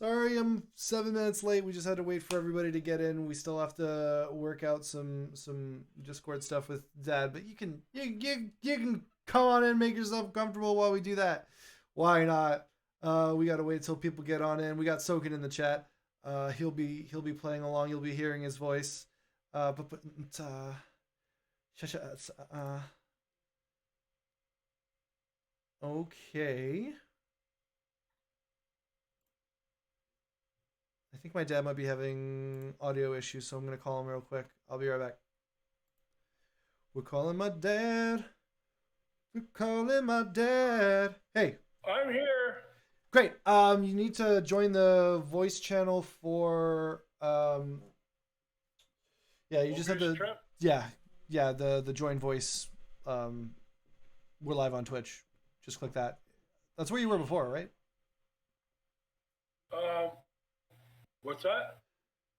Sorry, I'm 7 minutes late. We just had to wait for everybody to get in. We still have to work out some Discord stuff with Dad, but you can come on in, make yourself comfortable while we do that. Why not? We gotta wait till people get on in. We got Soken in the chat. He'll be playing along. You'll be hearing his voice. But okay. I think my dad might be having audio issues, so I'm gonna call him real quick. I'll be right back. We're calling my dad. We're calling my dad. Hey, I'm here. great. You need to join the voice channel for yeah, you just have Mobius to trip. yeah, yeah, the join voice. Um, we're live on Twitch. Just click that. That's where you were before, right? Um, what's that?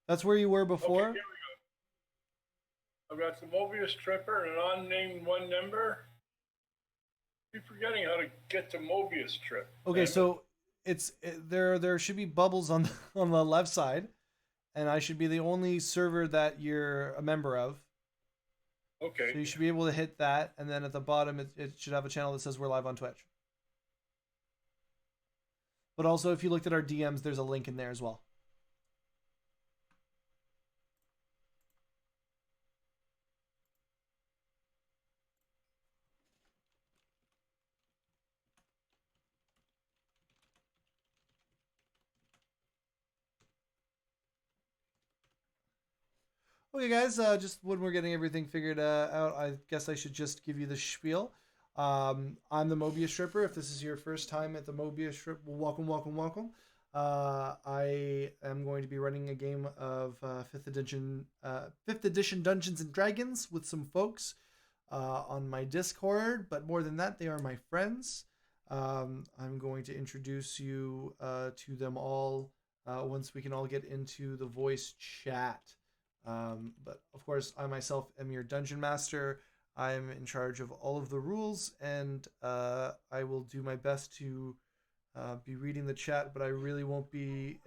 That's where you were Okay, before. here we go. I've got the Mobius Tripper and an unnamed one number. Keep forgetting how to get to Mobius Trip. Okay, so there should be bubbles on on the left side, and I should be the only server that you're a member of. Okay. So you should be able to hit that, and then at the bottom it should have a channel that says we're live on Twitch. But also, if you looked at our DMs, there's a link in there as well. Okay, guys, just when we're getting everything figured out, I guess I should just give you the spiel. I'm the Mobius Stripper. If this is your first time at the Mobius Strip, well, welcome, welcome, welcome. I am going to be running a game of fifth edition Dungeons and Dragons with some folks on my Discord. But more than that, they are my friends. I'm going to introduce you to them all once we can all get into the voice chat. But of course, I myself am your dungeon master. I'm in charge of all of the rules, and I will do my best to be reading the chat. But I really won't be.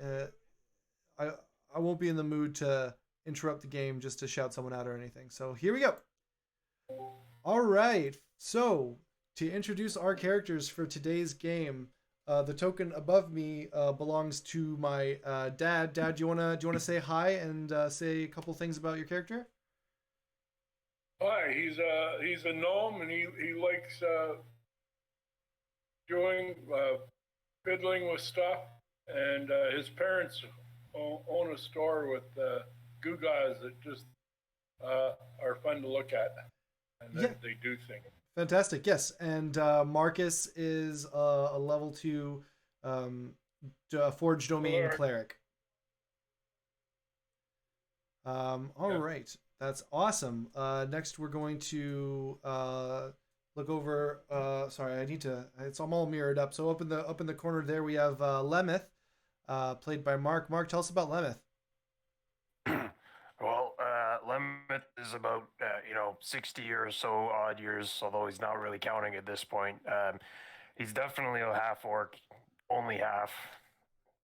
I won't be in the mood to interrupt the game just to shout someone out or anything. So here we go. All right. So to introduce our characters for today's game, the token above me belongs to my dad. Dad, do you wanna say hi and say a couple things about your character? Hi. He's a gnome and he likes doing fiddling with stuff. And his parents own a store with goo guys that just are fun to look at, and Yeah, they do things. fantastic. Yes, and Marcus is a level 2 um, Forge Domain Alert. cleric. All Yeah. right, that's awesome. Next, we're going to look over. Sorry, I need to. I'm all mirrored up. So up in the corner there, we have Lemeth, played by Mark. Mark, tell us about Lemeth. Well, Lemeth is about 60 or so odd years, although he's not really counting at this point. He's definitely a half orc, only half,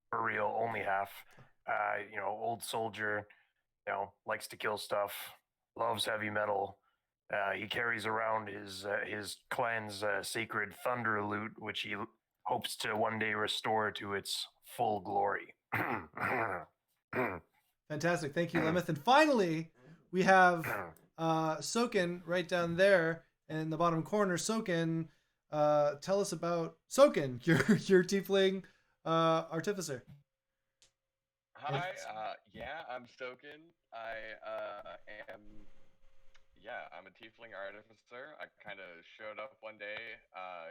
for real, only half. Old soldier, likes to kill stuff, loves heavy metal. He carries around his clan's sacred thunder lute, which he hopes to one day restore to its full glory. Fantastic, thank you, Lemeth. And finally, we have Soken right down there in the bottom corner. Soken, tell us about Soken, your tiefling artificer. Hi, yeah, I'm Stoken. I'm a tiefling artificer. I kind of showed up one day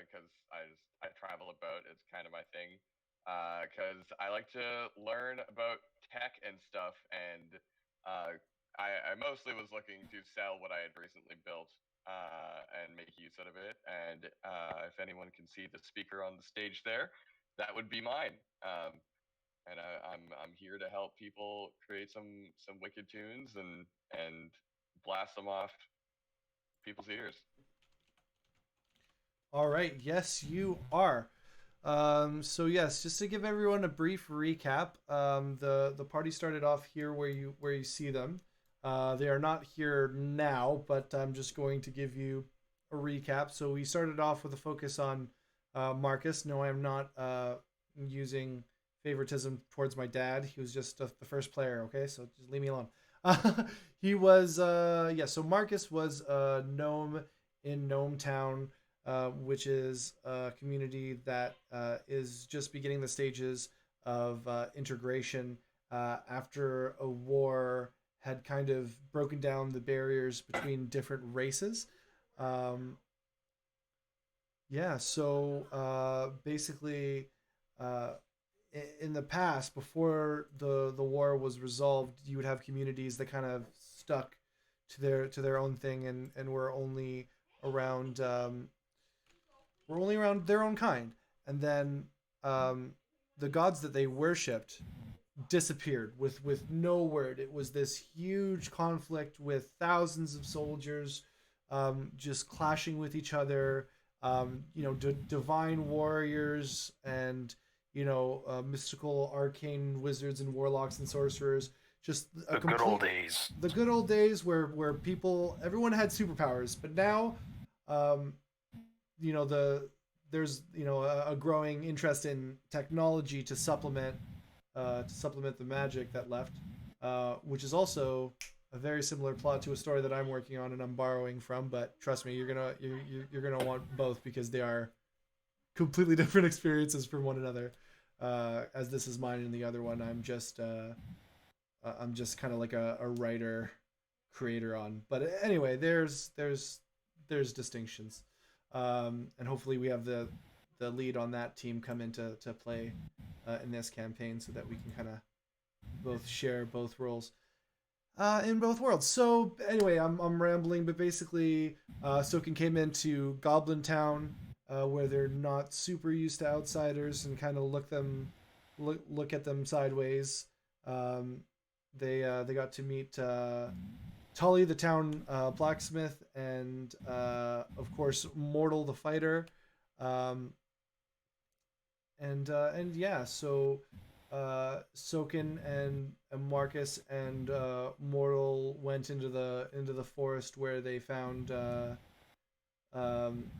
because I travel about. It's kind of my thing. Because I like to learn about tech and stuff, and I mostly was looking to sell what I had recently built and make use out of it. And if anyone can see the speaker on the stage there, that would be mine. And I'm here to help people create some wicked tunes and blast them off people's ears. All right, yes, you are. So yes, just to give everyone a brief recap, the party started off here where you see them. They are not here now, but I'm just going to give you a recap. So we started off with a focus on Marcus. No, I'm not using favoritism towards my dad. He was just the first player. Okay, so just leave me alone. He was yeah. So Marcus was a gnome in Gnome Town, which is a community that is just beginning the stages of integration after a war had kind of broken down the barriers between different races. Um, yeah, so basically, uh, in the past, before the war was resolved, you would have communities that kind of stuck to their own thing and were only around their own kind. And then the gods that they worshipped disappeared with no word. It was this huge conflict with thousands of soldiers just clashing with each other. Divine warriors and mystical arcane wizards and warlocks and sorcerers. Just a The good old complete days. the good old days where everyone had superpowers, but now um, there's a growing interest in technology to supplement the magic that left, which is also a very similar plot to a story that I'm working on and I'm borrowing from. But trust me, you're gonna want both because they are completely different experiences from one another. As this is mine and the other one, I'm just kind of like a writer creator on. But anyway, there's distinctions, and hopefully we have the lead on that team come into to play in this campaign so that we can kind of both share both roles in both worlds. So anyway, I'm rambling, but basically, Soken came into Goblin Town, where they're not super used to outsiders and kind of look at them sideways. Um, they got to meet Tully, the town blacksmith, and of course Mortal, the fighter. Um, and yeah, so Soken and Marcus and Mortal went into the forest where they found um,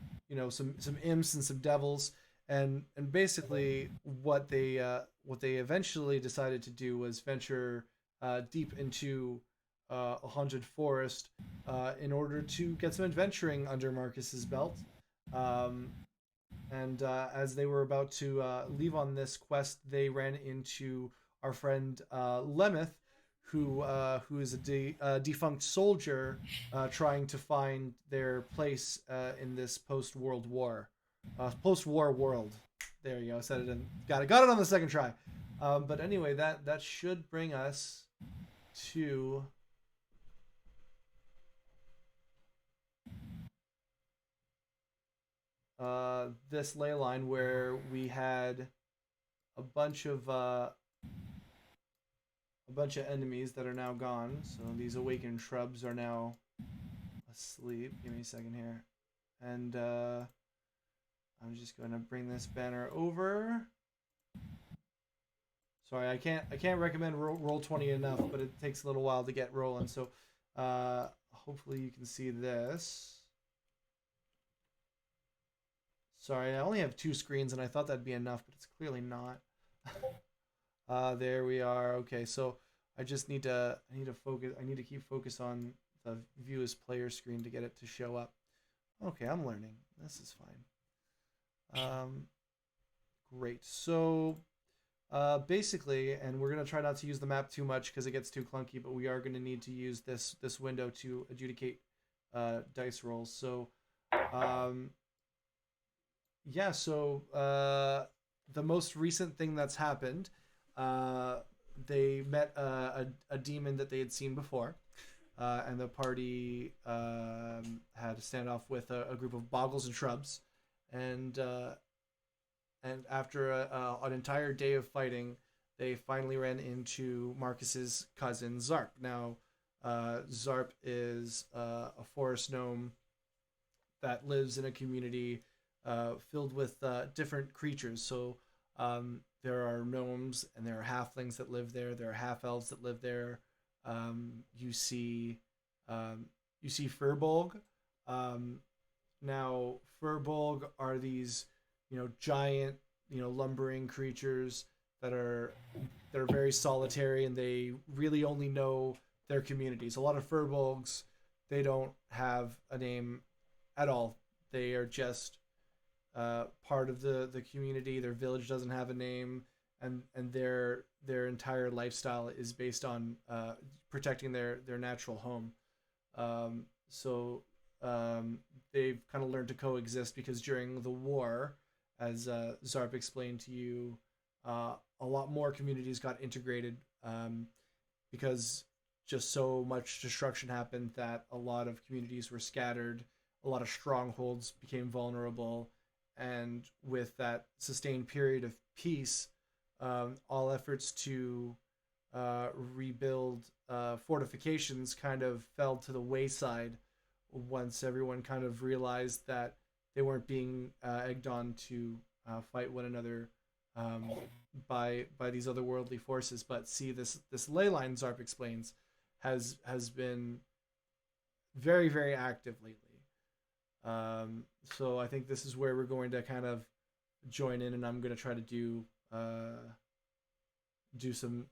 some imps and some devils, and basically what they eventually decided to do was venture deep into a haunted forest in order to get some adventuring under Marcus's belt. Um, and as they were about to leave on this quest, they ran into our friend Lemeth, who is a defunct soldier trying to find their place in this post war world. There you go. I said it and got it on the second try. But anyway, that should bring us to this ley line where we had a bunch of enemies that are now gone. So these awakened shrubs are now asleep. Give me a second here, and I'm just going to bring this banner over. Sorry, I can't recommend Roll20 enough, but it takes a little while to get rolling. So hopefully you can see this. Sorry, I only have 2 screens, and I thought that'd be enough, but it's clearly not. There we are. Okay, so I need to focus. I need to keep focus on the view as player screen to get it to show up. Okay, I'm learning. This is fine. Great. So basically, and we're gonna try not to use the map too much because it gets too clunky, but we are gonna need to use this window to adjudicate dice rolls. So yeah, so the most recent thing that's happened, they met a demon that they had seen before, and the party had a standoff with a group of boggles and shrubs, and after an entire day of fighting, they finally ran into Marcus's cousin Zarp. Now, Zarp is a forest gnome that lives in a community filled with different creatures. So there are gnomes and there are halflings that live there. There are half elves that live there. You see Furbolg. Um, Now Furbolg are these giant lumbering creatures that are very solitary, and they really only know their communities. A lot of Furbolgs, they don't have a name at all. They are just part of the community. Their village doesn't have a name, and their entire lifestyle is based on protecting their natural home. So they've kind of learned to coexist because during the war, as Zarp explained to you, a lot more communities got integrated because just so much destruction happened that a lot of communities were scattered, a lot of strongholds became vulnerable, and with that sustained period of peace, all efforts to rebuild fortifications kind of fell to the wayside once everyone kind of realized that they weren't being egged on to fight one another by these otherworldly forces. But see, this ley line, Zarp explains, has been very, very active lately. So I think this is where we're going to kind of join in, and I'm going to try to do some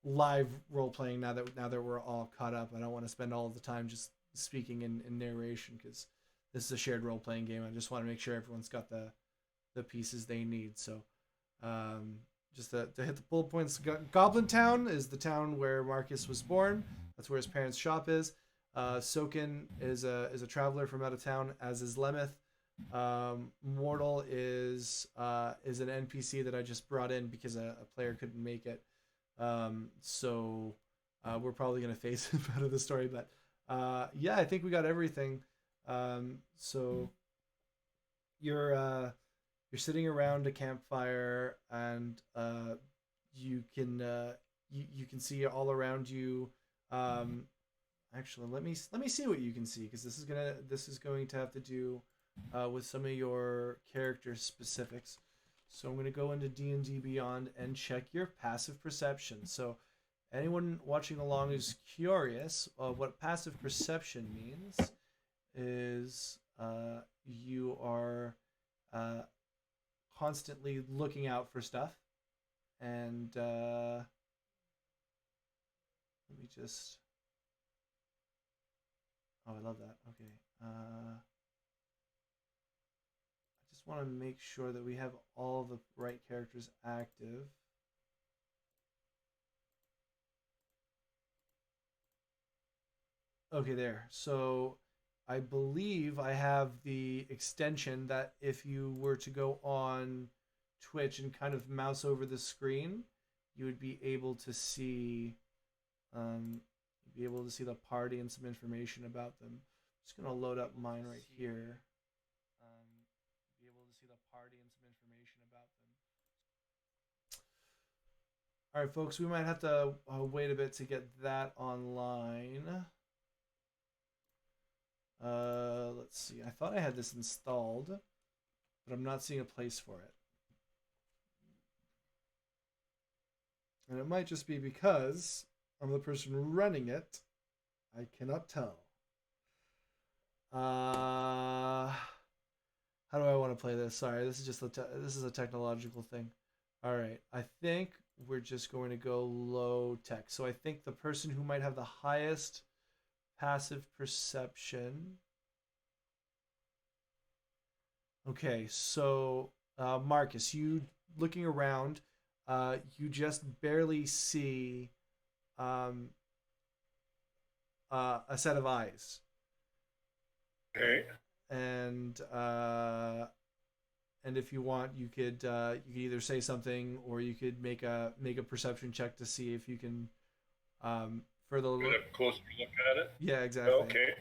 live role playing now that we're all caught up. I don't want to spend all of the time just speaking in narration because this is a shared role playing game. I just want to make sure everyone's got the pieces they need. So just to hit the bullet points, Goblin Town is the town where Marcus was born. That's where his parents' shop is. Soken is a traveler from out of town, as is Lemeth. Mortal is an NPC that I just brought in because a player couldn't make it. So we're probably gonna phase him out of the story, but yeah, I think we got everything. So you're sitting around a campfire, and you can you can see all around you. Actually, let me see what you can see, because this is going to have to do with some of your character specifics. So I'm going to go into D&D Beyond and check your passive perception. So anyone watching along who's curious, what passive perception means is you are constantly looking out for stuff. And let me just... Oh, I love that. Okay. I just want to make sure that we have all the right characters active. Okay, there. So I believe I have the extension that if you were to go on Twitch and kind of mouse over the screen, you would be able to see the party and some information about them. I'm just gonna load up mine right here. Be able to see the party and some information about them. All right, folks, we might have to wait a bit to get that online. Let's see. I thought I had this installed, but I'm not seeing a place for it. And it might just be because I'm the person running it. I cannot tell. How do I want to play this? Sorry, this is just this is a technological thing. All right, I think we're just going to go low tech. So I think the person who might have the highest passive perception. Okay, so Marcus, you looking around, you just barely see a set of eyes. Okay. And if you want, you could either say something, or you could make a perception check to see if you can further look. Get a closer look at it. Yeah, exactly. Okay.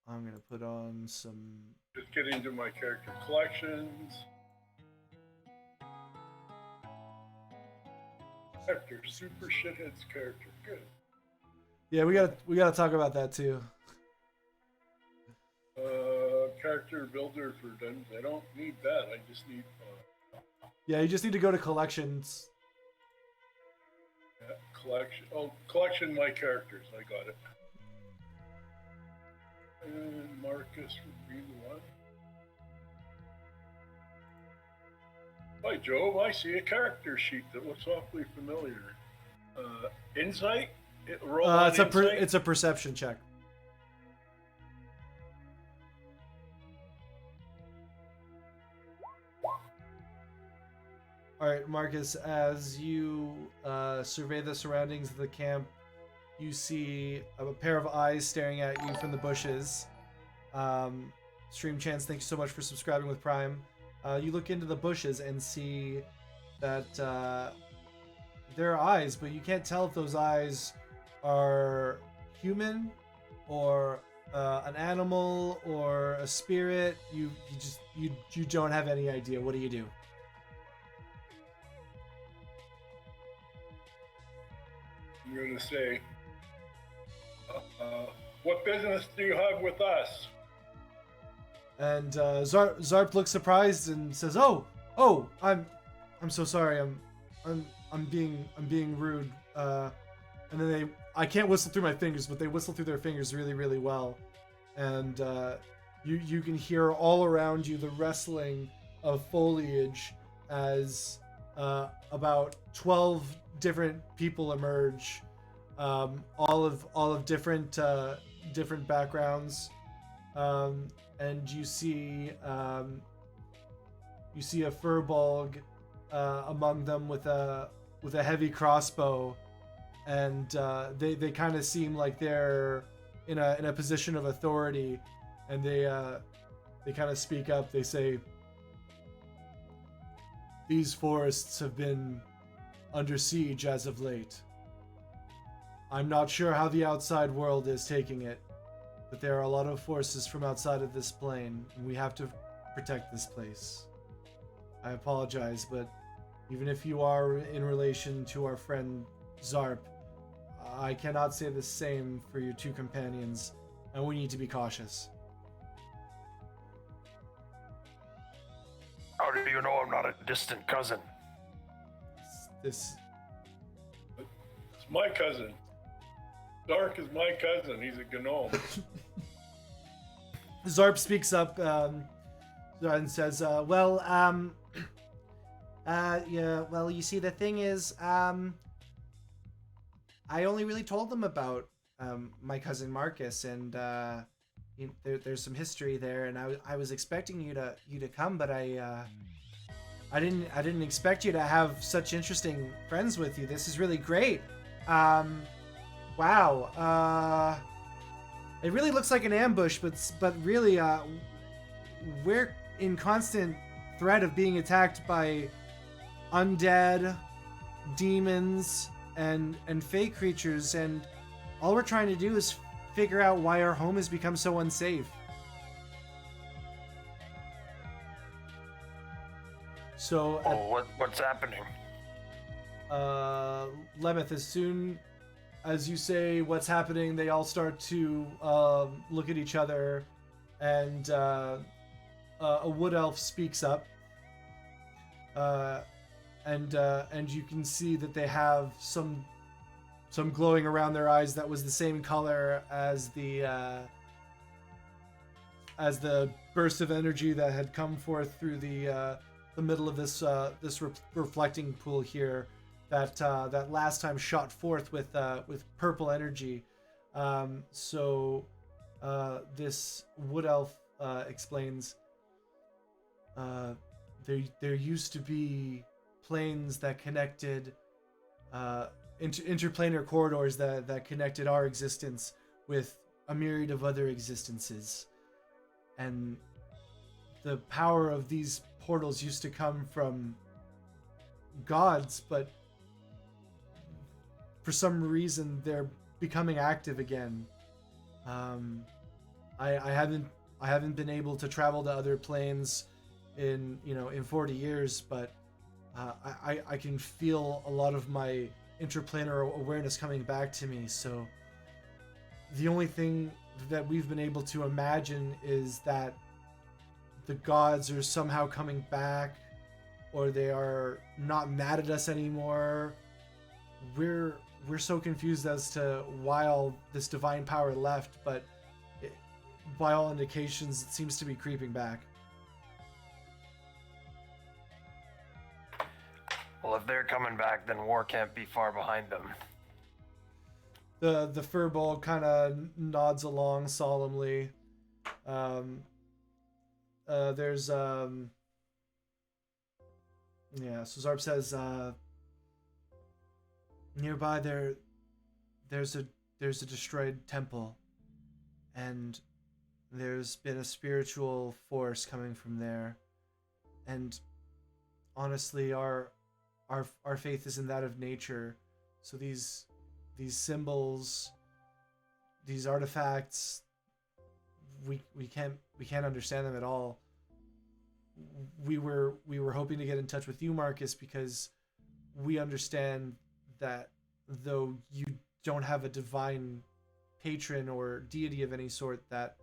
And I'm gonna put on some. Just getting to my character collections. Character, super shithead's character. Good. Yeah, we gotta talk about that too. Character builder for dungeons. I don't need that. I just need. Yeah, you just need to go to collections. Yeah, collection. Oh, collection my characters. I got it. And Marcus would be the one. Hi, Joe. I see a character sheet that looks awfully familiar. Insight. Roll on insight. It's a perception check. All right, Marcus, as you survey the surroundings of the camp, you see a pair of eyes staring at you from the bushes. Stream Chance, thank you so much for subscribing with Prime. You look into the bushes and see that there are eyes, but you can't tell if those eyes are human or an animal or a spirit. You don't have any idea. What do you do? I'm going to say, what business do you have with us? And Zarp looks surprised and says, "Oh, I'm so sorry. I'm being rude." And then I can't whistle through my fingers, but they whistle through their fingers really, really well. And you can hear all around you the rustling of foliage as about 12 different people emerge, all of different backgrounds, and you see a furbolg among them with a heavy crossbow, and they kind of seem like they're in a position of authority, and they kind of speak up. They say, "These forests have been under siege as of late. I'm not sure how the outside world is taking it, but there are a lot of forces from outside of this plane, and we have to protect this place. I apologize, but even if you are in relation to our friend Zarp, I cannot say the same for your two companions, and we need to be cautious." How do you know I'm not a distant cousin? This It's my cousin. Dark is my cousin. He's a gnome. Zarp speaks up and says, yeah, well, you see, the thing is, I only really told them about my cousin Marcus, and there's some history there, and I was expecting you to come, but I didn't expect you to have such interesting friends with you. This is really great. Wow. It really looks like an ambush, but really, we're in constant threat of being attacked by undead, demons, and fey creatures, and all we're trying to do is figure out why our home has become so unsafe. So, what's happening? Lemeth, as soon as you say what's happening, they all start to look at each other, and a wood elf speaks up, and you can see that they have some glowing around their eyes that was the same color as the burst of energy that had come forth through the middle of this reflecting pool here. That last time shot forth with purple energy. So this wood elf explains, there used to be planes that connected, interplanar corridors that connected our existence with a myriad of other existences, and the power of these portals used to come from gods, but for some reason they're becoming active again. I haven't been able to travel to other planes in in 40 years, but I can feel a lot of my interplanar awareness coming back to me. So the only thing that we've been able to imagine is that the gods are somehow coming back, or they are not mad at us anymore. We're so confused as to why all this divine power left, but by all indications, it seems to be creeping back. Well, if they're coming back, then war can't be far behind them. The furball kind of nods along solemnly. There's so Zarp says nearby there's a destroyed temple, and there's been a spiritual force coming from there, and honestly our faith isn't that of nature, so these symbols, these artifacts, we can't understand them at all. We were hoping to get in touch with you, Marcus, because we understand that though you don't have a divine patron or deity of any sort, that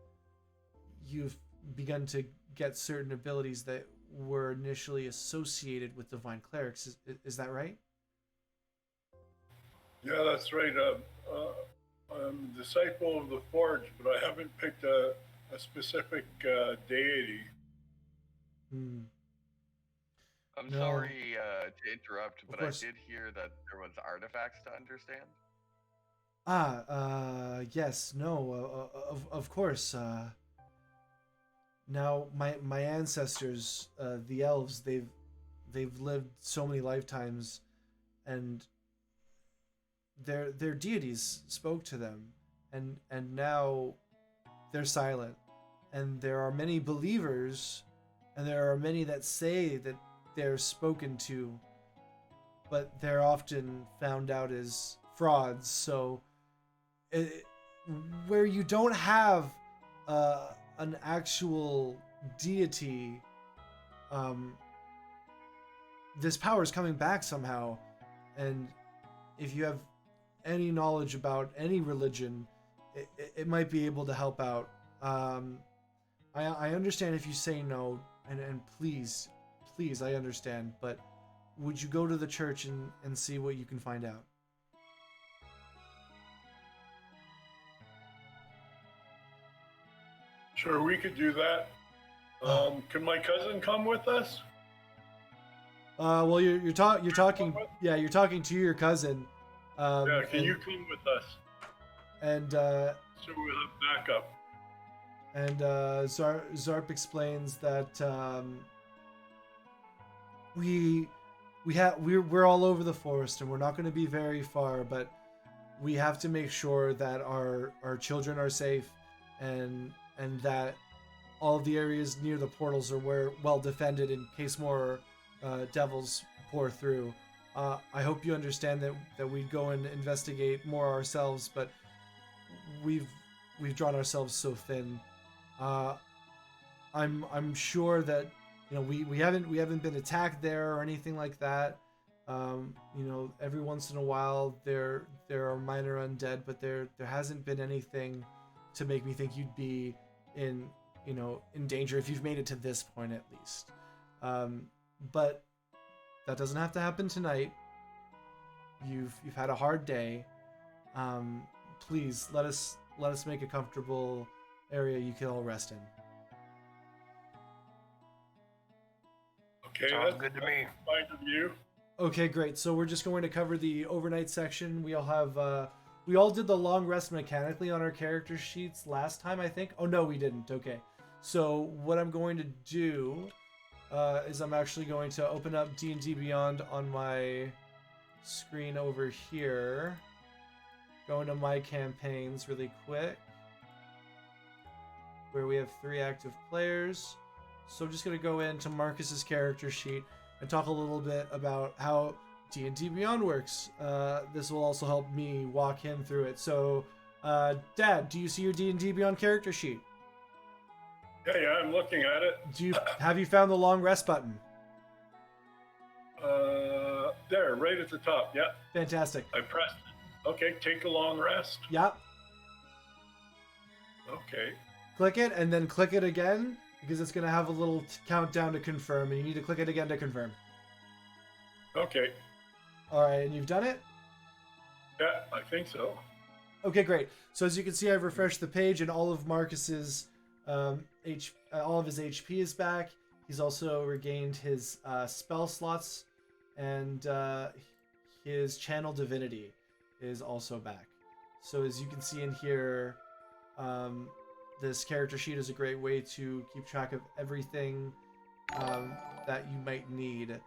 you've begun to get certain abilities that were initially associated with divine clerics. Is that right? Yeah, that's right. I'm a disciple of the Forge, but I haven't picked a specific deity. I'm No. sorry to interrupt, but I course. did hear that there was artifacts to understand. Yes, no, of course. Now my ancestors, the elves, they've lived so many lifetimes, and their deities spoke to them, and now they're silent, and there are many believers, and there are many that say that they're spoken to, but they're often found out as frauds. So where you don't have an actual deity, this power is coming back somehow, and if you have any knowledge about any religion, it might be able to help out. I understand if you say no, and please, I understand, but would you go to the church and see what you can find out? Sure, we could do that. Can my cousin come with us? Well, you're talking, yeah, you're talking to your cousin. Yeah, can you come with us? And So we'll have backup. and Zarp explains that we're all over the forest, and we're not going to be very far, but we have to make sure that our children are safe, and that all of the areas near the portals are well defended in case more devils pour through. I hope you understand that we'd go and investigate more ourselves, but we've drawn ourselves so thin. I'm sure that we haven't been attacked there or anything like that. Every once in a while there are minor undead, but there hasn't been anything to make me think you'd be in danger if you've made it to this point at least. But that doesn't have to happen tonight. You've had a hard day. Please let us make a comfortable area you can all rest in. Okay, Sounds that's good to me. fine with you. Okay, great. So we're just going to cover the overnight section. We all did the long rest mechanically on our character sheets last time, I think. Oh no, we didn't. Okay. So what I'm going to do is I'm actually going to open up D&D Beyond on my screen over here. Go into my campaigns really quick, where we have 3 active players. So I'm just going to go into Marcus's character sheet and talk a little bit about how D&D Beyond works. This will also help me walk him through it. So, Dad, do you see your D&D Beyond character sheet? Hey, I'm looking at it. Have you found the long rest button? There, right at the top. Yeah, Fantastic. I pressed it. Okay, take a long rest. Yep. Okay. Click it and then click it again because it's going to have a little countdown to confirm, and you need to click it again to confirm. Okay. All right, and you've done it? Yeah, I think so. Okay, great. So as you can see, I've refreshed the page, and all of Marcus's all of his HP is back. He's also regained his spell slots, and his channel divinity is also back. So as you can see in here, this character sheet is a great way to keep track of everything that you might need.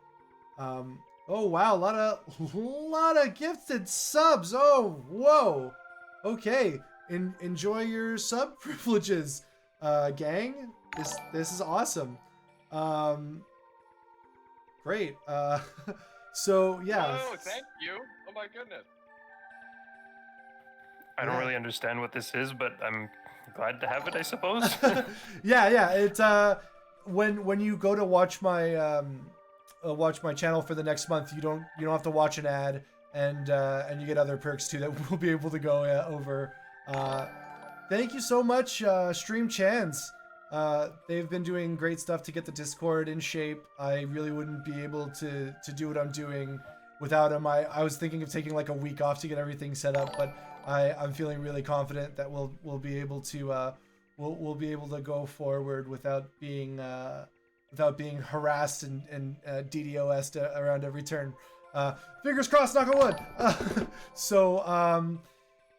Oh wow, a lot of gifted subs. Oh, whoa. Okay, enjoy your sub privileges, gang. This is awesome. Great. So yeah. Oh, thank you. Oh my goodness. I don't really understand what this is, but I'm glad to have it, I suppose. yeah. It's when you go to watch my channel for the next month, you don't have to watch an ad, and you get other perks too that we'll be able to go over. Thank you so much, Stream Chans. They've been doing great stuff to get the Discord in shape. I really wouldn't be able to do what I'm doing without them. I was thinking of taking like a week off to get everything set up, but I'm feeling really confident that we'll be able to we'll be able to go forward without being harassed and DDoS'd around every turn. Fingers crossed, knock on wood. So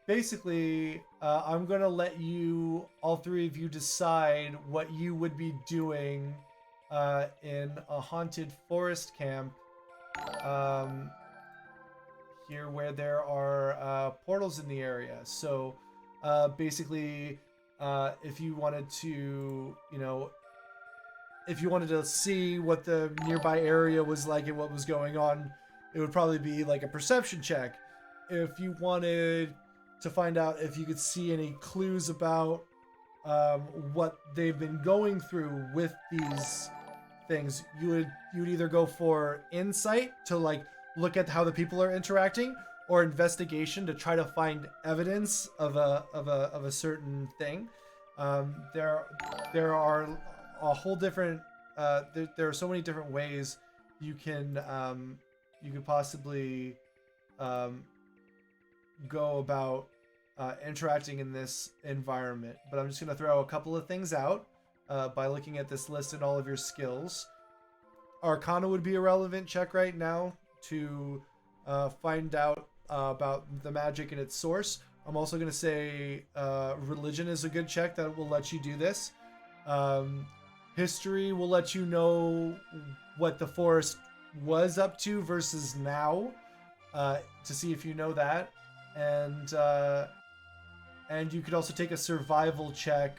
basically, I'm gonna let you, all three of you, decide what you would be doing in a haunted forest camp here, where there are portals in the area. So basically, if you wanted to, if you wanted to see what the nearby area was like and what was going on, it would probably be like a perception check. If you wanted to find out if you could see any clues about what they've been going through with these things, you would either go for insight to like look at how the people are interacting, or investigation to try to find evidence of a certain thing. There are a whole different there are so many different ways you could possibly go about interacting in this environment. But I'm just going to throw a couple of things out by looking at this list and all of your skills. Arcana would be a relevant check right now to find out about the magic and its source. I'm also going to say religion is a good check that will let you do this. History will let you know what the forest was up to versus now, to see if you know that. And you could also take a survival check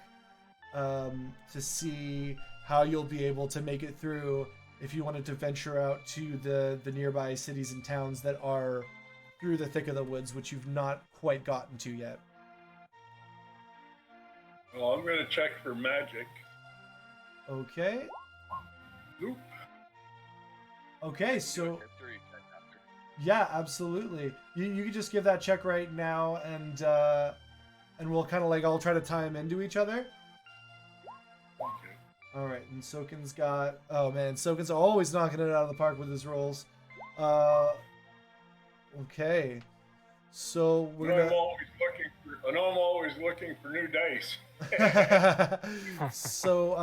to see how you'll be able to make it through if you wanted to venture out to the nearby cities and towns that are through the thick of the woods, which you've not quite gotten to yet. Well, I'm going to check for magic. Okay. Oop. Okay, so History check after. yeah, absolutely. You can just give that check right now, and we'll kind of like all try to tie them into each other. Okay. All right, and Soken's got. Oh man, Soken's always knocking it out of the park with his rolls. Okay, so we're I'm gonna. always looking for new dice. So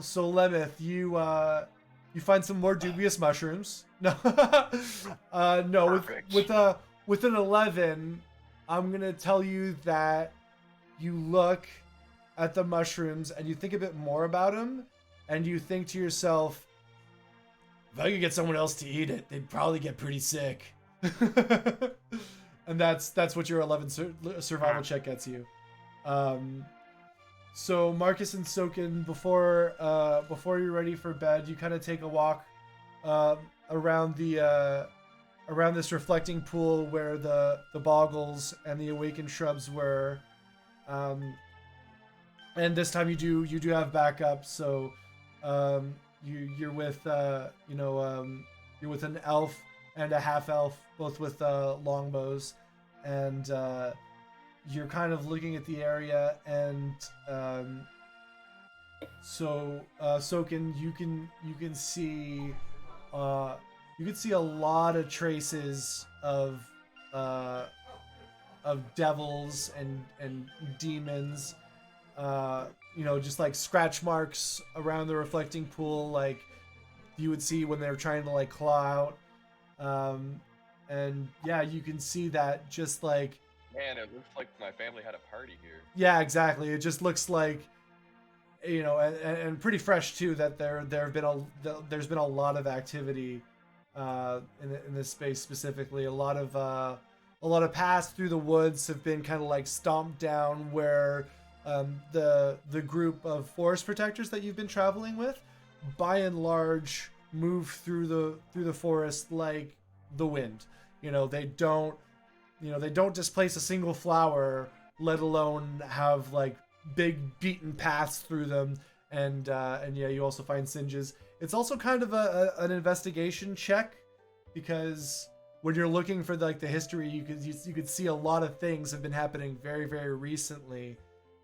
so Lemeth, you find some more dubious mushrooms. No, no. Perfect. With an 11, I'm gonna tell you that you look at the mushrooms and you think a bit more about them, and you think to yourself, if I could get someone else to eat it, they'd probably get pretty sick. And that's what your 11 survival check gets you. So Marcus and Soken, before you're ready for bed, you kind of take a walk around this reflecting pool where the boggles and the awakened shrubs were. And this time you do have backup. So you're with you're with an elf and a half elf, both with longbows, and you're kind of looking at the area, and Soken, you can see a lot of traces of devils and demons, just like scratch marks around the reflecting pool, like you would see when they're trying to like claw out. And yeah, you can see that just like, Man, it looks like my family had a party here. yeah, exactly. It just looks like, and pretty fresh too, that there's been a lot of activity in this space specifically. A lot of paths through the woods have been kind of like stomped down, where the group of forest protectors that you've been traveling with, by and large, move through the forest like the wind. They don't displace a single flower, let alone have like big beaten paths through them. And yeah, you also find singes. It's also kind of an investigation check, because when you're looking for like the history, you could see a lot of things have been happening very, very recently,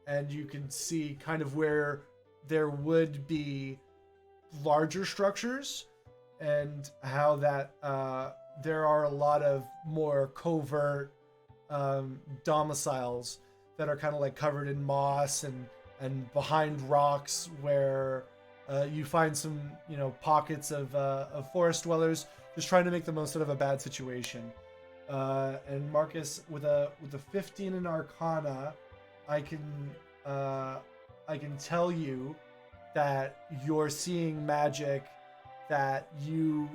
and you can see kind of where there would be larger structures, and how that there are a lot of more covert domiciles that are kind of like covered in moss and behind rocks, where you find some pockets of forest dwellers just trying to make the most out of a bad situation. And Marcus, with a 15 in Arcana, I can tell you that you're seeing magic that you've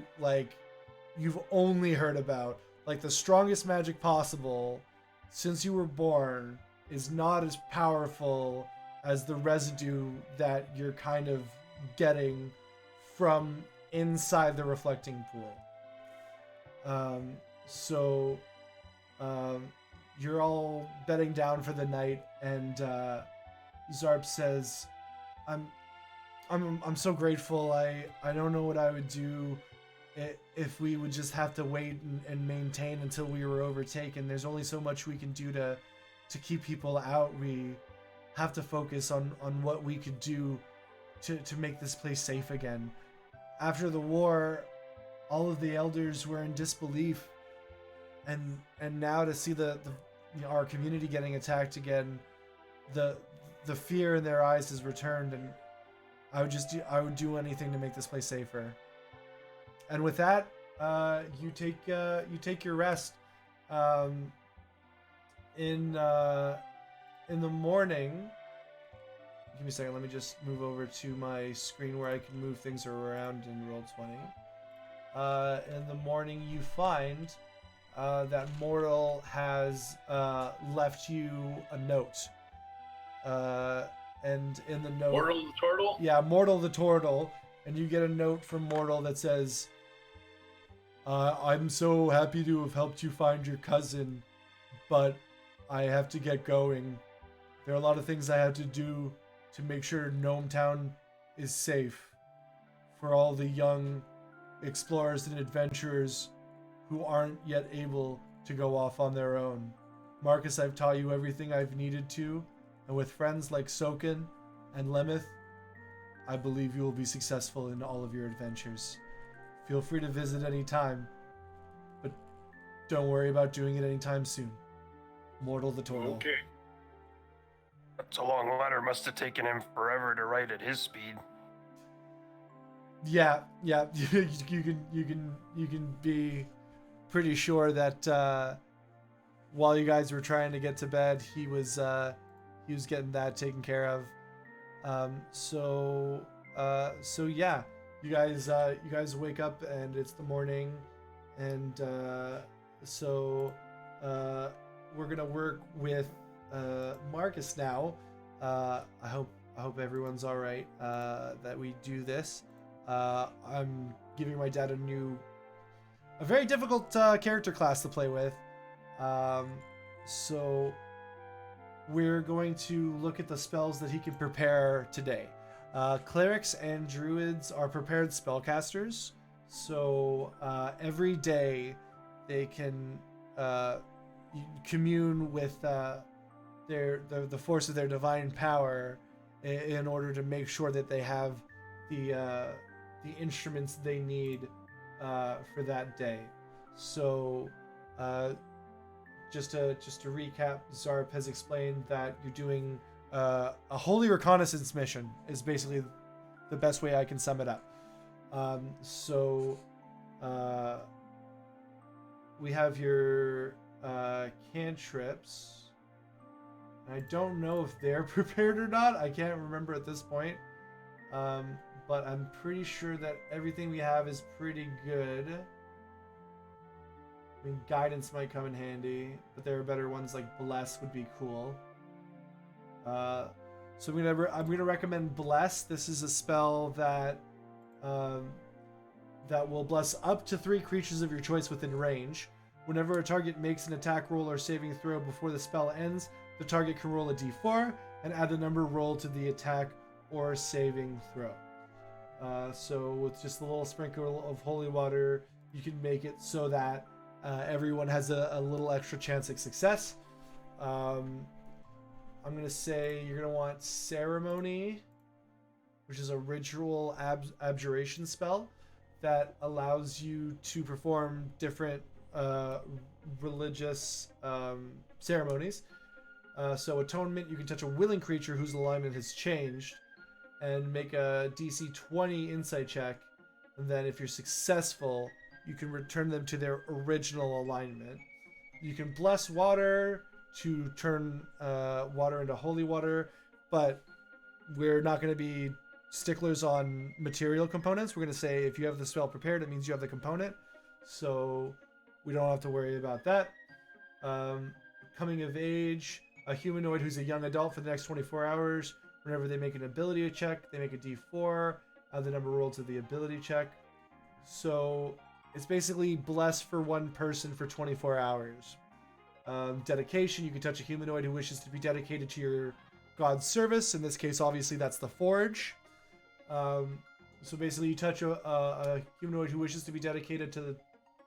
only heard about. Like, the strongest magic possible since you were born is not as powerful as the residue that you're kind of getting from inside the reflecting pool. So you're all bedding down for the night, and Zarp says, I'm so grateful. I don't know what I would do if we would just have to wait and maintain until we were overtaken. There's only so much we can do to keep people out. We have to focus on what we could do to make this place safe again. After the war, all of the elders were in disbelief, and now to see our community getting attacked again, the fear in their eyes has returned, and I would do anything to make this place safer. And with that, you take your rest. In the morning, give me a second. Let me just move over to my screen where I can move things around in Roll20. In the morning, you find that Mortal has left you a note. And in the note, Mortal the Turtle? Yeah, Mortal the Turtle. And you get a note from Mortal that says, I'm so happy to have helped you find your cousin, but I have to get going. There are a lot of things I have to do to make sure Gnome Town is safe for all the young explorers and adventurers who aren't yet able to go off on their own. Marcus, I've taught you everything I've needed to, and with friends like Soken and Lemeth, I believe you will be successful in all of your adventures. Feel free to visit any time, but don't worry about doing it anytime soon. Mortal the Turtle. Okay. That's a long letter. Must have taken him forever to write at his speed. Yeah. You can be pretty sure that while you guys were trying to get to bed, he was getting that taken care of. So yeah, you guys wake up and it's the morning, and we're gonna work with Marcus now. I hope everyone's all right that we do this. I'm giving my dad a very difficult character class to play with. So we're going to look at the spells that he can prepare today. Clerics and druids are prepared spellcasters, so every day they can commune with the force of their divine power in order to make sure that they have the instruments they need for that day. So just to recap, Zarp has explained that you're doing a holy reconnaissance mission is basically the best way I can sum it up. We have your cantrips. I don't know if they're prepared or not. I can't remember at this point. But I'm pretty sure that everything we have is pretty good. I mean, guidance might come in handy, but there are better ones like bless would be cool. So I'm gonna recommend bless. This is a spell that will bless up to 3 creatures of your choice within range. Whenever a target makes an attack roll or saving throw before the spell ends, the target can roll a d4 and add the number rolled to the attack or saving throw. So with just a little sprinkle of holy water, you can make it so that everyone has a little extra chance at success. I'm going to say you're going to want Ceremony, which is a ritual abjuration spell that allows you to perform different religious ceremonies. So Atonement, you can touch a willing creature whose alignment has changed and make a DC 20 insight check. And then if you're successful, you can return them to their original alignment. You can bless water to turn water into holy water, but we're not going to be sticklers on material components. We're going to say if you have the spell prepared, it means you have the component. So we don't have to worry about that. Coming of age, a humanoid who's a young adult for the next 24 hours. Whenever they make an ability check, they make a d4, add the number rolled to the ability check. So it's basically blessed for one person for 24 hours. Dedication, you can touch a humanoid who wishes to be dedicated to your god's service. In this case, obviously, that's the Forge. So basically, you touch a humanoid who wishes to be dedicated to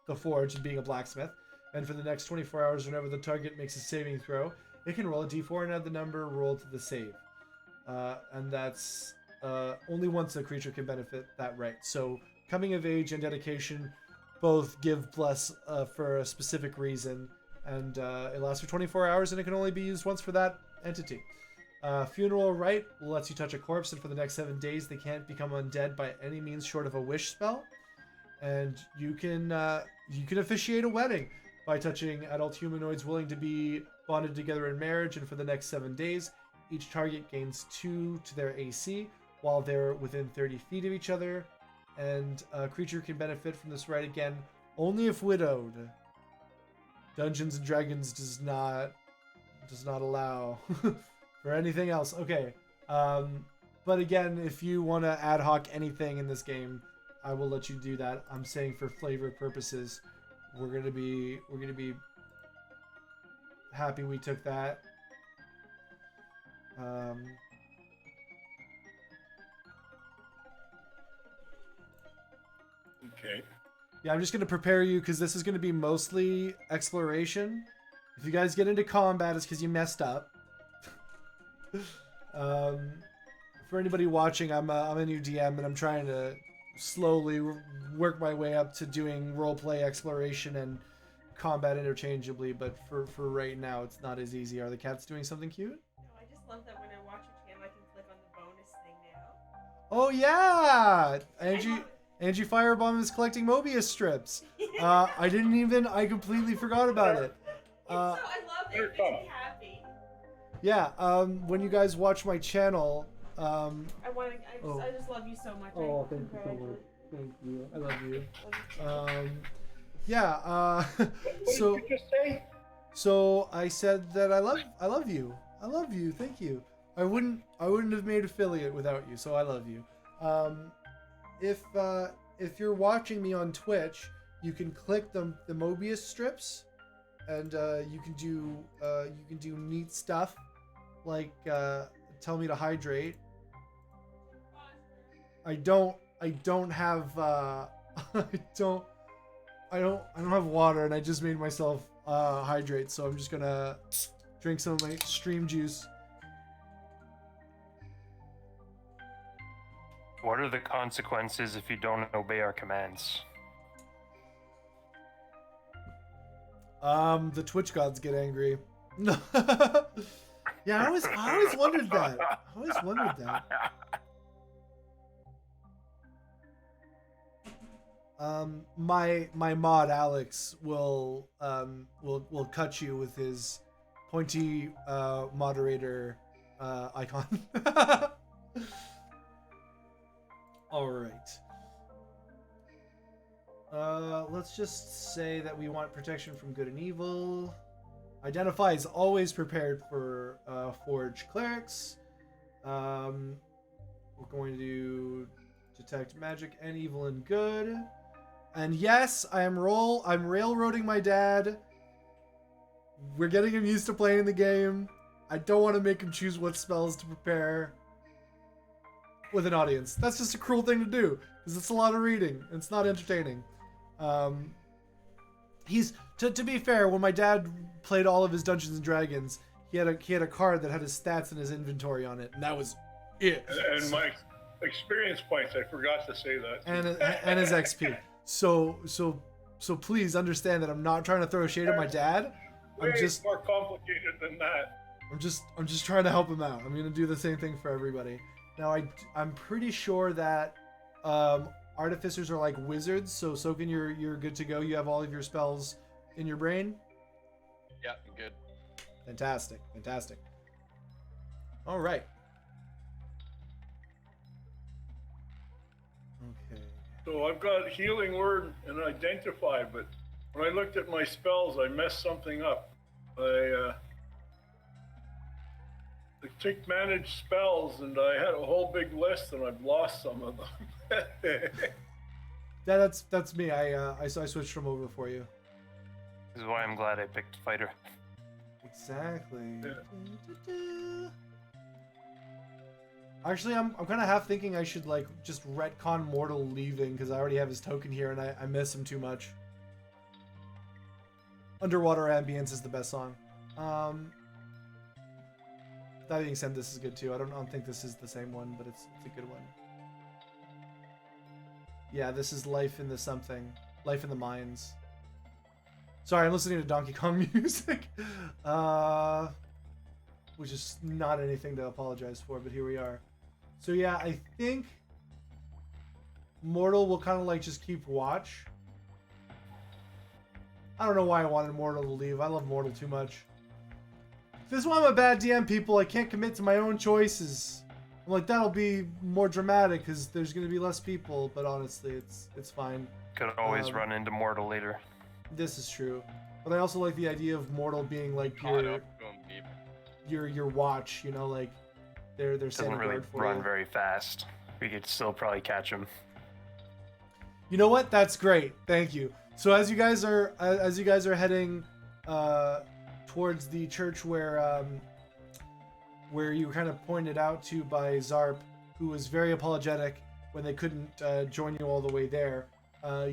the Forge and being a blacksmith. And for the next 24 hours, whenever the target makes a saving throw, it can roll a d4 and add the number rolled to the save. And that's only once a creature can benefit that right. So coming of age and dedication both give bless for a specific reason, and it lasts for 24 hours, and it can only be used once for that entity. Funeral rite lets you touch a corpse, and for the next 7 days they can't become undead by any means short of a wish spell. And you can officiate a wedding by touching adult humanoids willing to be bonded together in marriage, and for the next 7 days each target gains 2 to their AC while they're within 30 feet of each other. And a creature can benefit from this rite again only if widowed. Dungeons and Dragons does not allow for anything else. Okay, but again, if you want to ad hoc anything in this game, I will let you do that. I'm saying for flavor purposes, we're gonna be happy we took that. Okay. Yeah, I'm just going to prepare you because this is going to be mostly exploration. If you guys get into combat, it's because you messed up. For anybody watching, I'm a new DM, and I'm trying to slowly work my way up to doing roleplay, exploration, and combat interchangeably. But for right now, it's not as easy. Are the cats doing something cute? No, I just love that when I watch your channel, I can click on the bonus thing now. Oh yeah, Angie Firebomb is collecting Mobius strips. I completely forgot about it. I love it. It makes me happy. Yeah, when you guys watch my channel, I just love you so much. Oh, thank you so much. Thank you. I love you. Yeah, so What did you just say? so I said that I love you. I love you. Thank you. I wouldn't have made affiliate without you, so I love you. If you're watching me on Twitch, you can click the Mobius strips, and you can do neat stuff like tell me to hydrate. I don't have I don't have water, and I just made myself hydrate, so I'm just gonna drink some of my stream juice. What are the consequences if you don't obey our commands? The Twitch gods get angry. No. Yeah, I always wondered that. My mod Alex will cut you with his pointy moderator icon. All right. Let's just say that we want protection from good and evil. Identify is always prepared for Forge Clerics. We're going to detect magic and evil and good. And yes, I'm railroading my dad. We're getting him used to playing the game. I don't want to make him choose what spells to prepare with an audience. That's just a cruel thing to do, because it's a lot of reading and it's not entertaining. He's to be fair, when my dad played all of his Dungeons and Dragons, he had a card that had his stats and his inventory on it, and that was it. And my experience points, I forgot to say that. And his XP. So please understand that I'm not trying to throw shade at my dad. Way more complicated than that. I'm just trying to help him out. I'm gonna do the same thing for everybody. Now I'm pretty sure that artificers are like wizards. So Soken, you're good to go. You have all of your spells in your brain. Yeah, I'm good. Fantastic. All right. Okay. So I've got healing word and identify, but when I looked at my spells, I messed something up. I took manage spells, and I had a whole big list, and I've lost some of them. That's me. I switched them over for you. This is why I'm glad I picked fighter. Exactly. Yeah. Actually, I'm kind of half thinking I should like just retcon Mortal leaving, because I already have his token here and I miss him too much. Underwater Ambience is the best song. That being said, this is good too. I don't think this is the same one, but it's a good one. Yeah, this is Life in the Something. Life in the Mines. Sorry, I'm listening to Donkey Kong music. Which is not anything to apologize for, but here we are. So yeah, I think Mortal will kind of like just keep watch. I don't know why I wanted Mortal to leave. I love Mortal too much. This is why I'm a bad DM, people. I can't commit to my own choices. I'm like, that'll be more dramatic because there's going to be less people, but honestly, it's fine. Could always run into Mortal later. This is true. But I also like the idea of Mortal being like your watch, you know, like they're Doesn't really run very fast. We could still probably catch him. You know what? That's great. Thank you. So as you guys are heading towards the church where you were kind of pointed out to by Zarp, who was very apologetic when they couldn't join you all the way there,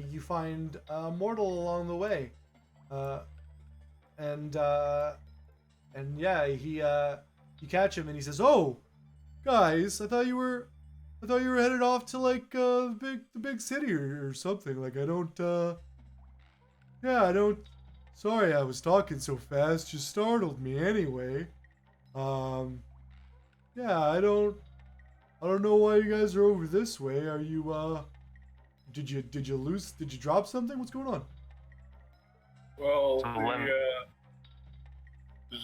you find Mortal along the way, and yeah, you catch him and he says, "Oh, guys, I thought you were headed off to like the big city or something. Like I don't. Sorry, I was talking so fast. You startled me anyway. Yeah, I don't know why you guys are over this way. Are you did you drop something? What's going on?" Well,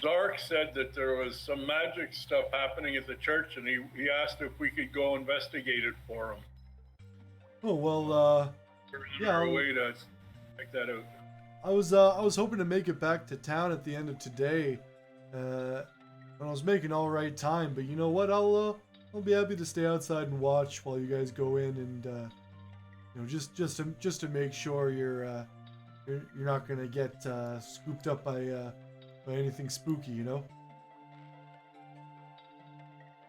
Zark said that there was some magic stuff happening at the church, and he asked if we could go investigate it for him. Oh well, yeah. A way to check that out. I was hoping to make it back to town at the end of today. And I was making all right time, but you know what? I'll be happy to stay outside and watch while you guys go in, and you know, just to make sure you're not gonna get scooped up by anything spooky, you know.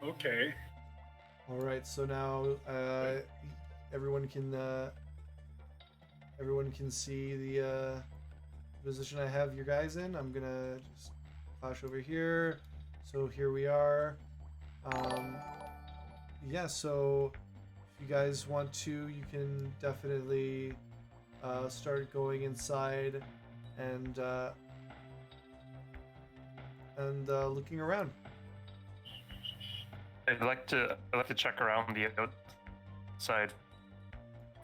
Okay. All right, so now everyone can see the position I have your guys in. I'm gonna just flash over here. So here we are. Yeah, so if you guys want to, you can definitely start going inside and looking around. I'd like to check around the outside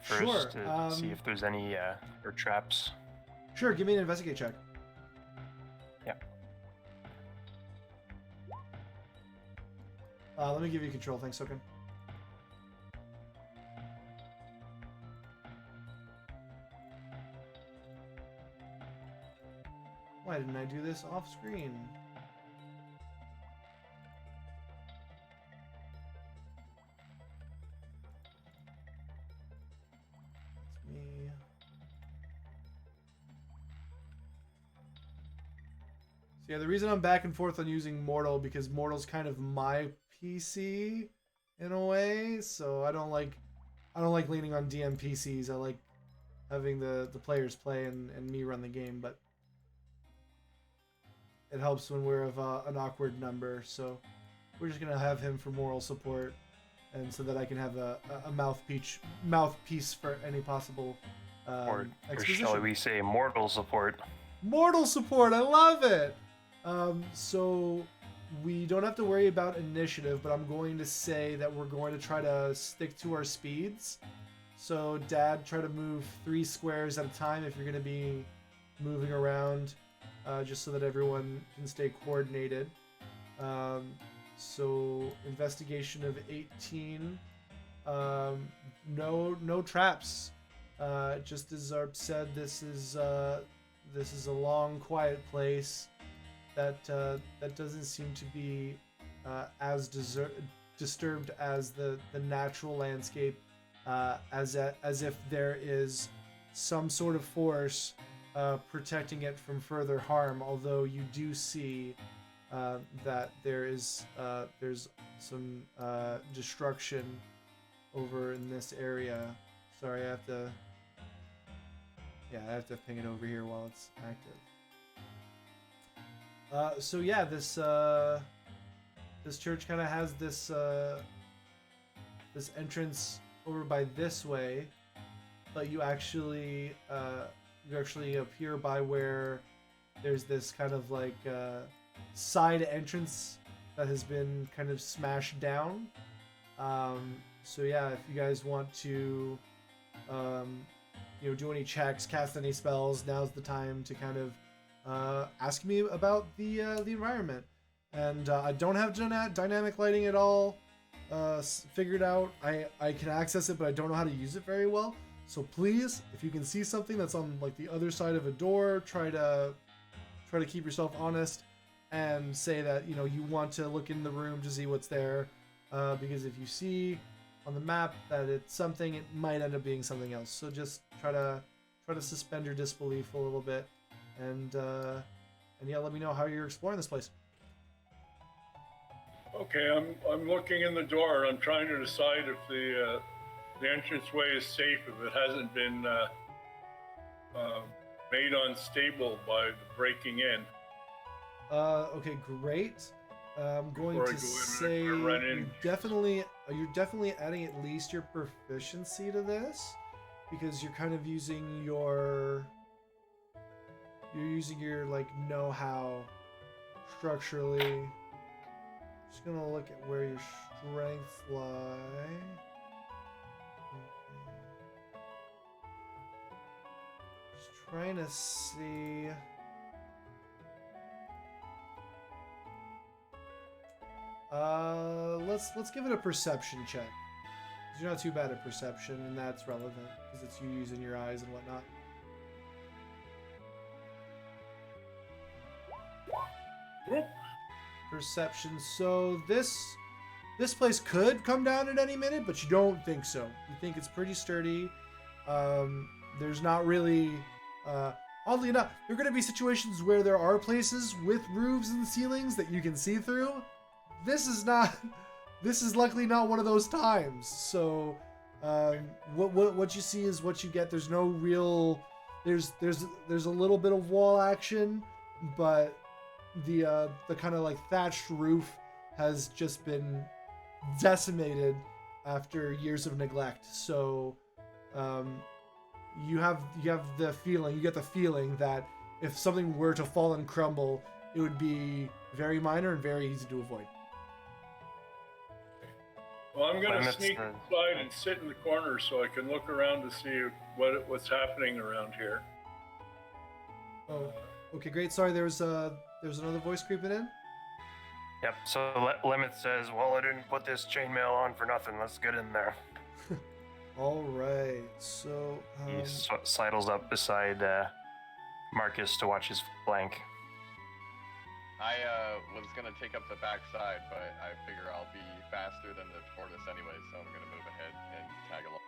first Sure, to see if there's any or traps. Sure, give me an investigate check. Yeah. Let me give you control. Thanks, Soken. Why didn't I do this off screen? It's me. So yeah, the reason I'm back and forth on using Mortal because Mortal's kind of my PC in a way. So I don't like leaning on DM PCs. I like having the players play and me run the game, but it helps when we're of an awkward number. So we're just gonna have him for moral support, and so that I can have a mouthpiece for any possible Or exposition. shall we say mortal support? Mortal support, I love it. So we don't have to worry about initiative, but I'm going to say that we're going to try to stick to our speeds. So Dad, try to move 3 squares at a time if you're going to be moving around, just so that everyone can stay coordinated. So investigation of 18. No traps. Just as Zarp said, this is a long, quiet place that doesn't seem to be as disturbed as the natural landscape, as if there is some sort of force protecting it from further harm. Although you do see that there's some destruction over in this area. Sorry, I have to ping it over here while it's active. So yeah, this church kind of has this entrance over by this way, but you actually appear by where there's this kind of like side entrance that has been kind of smashed down. So yeah, if you guys want to do any checks, cast any spells, now's the time to kind of ask me about the environment. And I don't have dynamic lighting at all figured out. I can access it, but I don't know how to use it very well. So please, if you can see something that's on like the other side of a door, try to keep yourself honest and say that you want to look in the room to see what's there, because if you see on the map that it's something, it might end up being something else. So just try to suspend your disbelief a little bit, and yeah, let me know how you're exploring this place. Okay, I'm looking in the door. I'm trying to decide if the entranceway is safe, if it hasn't been made unstable by the breaking in. Okay, great. I'm going to say you're definitely adding at least your proficiency to this, because you're kind of using your like know-how structurally. Just gonna look at where your strengths lie. Just trying to see. Let's give it a perception check. 'Cause you're not too bad at perception, and that's relevant because it's you using your eyes and whatnot. Whoop. Perception. So this place could come down at any minute, but you don't think so. You think it's pretty sturdy. There's not really. Oddly enough, there are going to be situations where there are places with roofs and ceilings that you can see through. This is not this is luckily not one of those times. So, what you see is what you get. There's no real, there's a little bit of wall action, but the kind of like thatched roof has just been decimated after years of neglect. So, you get the feeling that if something were to fall and crumble, it would be very minor and very easy to avoid. Well, I'm going to Limits sneak the- inside and sit in the corner so I can look around to see what's happening around here. Oh, okay, great. Sorry, there's another voice creeping in. Yep. So Limit says, "Well, I didn't put this chainmail on for nothing. Let's get in there." All right, so He sidles up beside Marcus to watch his flank. I was gonna take up the backside, but I figure I'll be faster than the tortoise anyway, so I'm gonna move ahead and tag along.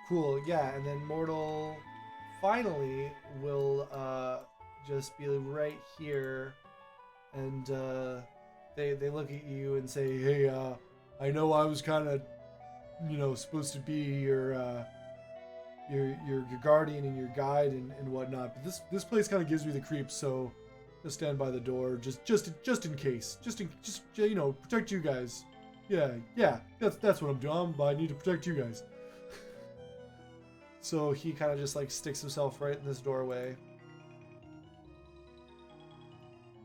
cool, yeah. And then Mortal finally will just be right here, and they look at you and say, "Hey, I know I was kind of, supposed to be your guardian and your guide and whatnot, but this place kind of gives me the creeps, so just stand by the door, just in case, just protect you guys. Yeah, that's what I'm doing. I need to protect you guys." So he kind of just like sticks himself right in this doorway.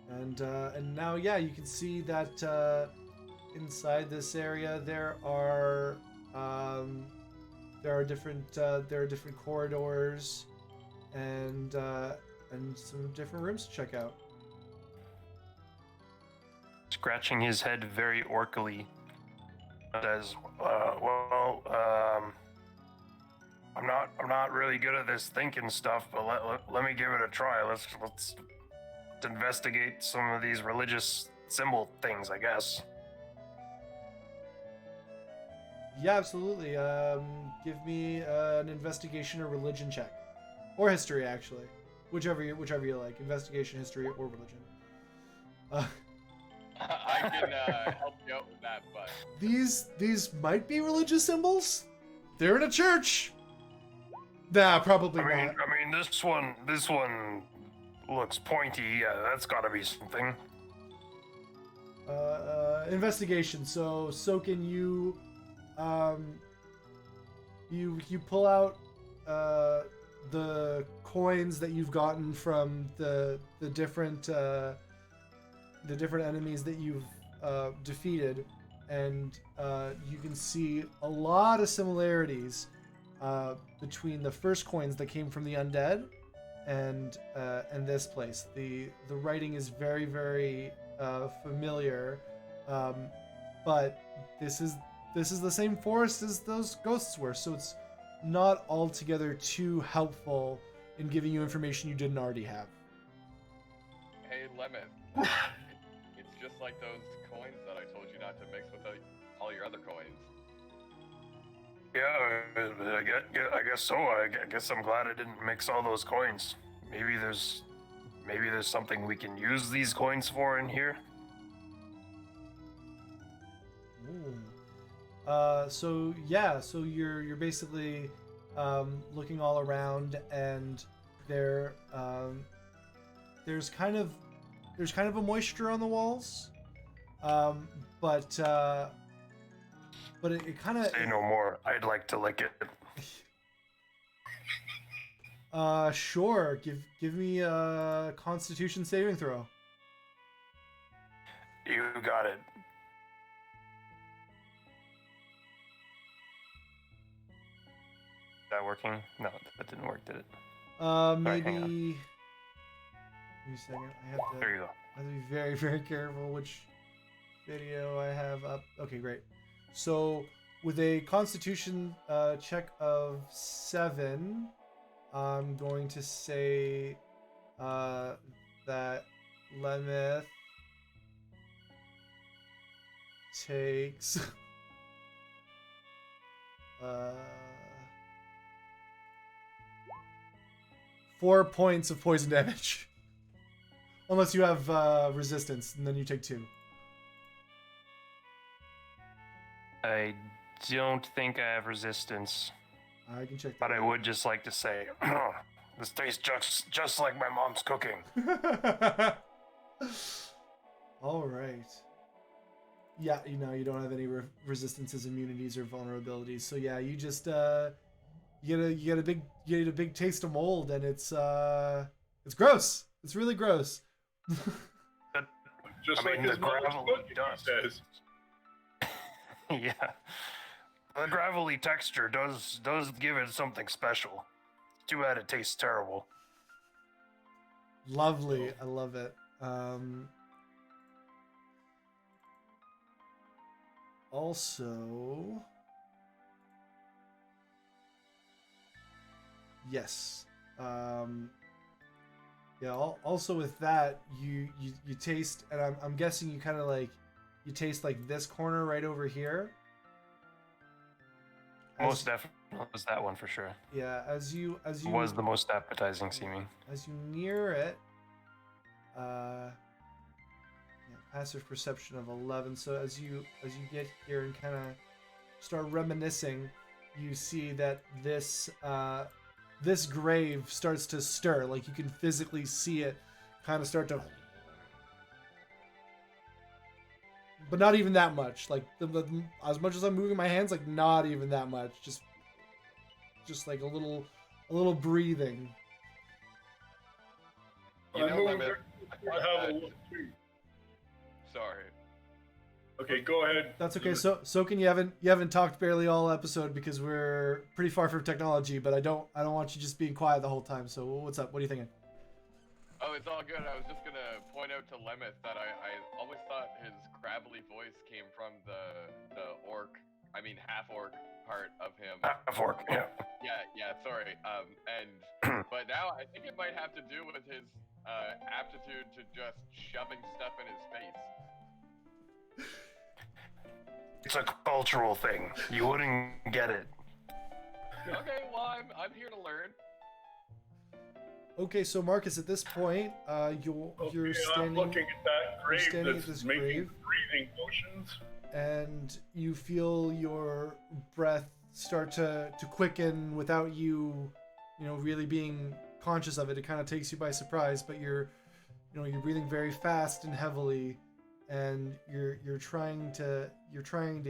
And now, yeah, you can see that inside this area there are different corridors and some different rooms to check out. Scratching his head very orcally, says, I'm not really good at this thinking stuff, but let me give it a try. Let's investigate some of these religious symbol things, I guess." Yeah, absolutely. Give me an investigation or religion check, or history, actually, whichever you like. Investigation, history, or religion. I can help you out with that, but These might be religious symbols. They're in a church. Nah, probably I mean, not. this one looks pointy. Yeah, that's got to be something. Investigation. So Soken, you pull out the coins that you've gotten from the different enemies that you've defeated, and you can see a lot of similarities between the first coins that came from the undead and this place. The writing is very, very familiar, but this is the same forest as those ghosts were, so it's not altogether too helpful in giving you information you didn't already have. hey, Lemon, it's just like those coins that I told you not to mix with all your other coins. Yeah, I guess so. I guess I'm glad I didn't mix all those coins. Maybe there's something we can use these coins for in here. So you're basically looking all around, and there's kind of a moisture on the walls, but it kind of. Say no more. I'd like to lick it. Sure. Give me a Constitution saving throw. You got it. Is that working? No, that didn't work, did it? Maybe. hang on. Give me a second. There you go. I have to be very, very careful which video I have up. Okay, great. So with a Constitution check of 7, I'm going to say that Lemeth takes 4 points of poison damage. Unless you have resistance, and then you take 2. I don't think I have resistance, I can check that. but I would just like to say, this tastes just like my mom's cooking. All right. Yeah, you know, you don't have any resistances, immunities, or vulnerabilities. So yeah, you just you get a big taste of mold, and it's gross. It's really gross. Just I like mean, the his mother's gravelly cooking, he dust. says. Yeah, the gravelly texture does give it something special. Too bad it tastes terrible. Lovely. I love it. Also, yes. Yeah. Also with that, you taste, and I'm guessing you kind of like, you taste like this corner right over here. Most definitely was that one for sure. Yeah. As you Was the most appetizing seeming. as you near it, yeah, passive perception of 11. So as you get here and kind of start reminiscing, you see that this this grave starts to stir. Like you can physically see it kind of start to, but not even that much. Like as much as I'm moving my hands, like not even that much. Just like a little breathing. You know, I'm Lemon, gonna have a look too. sorry. Okay, go ahead. That's okay. So Soken, you haven't talked barely all episode because we're pretty far from technology. But I don't want you just being quiet the whole time. So what's up? What are you thinking? Oh, it's all good. I was just gonna point out to Lemeth that I always thought his gravelly voice came from the orc, I mean half-orc part of him. Fork, yeah. Yeah, sorry. But now I think it might have to do with his aptitude to just shoving stuff in his face. It's a cultural thing. You wouldn't get it. Okay, well I'm here to learn. Okay, so Marcus, at this point, you're Okay, standing. I'm looking at that grave standing at that's this making grave. breathing motions. And you feel your breath start to quicken without you really being conscious of it. It kind of takes you by surprise, but you're breathing very fast and heavily, and you're trying to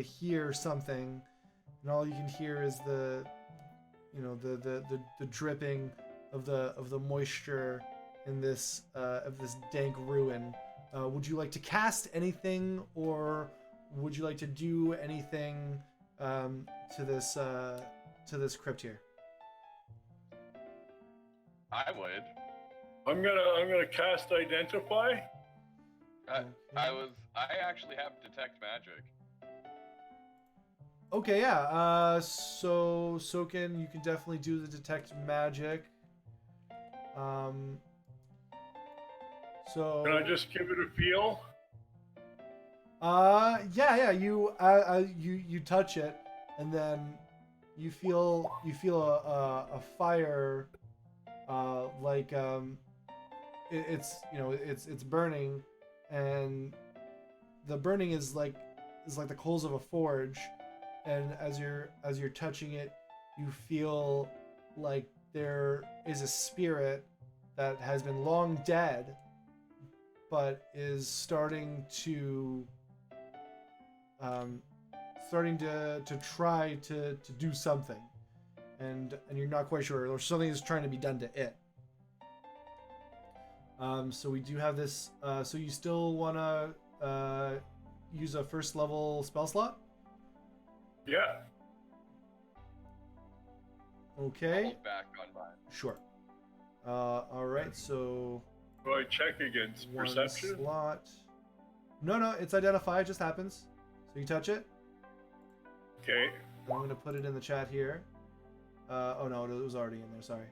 hear something, and all you can hear is the dripping of the moisture in this dank ruin. Would you like to cast anything, or would you like to do anything to this crypt here? I would. I'm gonna cast identify. I actually have detect magic. Okay, yeah. So Soken, you can definitely do the detect magic. So. Can I just give it a feel? Yeah. You touch it, and then you feel a fire. It's burning, and the burning is like the coals of a forge, and as you're touching it, you feel like there is a spirit that has been long dead, but is starting to try to do something, and you're not quite sure, or something is trying to be done to it. So we do have this. So you still want to use a first level spell slot? Yeah. Okay. Hold back on mine. Sure. All right. So Do I check against one perception? slot. No, it's identify. It just happens. So you touch it. Okay. I'm going to put it in the chat here. Oh no, it was already in there. Sorry.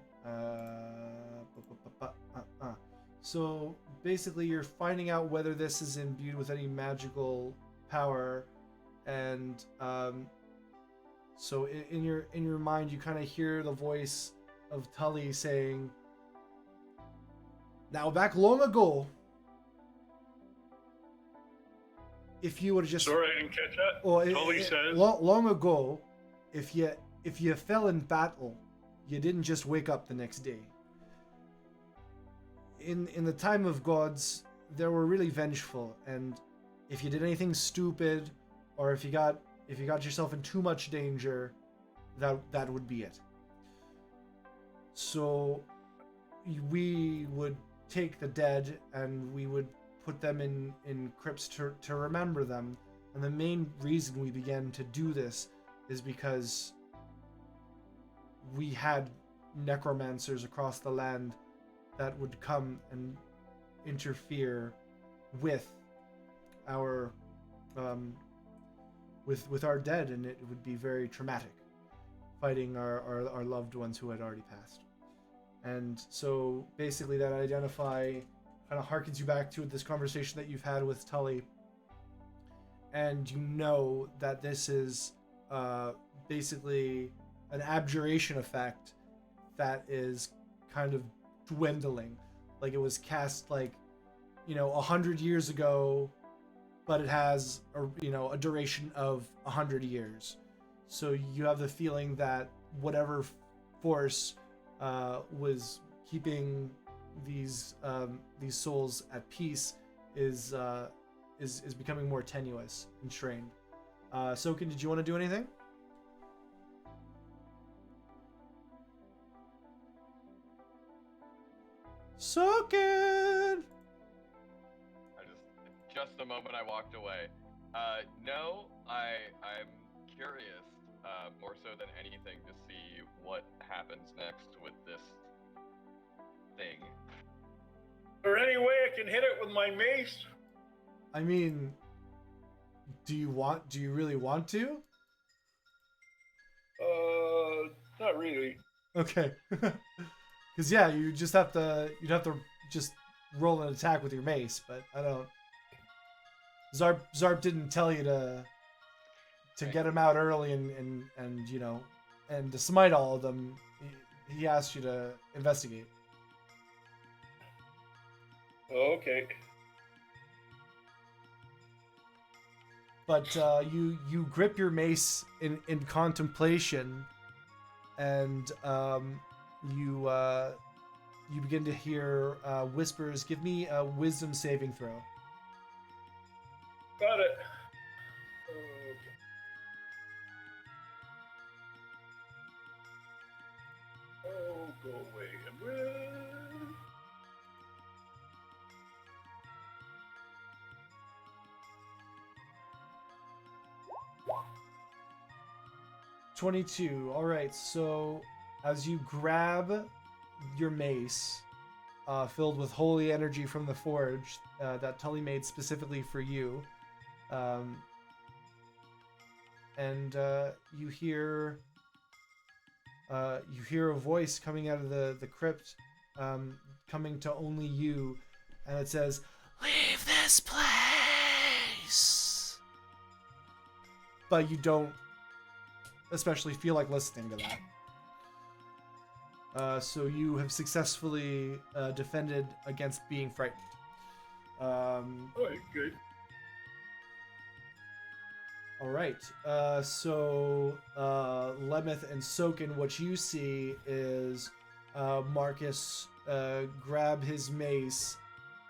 So basically, you're finding out whether this is imbued with any magical power, and so in your mind, you kind of hear the voice of Tully saying, "Now back long ago, if you would have just Sorry, I didn't catch that. well, Tully says. long ago, if you fell in battle, you didn't just wake up the next day. In the time of gods, they were really vengeful, and if you did anything stupid, or if you got yourself in too much danger, that would be it. So we would take the dead and we would put them in crypts to remember them. And the main reason we began to do this is because we had necromancers across the land that would come and interfere with our with our dead, and it would be very traumatic, fighting our loved ones who had already passed. And so basically that identify kind of harkens you back to this conversation that you've had with Tully, and you know that this is basically an abjuration effect that is kind of dwindling. Like it was cast 100 years ago, but it has a duration of 100 years. So you have the feeling that whatever force was keeping these souls at peace is becoming more tenuous and strained. Soken, did you want to do anything? Soken! Just the moment I walked away. No, I'm curious, more so than anything, to see what happens next with this thing. Is there any way I can hit it with my mace? I mean, do you really want to? Not really. Okay. Because yeah, you'd have to just roll an attack with your mace, but I don't. Zarp didn't tell you to get him out early and to smite all of them. He asked you to investigate. Okay. But you grip your mace in contemplation, and you begin to hear whispers. Give me a wisdom saving throw. Got it. Okay. Oh, go away. 22. All right. So as you grab your mace, filled with holy energy from the forge that Tully made specifically for you, and you hear a voice coming out of the crypt, coming to only you, and it says, "Leave this place." But you don't especially feel like listening to that. So you have successfully defended against being frightened. Alright, good. All right. So Lemeth and Soken, what you see is Marcus grab his mace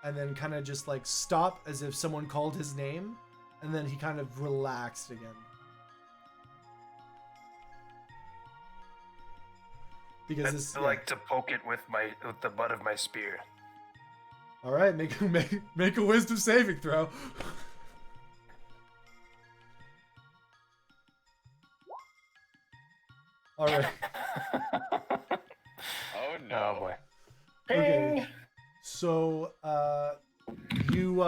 and then kind of just like stop as if someone called his name, and then he kind of relaxed again. Because I like to poke it with the butt of my spear. All right, make a wisdom saving throw. All right. Oh no. Oh boy. Okay. So you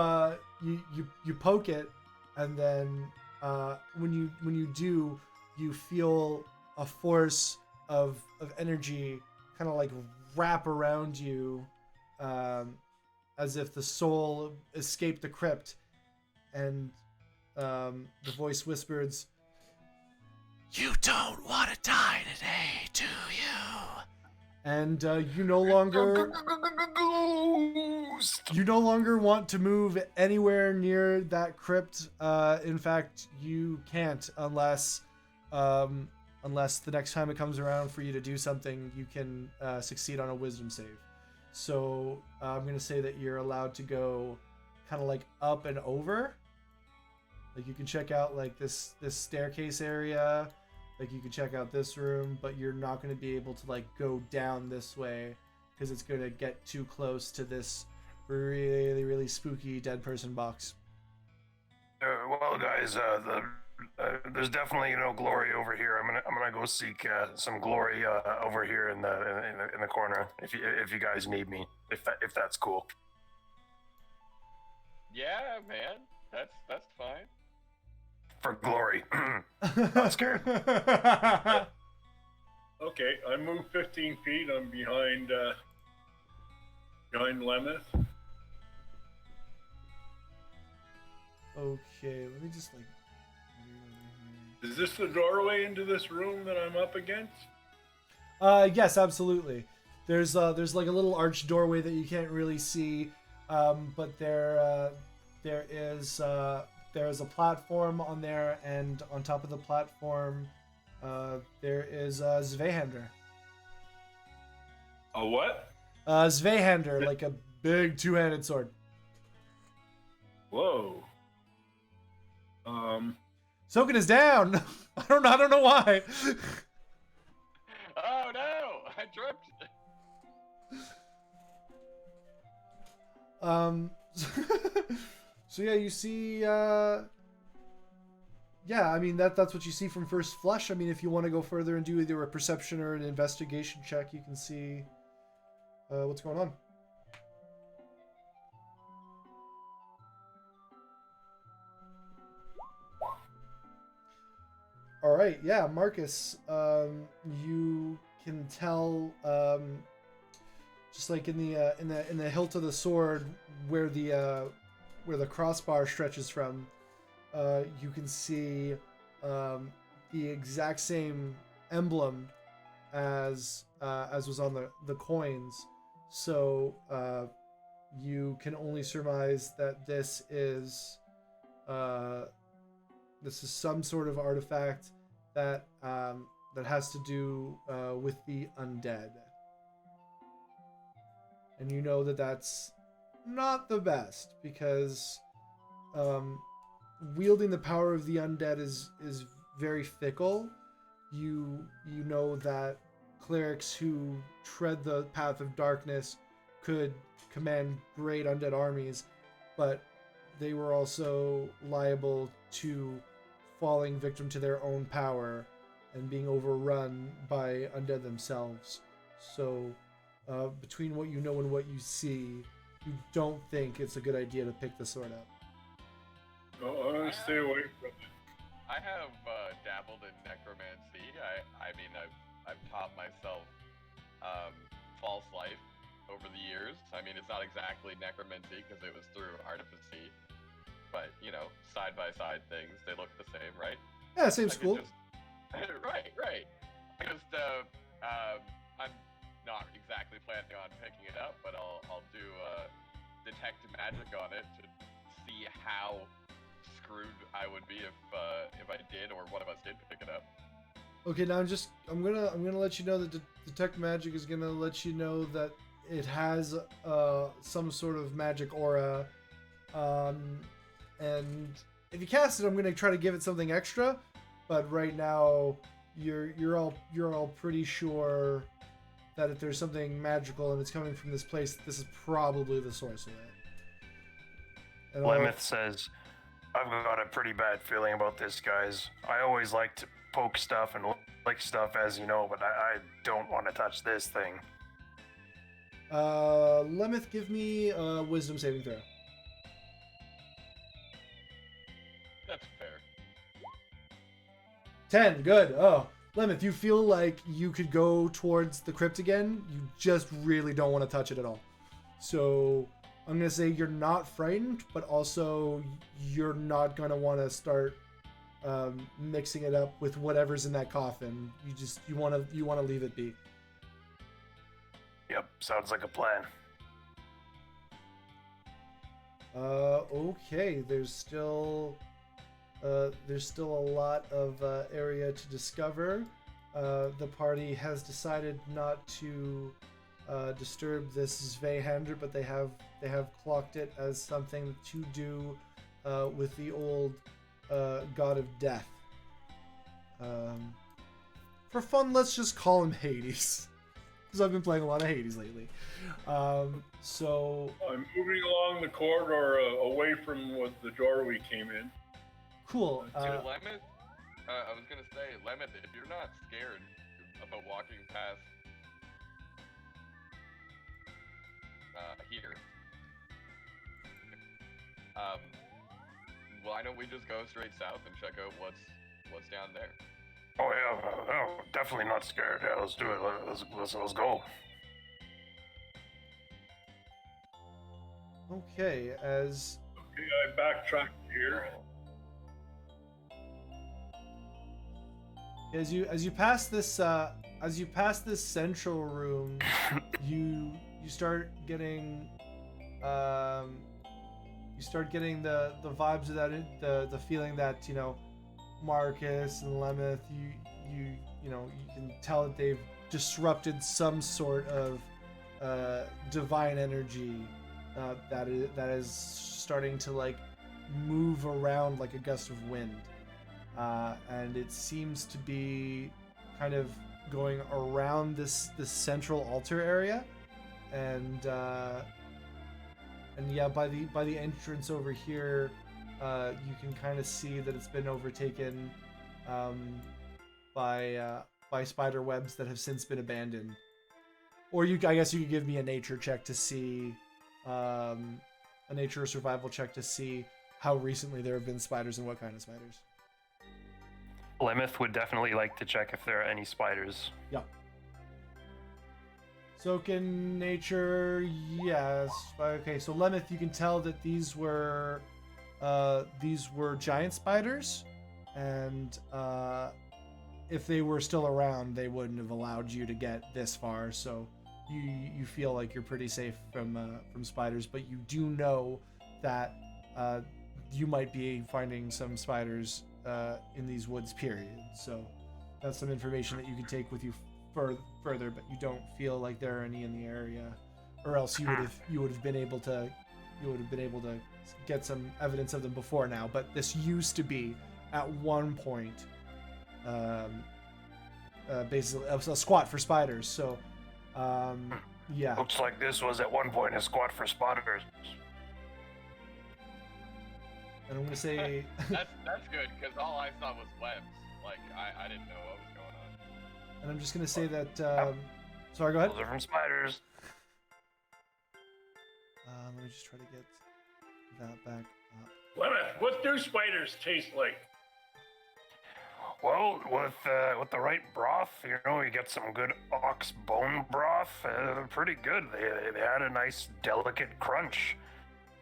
poke it, and then when you do, you feel a force of energy kind of like wrap around you, as if the soul escaped the crypt, and the voice whispers, "You don't want to die today, do you?" And you no longer Ghost. You no longer want to move anywhere near that crypt. In fact, you can't unless the next time it comes around for you to do something, you can succeed on a wisdom save. So I'm going to say that you're allowed to go kind of like up and over. Like you can check out like this staircase area. Like you can check out this room, but you're not going to be able to like go down this way because it's going to get too close to this really, really spooky dead person box. Well, guys, there's definitely glory over here. I'm gonna go seek some glory over here in the corner. If you guys need me, if that's cool. Yeah, man. That's fine. For glory. Not scared. Okay, I move 15 feet. I'm behind Lemeth. Okay, let me just like. Is this the doorway into this room that I'm up against? Yes, absolutely. There's like a little arched doorway that you can't really see, but there is a platform on there, and on top of the platform, there is Zweihander. A what? Zweihander, like a big two-handed sword. Whoa. Soken is down. I don't know why. Oh no! I tripped. So yeah, you see. Yeah, I mean that's what you see from first flush. I mean, if you want to go further and do either a perception or an investigation check, you can see what's going on. All right, yeah, Marcus, you can tell, just like in the hilt of the sword, where the crossbar stretches from, you can see the exact same emblem as was on the coins. So you can only surmise that this is some sort of artifact that has to do with the undead, and you know that that's not the best because wielding the power of the undead is very fickle. You know that clerics who tread the path of darkness could command great undead armies, but they were also liable to falling victim to their own power and being overrun by undead themselves. So between what you know and what you see, you don't think it's a good idea to pick the sword up. No, I'm gonna stay away from it. I have dabbled in necromancy. I mean, I've taught myself false life over the years. I mean, it's not exactly necromancy because it was through artificy, but side by side things, they look the same, right? Yeah, same school. Right. I'm not exactly planning on picking it up, but I'll do detect magic on it to see how screwed I would be if I did, or one of us did pick it up. Okay, now I'm gonna let you know that detect magic is gonna let you know that it has some sort of magic aura, and if you cast it, I'm gonna try to give it something extra. But right now, you're all pretty sure that if there's something magical and it's coming from this place, this is probably the source of it. And Lemeth says, I've got a pretty bad feeling about this, guys. I always like to poke stuff and lick stuff, as you know, but I don't want to touch this thing. Lemeth, give me a wisdom saving throw. That's fair. 10, good. Oh, Lemeth, you feel like you could go towards the crypt again. You just really don't want to touch it at all. So I'm going to say you're not frightened, but also you're not going to want to start mixing it up with whatever's in that coffin. You want to leave it be. Yep, sounds like a plan. Okay. There's still a lot of area to discover. The party has decided not to disturb this Zweihander, but they have clocked it as something to do with the old god of death. For fun, let's just call him Hades, because I've been playing a lot of Hades lately. So I'm moving along the corridor away from the door we came in. cool. To Lemeth, I was gonna say, Lemeth, if you're not scared about walking past here, why don't we just go straight south and check out what's down there? Oh yeah, no, definitely not scared. Yeah, let's do it. Let's go. Okay, as Okay, I backtracked here. you pass this central room, you start getting the vibes of that, the feeling that, you know, Marcus and Lemeth, you can tell that they've disrupted some sort of divine energy that is starting to like move around like a gust of wind, and it seems to be kind of going around this central altar area, and yeah, by the entrance over here, you can kind of see that it's been overtaken by spider webs that have since been abandoned. Or I guess you could give me a nature check to see, a nature or survival check to see how recently there have been spiders and what kind of spiders. Lemeth would definitely like to check if there are any spiders. Yeah. Soaken nature, yes. Okay, so Lemeth, you can tell that these were giant spiders, and if they were still around, they wouldn't have allowed you to get this far. So you feel like you're pretty safe from spiders, but you do know that you might be finding some spiders in these woods. Period. So that's some information that you can take with you further, but you don't feel like there are any in the area, or else you would have been able to get some evidence of them before now. But this used to be at one point basically a squat for spiders. So yeah, Looks like this was at one point a squat for spiders. and I'm gonna say That's good, because all I saw was webs. Like, I didn't know what was going on. and I'm just gonna say that sorry, go ahead. Those are from spiders. Let me just try to get that back up. Lemeth, what do spiders taste like? Well, with the right broth, you know, you get some good ox bone broth. They're pretty good. They had a nice, delicate crunch.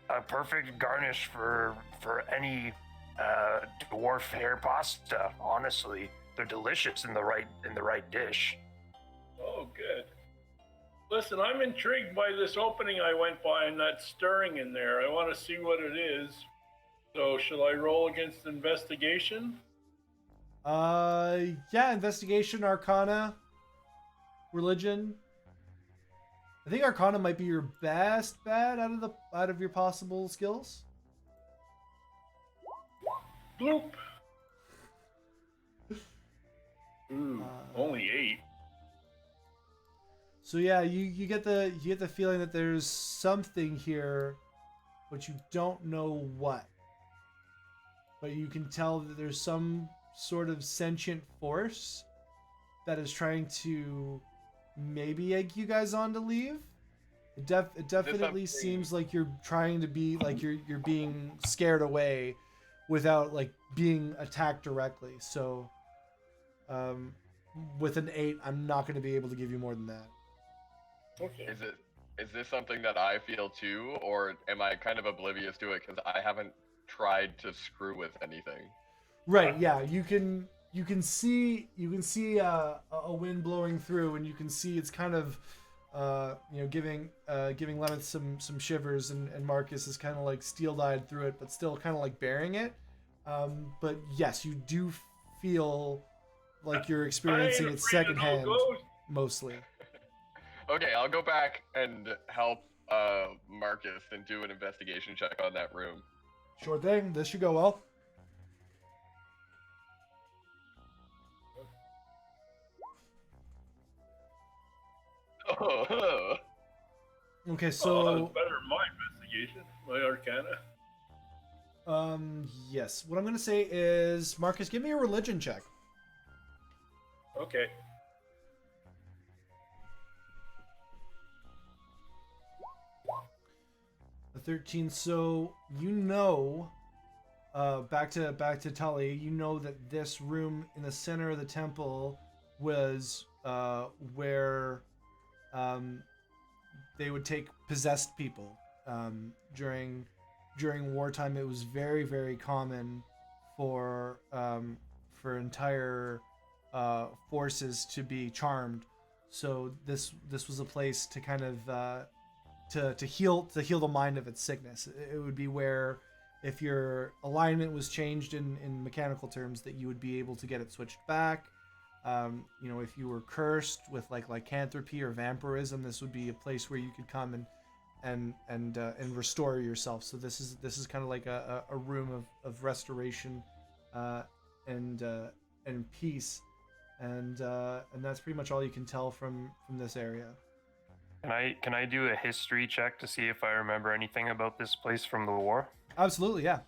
A perfect garnish for any dwarf hair pasta. Honestly, they're delicious in the right dish. Oh, good. Listen, I'm intrigued by this opening I went by and that stirring in there. I want to see what it is. So, shall I roll against investigation? Yeah, investigation, arcana, religion. I think arcana might be your best bet out of your possible skills. Bloop. Ooh, only 8. So yeah, you get the feeling that there's something here, but you don't know what. But you can tell that there's some sort of sentient force that is trying to maybe egg you guys on to leave. It definitely seems like you're trying to be like you're being scared away without like being attacked directly. So with an 8, I'm not going to be able to give you more than that. Okay. Is this something that I feel too, or am I kind of oblivious to it because I haven't tried to screw with anything? Right, yeah, you can see a wind blowing through, and you can see it's kind of giving Lemeth some shivers, and Marcus is kind of like steel-eyed through it, but still kind of like bearing it. But yes, you do feel like you're experiencing it secondhand, mostly. Okay, I'll go back and help Marcus and do an investigation check on that room. Sure thing. This should go well. Okay, so that was better than my investigation, my Arcana. Yes. What I'm gonna say is, Marcus, give me a religion check. Okay. A 13. So back to Tully. You know that this room in the center of the temple was where they would take possessed people. During wartime, it was very, very common for entire forces to be charmed. So this was a place to kind of to heal the mind of its sickness. It would be where, if your alignment was changed in mechanical terms, that you would be able to get it switched back. If you were cursed with like lycanthropy or vampirism, this would be a place where you could come and restore yourself. So this is kind of like a room of restoration and peace, and that's pretty much all you can tell from this area. Can I do a history check to see if I remember anything about this place from the war? Absolutely, yeah.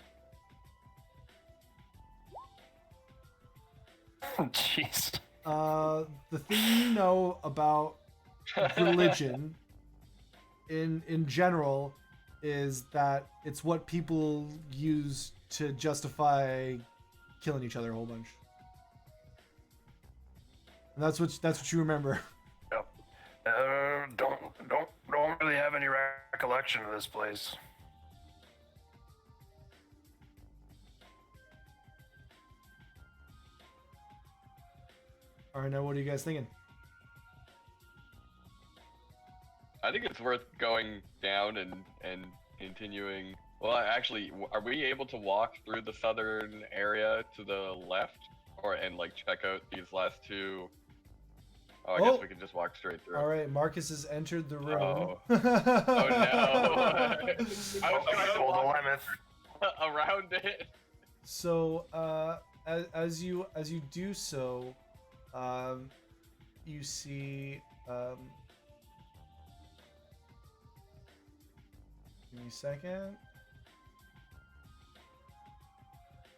Jeez. The thing you know about religion in general is that it's what people use to justify killing each other a whole bunch. And that's what you remember. Yep. Don't really have any recollection of this place. All right, now what are you guys thinking? I think it's worth going down and continuing. Well, actually, are we able to walk through the southern area to the left, and like check out these last two? Oh, I guess we can just walk straight through. All right, Marcus has entered the room. Oh no! I told Lemeth. Around it. So, as you do so, you see. Give me a second.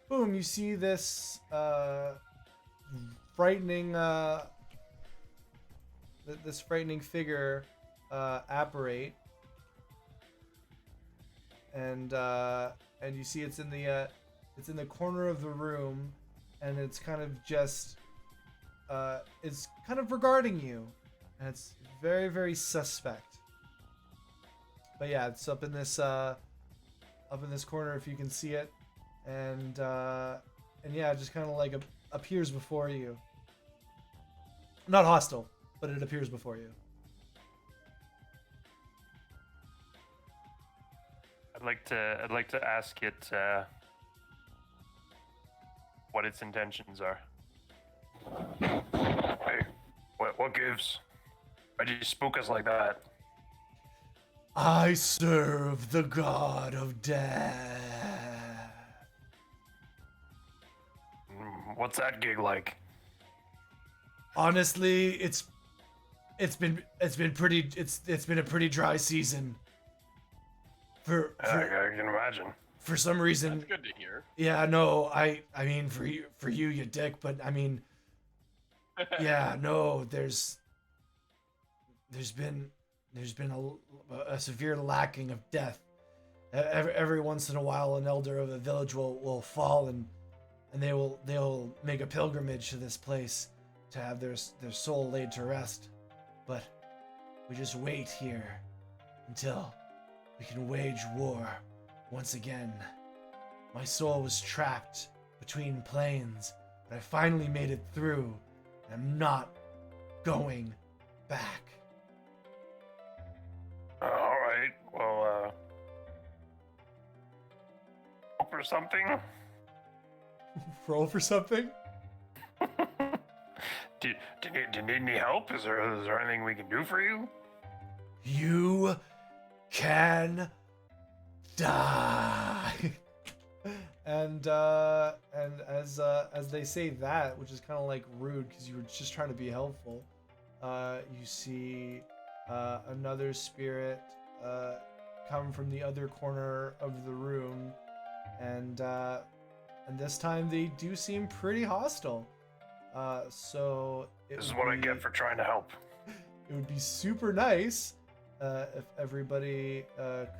Boom! You see this frightening figure apparate, and you see it's in the corner of the room, and it's kind of just it's kind of regarding you, and it's very, very suspect. But yeah, it's up in this corner if you can see it, and yeah, it just kind of like appears before you. Not hostile, but it appears before you. I'd like to ask it what its intentions are. Hey, what gives? Why did you spook us like that? I serve the god of death. What's that gig like? Honestly, it's been a pretty dry season. I can imagine. For some reason. That's good to hear. Yeah, no, I mean for you, you dick, but I mean, yeah, no, there's been a severe lacking of death. Every once in a while, an elder of a village will fall, and they'll make a pilgrimage to this place to have their soul laid to rest. But we just wait here until we can wage war once again. My soul was trapped between planes, but I finally made it through, and I'm not going back. for something? Roll for something. Do you need any help? Is there anything we can do for you? You can die. and as they say that, which is kind of like rude because you were just trying to be helpful, you see another spirit come from the other corner of the room, and this time they do seem pretty hostile. So This is what I get for trying to help. It would be super nice if everybody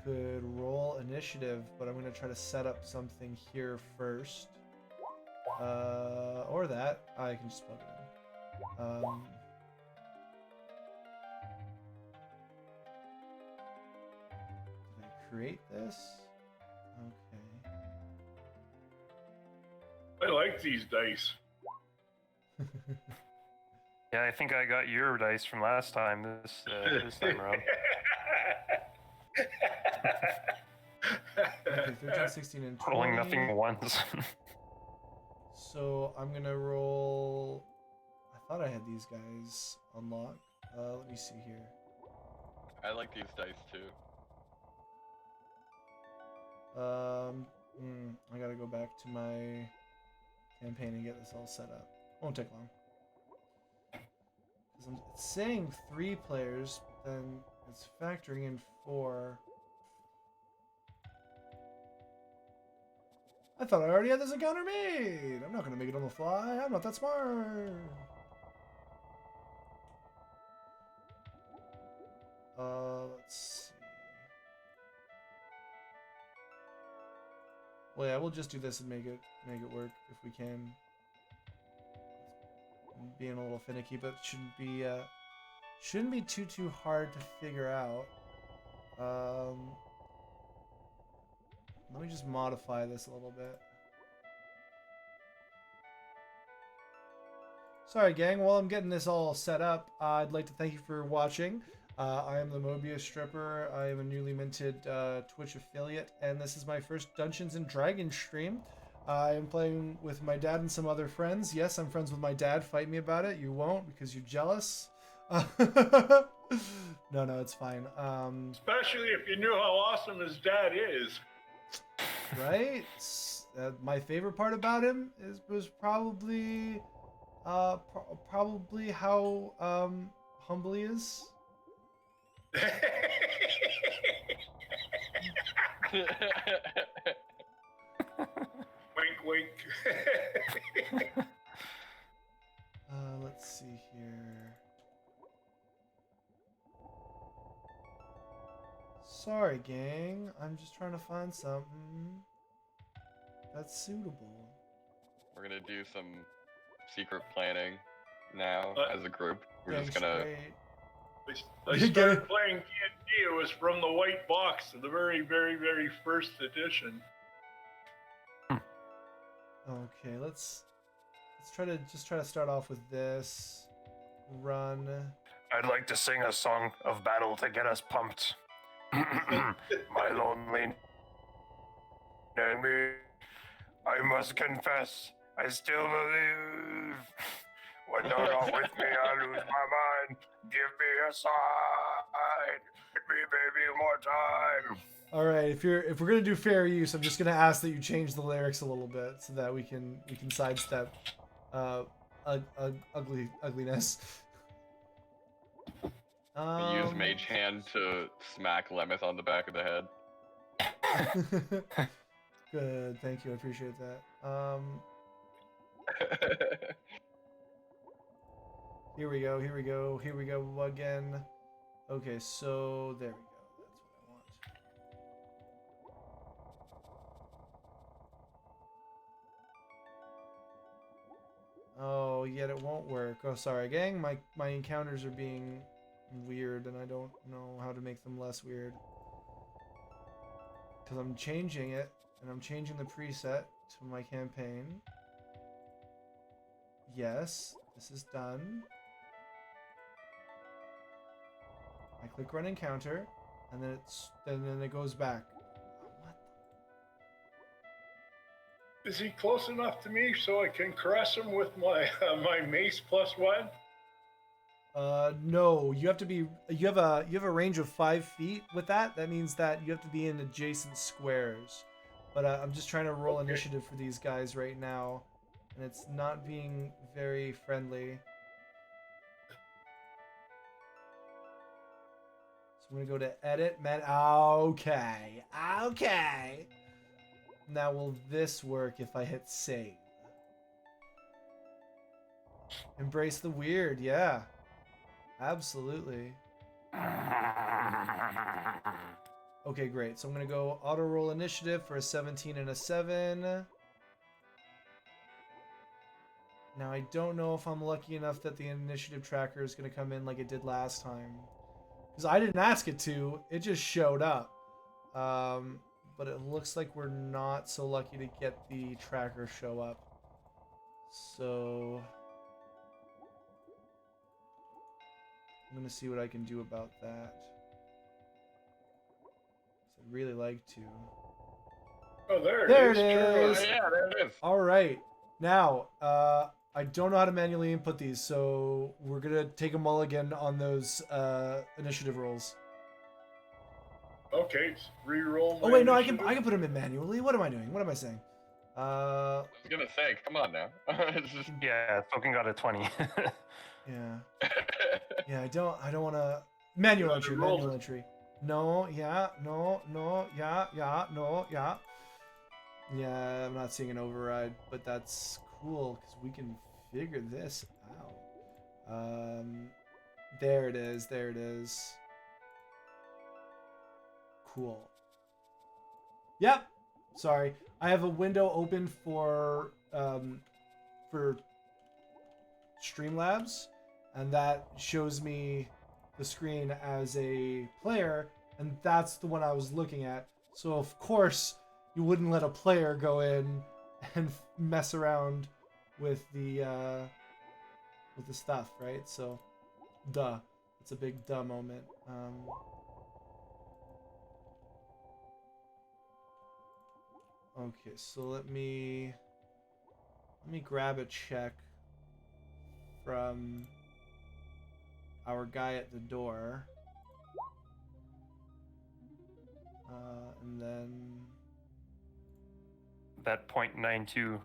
could roll initiative, but I'm going to try to set up something here first. Or that. I can just plug it in. Did I create this? Okay. I like these dice. Yeah, I think I got your dice from last time. This time around. Okay, 13, 16, and 20. Rolling nothing once. So I'm gonna roll. I thought I had these guys unlocked. Let me see here. I like these dice too. I gotta go back to my campaign and get this all set up. Won't take long. Because it's saying 3 players, but then it's factoring in 4. I thought I already had this encounter made. I'm not gonna make it on the fly. I'm not that smart. Let's see. Well, yeah, we'll just do this and make it work if we can. I'm being a little finicky, but shouldn't be too hard to figure out. Let me just modify this a little bit. Sorry, gang. While I'm getting this all set up, I'd like to thank you for watching. I am the Mobius Stripper. I am a newly minted Twitch affiliate, and this is my first Dungeons and Dragons stream. I am playing with my dad and some other friends. Yes, I'm friends with my dad. Fight me about it. You won't because you're jealous. No, it's fine. Especially if you knew how awesome his dad is. Right? My favorite part about him was probably probably how humble he is. Wink, wink. Let's see here. Sorry, gang. I'm just trying to find something that's suitable. We're gonna do some secret planning now as a group. We're Dang just gonna. straight. I started playing D&D. It was from the white box of the very, very, very first edition. Okay, let's try to start off with this. Run. I'd like to sing a song of battle to get us pumped. My lonely enemy, I must confess, I still believe. When you're not with me, I lose my mind. Give me a sign. Hit me, baby, more time. All right, if we're gonna do fair use, I'm just gonna ask that you change the lyrics a little bit so that we can sidestep ugliness. Use Mage Hand to smack Lemeth on the back of the head. Good, thank you, I appreciate that. Here we go again. Okay, so there we go. That's what I want. Oh, yet it won't work. Oh, sorry, gang. My encounters are being weird, and I don't know how to make them less weird. Because I'm changing it, and I'm changing the preset to my campaign. Yes, this is done. I click run encounter, and then then it goes back. What? Is he close enough to me so I can caress him with my my mace +1? No, you have to be. You have a range of 5 feet with that. That means that you have to be in adjacent squares. But I'm just trying to roll Okay. initiative for these guys right now, and it's not being very friendly. So I'm gonna go to edit, man. Okay, okay. Now will this work if I hit save? Embrace the weird, yeah. Absolutely. Okay, great. So I'm gonna go auto roll initiative for a 17 and a 7. Now I don't know if I'm lucky enough that the initiative tracker is gonna come in like it did last time, because I didn't ask it to. It just showed up. But it looks like we're not so lucky to get the tracker show up. So I'm gonna see what I can do about that. 'Cause I'd really like to. Oh, there There it it is. is. Oh, yeah, there it is. All right. Now, I don't know how to manually input these, so we're gonna take a mulligan on those initiative rolls. Okay, re-roll. Oh my wait, no, I initiative. can put them in manually. What am I doing? What am I saying? I was gonna say, come on now. It's just- Yeah, Token got a 20. Yeah, yeah. I don't want to manual Yeah, entry. the rolls Manual are- entry. No, yeah, no, no, yeah, yeah, no, yeah. Yeah, I'm not seeing an override, but that's cool because we can figure this out. There it is. There it is. Cool. Yep. Sorry, I have a window open for Streamlabs, and that shows me the screen as a player, and that's the one I was looking at. So of course you wouldn't let a player go in and mess around with the stuff, right? So, duh. It's a big duh moment. Okay, so let me grab a check from our guy at the door. And then That .92.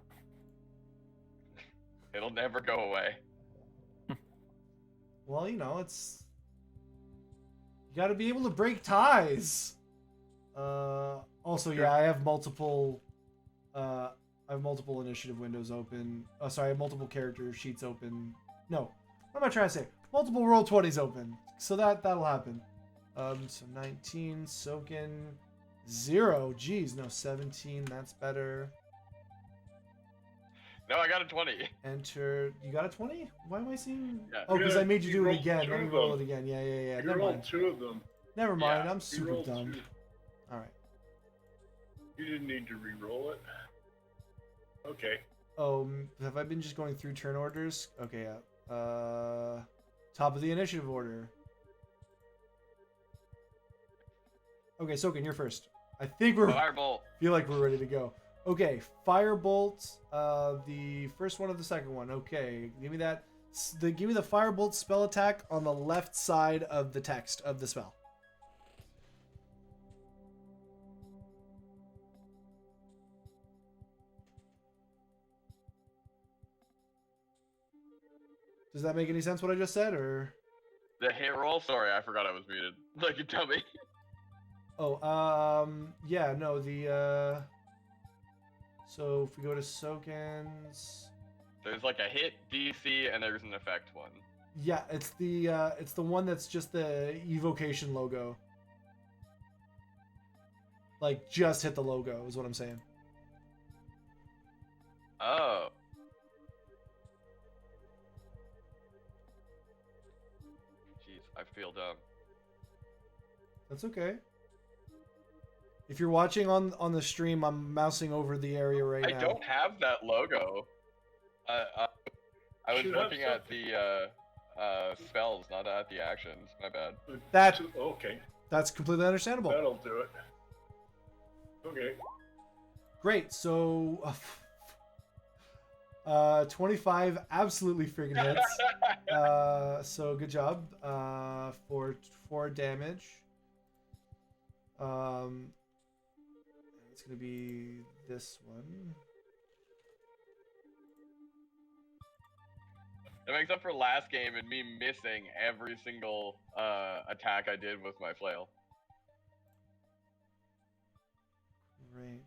It'll never go away. well, you know, it's you got to be able to break ties. Also, yeah, I have multiple initiative windows open. Sorry, I have multiple character sheets open. No, what am I trying to say? Multiple Roll20s open. So that'll happen. So 19, Soken, 0. Geez, no, 17. That's better. No, I got a 20. Enter. You got a 20? Why am I seeing? Yeah. Oh, because Yeah, I made you you do it rolled again. two Let me of roll them. it again. Yeah. You Never rolled mind. 2 of them. Never mind. Yeah, I'm You super rolled dumb. 2. All right. You didn't need to re-roll it. Okay. Oh, have I been just going through turn orders? Okay, yeah. Top of the initiative order. Okay, Soken, you're first. I think we're Firebolt. feel like we're ready to go. Okay, Firebolt, the first one or the second one. Okay, give me that. Give me the Firebolt spell attack on the left side of the text of the spell. Does that make any sense what I just said, or? The hit roll? Sorry, I forgot I was muted. Like you tell me. Oh, yeah, no, the, so if we go to Soken's, There's like a hit, DC, and there's an effect one. yeah, it's the one that's just the evocation logo. Like, just hit the logo is what I'm saying. Oh. Jeez, I feel dumb. That's okay. If you're watching on the stream, I'm mousing over the area right I now. don't have that logo. I was Should have looking at the spells, not at the actions. My bad. That Okay, that's completely understandable. that'll do it. Okay. Great. So 25 absolutely friggin' hits. So good job. For 4 damage. It's gonna be this one. It makes up for last game and me missing every single attack I did with my flail. Great.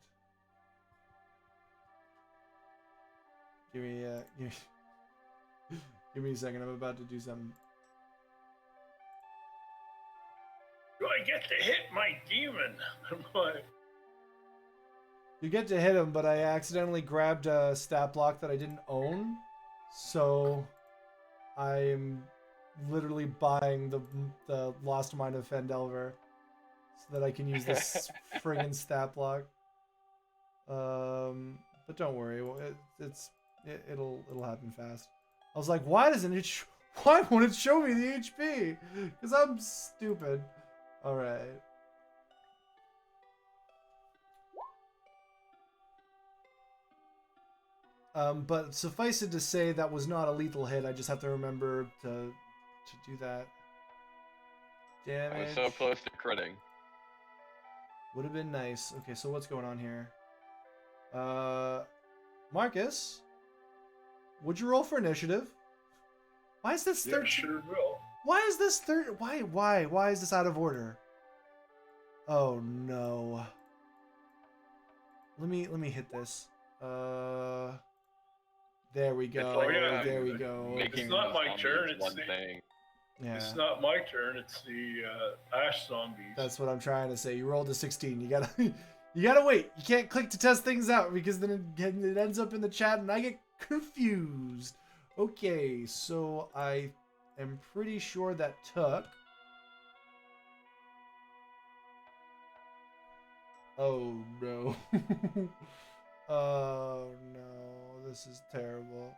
Give me give me a second. I'm about to do something. Do I get to hit my demon? You get to hit him, but I accidentally grabbed a stat block that I didn't own, so I'm literally buying the Lost Mine of Phandelver so that I can use this friggin' stat block. But don't worry, it'll happen fast. I was like, why won't it show me the HP? Because I'm stupid. All right. But suffice it to say, that was not a lethal hit. I just have to remember to do that. Damage. I was so close to critting. Would have been nice. Okay, so what's going on here? Marcus, would you roll for initiative? Why is this 13? Yeah, sure will. Why is this why is this out of order? Oh no. Let me hit this. There we go. Oh, yeah. There we go. Making It's not my zombies turn, it's one the- thing. Yeah. It's not my turn. It's the ash zombies. That's what I'm trying to say. You rolled a 16. You gotta you gotta wait. You can't click to test things out because then it ends up in the chat and I get confused. Okay, so I am pretty sure that took. Oh no. Oh no. This is terrible.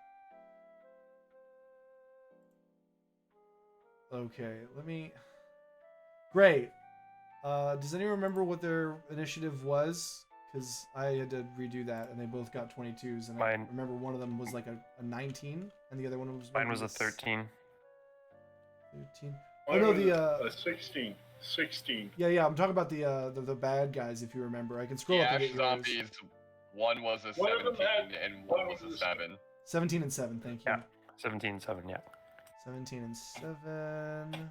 Okay, let me. Great. Does anyone remember what their initiative was? Because I had to redo that, and they both got 22s. And I Mine- remember one of them was like a 19, and the other one was. Mine was a maybe 13. 13. Oh Mine no, was the a 16. 16. yeah. I'm talking about the bad guys. If you remember, I can scroll The up and ash get yours. zombies, one was a One of them 17 had- and one one was a was a 7. 17 and 7. Thank you. Yeah. 17-7, yeah. 17 and 7.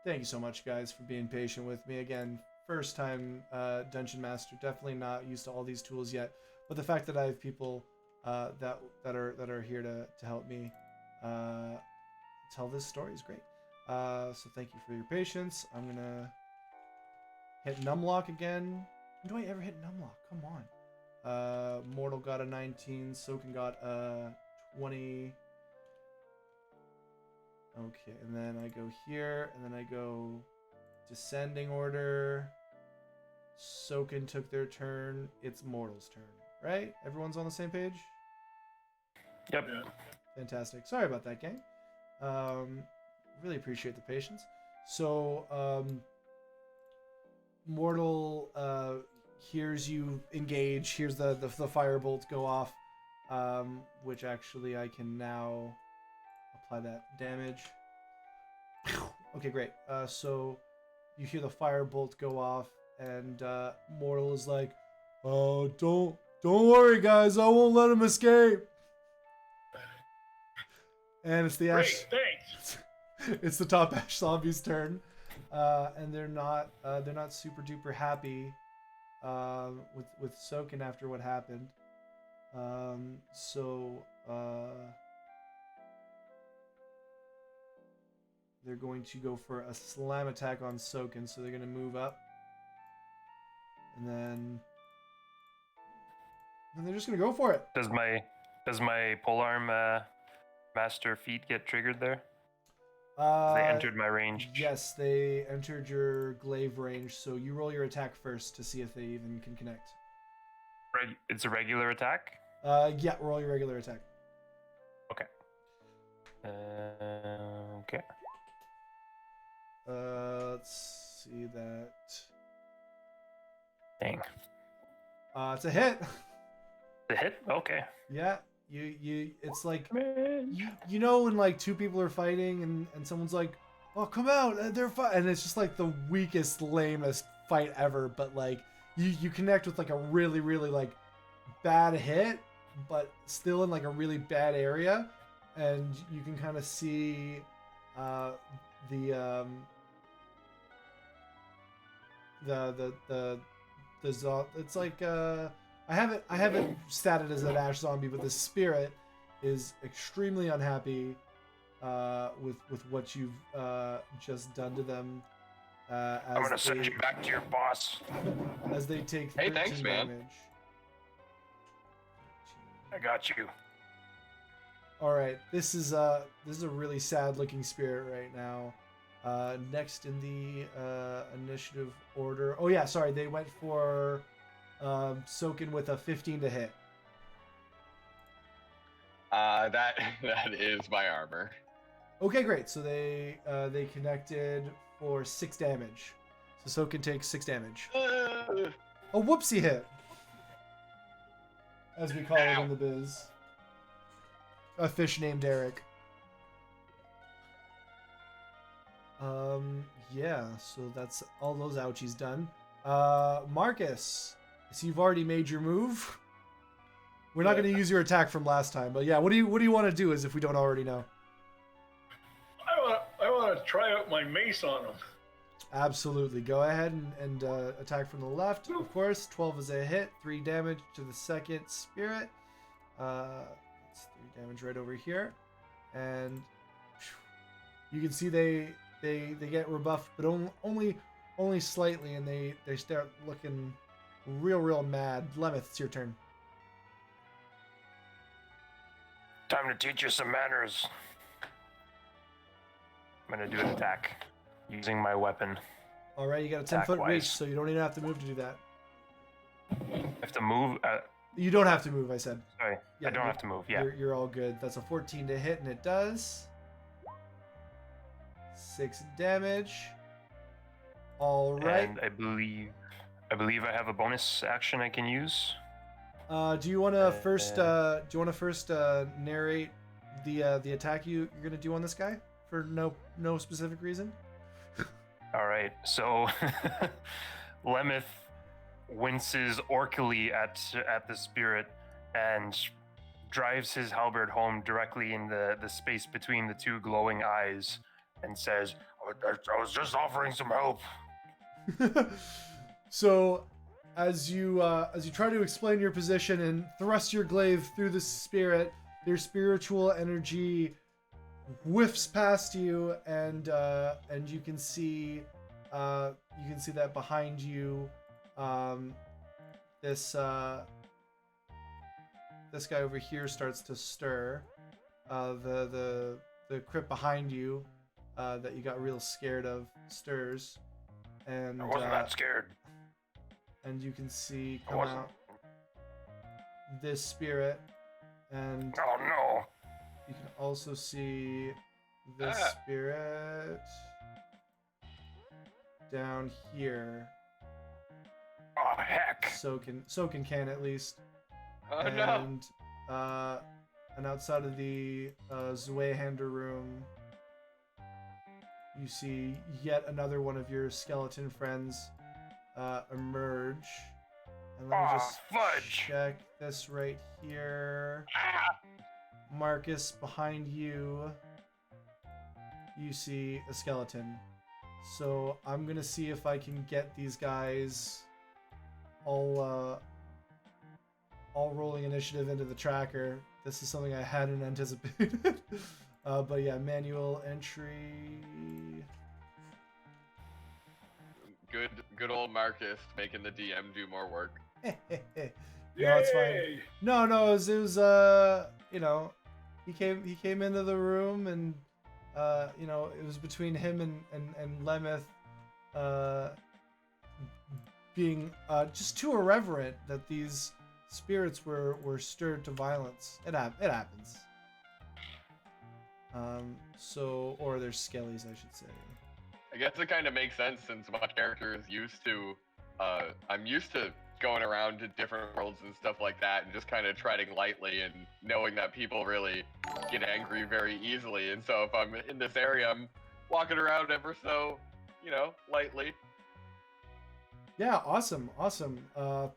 Thank you so much, guys, for being patient with me. Again, first time Dungeon Master. Definitely not used to all these tools yet. But the fact that I have people that are here to help me tell this story is great. So thank you for your patience. I'm gonna hit Numlock again. When do I ever hit Numlock? Come on. Mortal got a 19. Soken got a 20. Okay, and then I go here, and then I go descending order. Soken took their turn. It's Mortal's turn, right? Everyone's on the same page? Yep. Yeah. Fantastic. Sorry about that, gang. Really appreciate the patience. So, Mortal hears you engage. Here's the firebolt go off, which actually I can now apply that damage. Okay, great. So you hear the firebolt go off, and Mortal is like, "Oh, don't worry, guys. I won't let him escape." And it's the ash. Great, thanks. It's the top ash zombies' turn, and they're not super duper happy with Soken after what happened. They're going to go for a slam attack on Soken, so they're going to move up, and then they're just going to go for it. Does my polearm master feat get triggered there? They entered my range. Yes, they entered your glaive range, so you roll your attack first to see if they even can connect. It's a regular attack? Yeah, roll your regular attack. Okay. Okay. Let's see that. Dang. It's a hit. The hit? Okay. Yeah, you it's like Man. you know when like two people are fighting and someone's like, "Oh, come out, they're fighting," and it's just like the weakest, lamest fight ever. But like you connect with like a really like bad hit, but still in like a really bad area, and you can kind of see the it's like I haven't statted as an ash zombie, but the spirit is extremely unhappy with what you've just done to them. I'm gonna send you back to your boss. As they take Hey, 13 thanks, man. damage. I got you. All right, this is a really sad looking spirit right now. Next in the initiative order. Oh yeah, sorry, they went for Soken with a 15 to hit. That is my armor. Okay, great. So they connected for 6 damage. So Soken takes 6 damage. A whoopsie hit, as we call it in the biz. A fish named Eric. Yeah, so that's all those ouchies done. Marcus, so you've already made your move. We're not going to use your attack from last time, but yeah, what do you want to do? As if we don't already know. I want to try out my mace on him. Absolutely, go ahead and attack from the left. Of course, 12 is a hit, 3 damage to the second spirit. That's 3 damage right over here, and you can see they get rebuffed, but only slightly, and they start looking real mad. Lemeth, it's your turn. Time to teach you some manners. I'm gonna do an attack using my weapon. All right, you got a 10-foot Attack-wise. reach, so you don't even have to move to do that. I have to move. You don't have to move, I said. Sorry, Yeah, I don't have to move. Yeah. You're all good. That's a 14 to hit, and it does 6 damage. All right. And I believe I have a bonus action I can use. Do you want to first? Do you want to first narrate the attack you're gonna do on this guy for no specific reason? All right. So Lemeth winces orcally at the spirit and drives his halberd home directly in the space between the two glowing eyes and says, I was just offering some help. So, as you try to explain your position and thrust your glaive through the spirit, your spiritual energy whiffs past you, and you can see that behind you, this guy over here starts to stir. The crypt behind you that you got real scared of stirs, and I wasn't that scared. and you can see I come wasn't. out this spirit, and Oh no. you can also see this spirit down here. Oh heck. Soken can at least. Oh no. And outside of the Zweihander room, you see yet another one of your skeleton friends emerge. And let me Aw, just fudge. check this right here. Marcus, behind you, you see a skeleton. So I'm gonna see if I can get these guys all rolling initiative into the tracker. This is something I hadn't anticipated. But yeah, manual entry. Good old Marcus making the DM do more work. No, it's fine. Yay! No, it was you know, he came into the room, and you know, it was between him and Lemeth being just too irreverent that these spirits were stirred to violence. It happens. So, or they're skellies, I should say. I guess it kind of makes sense since my character is used to. I'm used to going around to different worlds and stuff like that, and just kind of treading lightly and knowing that people really get angry very easily. And so if I'm in this area, I'm walking around ever so, lightly. Yeah, awesome.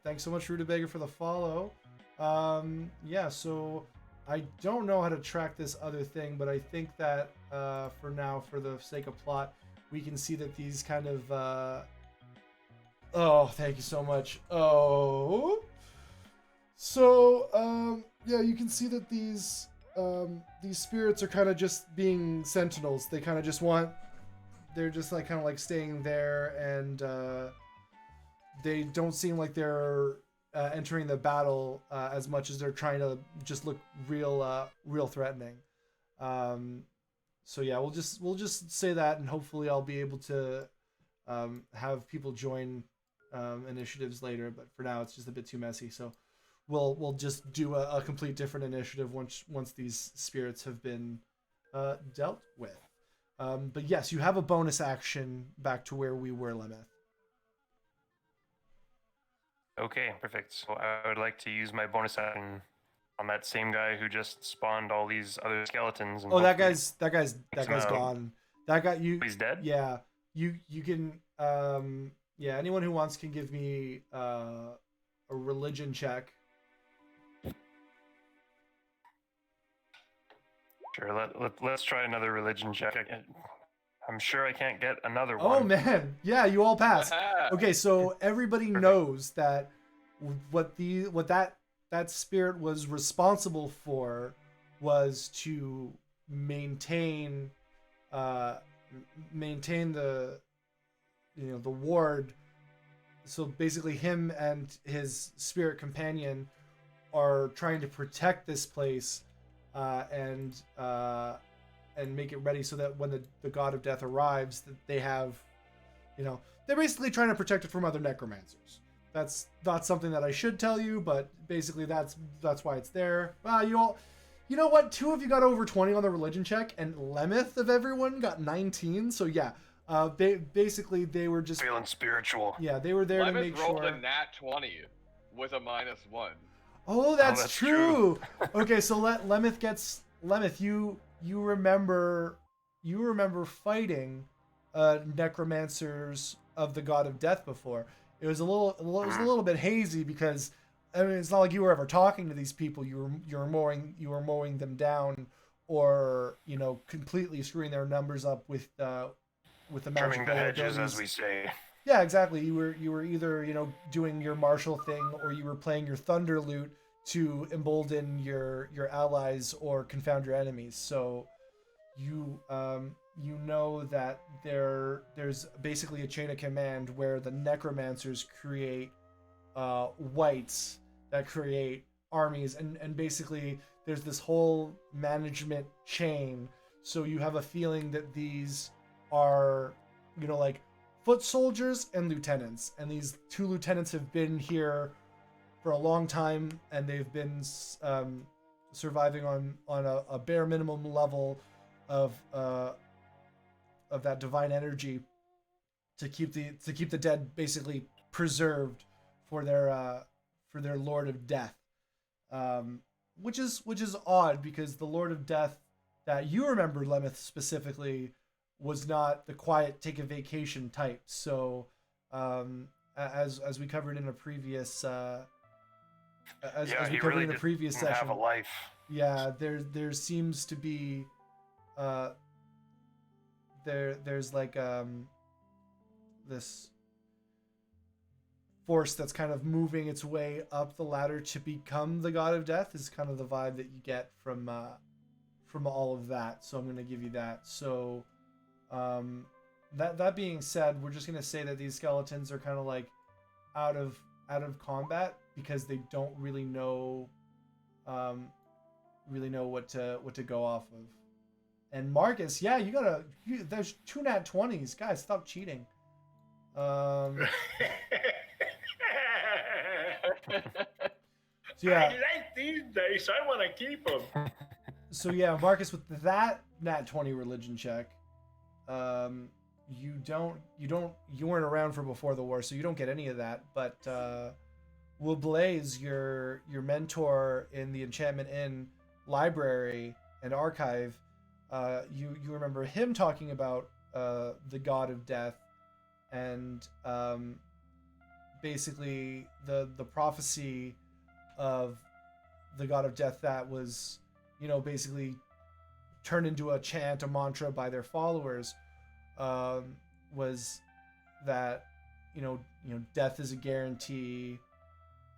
Thanks so much, Rutabaga, for the follow. Yeah, so I don't know how to track this other thing, but I think that for now, for the sake of plot, we can see that these kind of oh, thank you so much. Oh, so yeah, you can see that these spirits are kind of just being sentinels. They kind of just they're just like kind of like staying there, and they don't seem like they're entering the battle as much as they're trying to just look real threatening. So yeah, we'll just say that, and hopefully I'll be able to have people join initiatives later. But for now, it's just a bit too messy. So we'll just do a complete different initiative once these spirits have been dealt with. But yes, you have a bonus action back to where we were, Lemeth. Okay, perfect. So I would like to use my bonus action on that same guy who just spawned all these other skeletons. And Oh, that hopefully guy's gone. That guy, he's dead? Yeah, you can yeah, anyone who wants can give me a religion check. Sure, let's try another religion check. I'm sure I can't get another one. Oh man, yeah, you all pass. Okay, so everybody knows that what that spirit was responsible for was to maintain the the ward. So basically, him and his spirit companion are trying to protect this place and make it ready so that when the god of death arrives, that they have, they're basically trying to protect it from other necromancers. That's not something that I should tell you, but basically that's why it's there. You know what? 2 of you got over 20 on the religion check, and Lemeth of everyone got 19. So yeah, they were just feeling spiritual. Yeah, they were there Lemeth to make rolled sure. a nat 20 with a -1. Oh, that's true. Okay, so Lemeth, you remember fighting necromancers of the god of death before. It was a little bit hazy because I mean, it's not like you were ever talking to these people. You were mowing them down, or completely screwing their numbers up with the magic Trimming the hedges, abilities. as we say. Yeah, exactly. You were either doing your martial thing, or you were playing your thunder lute to embolden your allies or confound your enemies. So you know that there's basically a chain of command where the necromancers create wights that create armies, and basically there's this whole management chain. So you have a feeling that these are like foot soldiers and lieutenants, and these 2 lieutenants have been here for a long time, and they've been surviving on a bare minimum level of that divine energy to keep the dead basically preserved for their Lord of Death, which is odd because the Lord of Death that you remember, Lemeth, specifically was not the quiet take a vacation type. So as we covered in a previous as we covered in a previous session, have a life. Yeah, there seems to be there's like this force that's kind of moving its way up the ladder to become the god of death, is kind of the vibe that you get from all of that. So I'm going to give you that. So that being said, we're just going to say that these skeletons are kind of like out of combat because they don't really know what to go off of. And Marcus, yeah, there's 2 nat 20s. Guys, stop cheating. So yeah, I like these dice. I want to keep them. So yeah, Marcus, with that nat 20 religion check, you weren't around for before the war, so you don't get any of that. But Blaze, your mentor in the Enchantment Inn library and archive, you remember him talking about the god of death, and basically the prophecy of the god of death that was, basically turned into a chant, a mantra by their followers, was that death is a guarantee,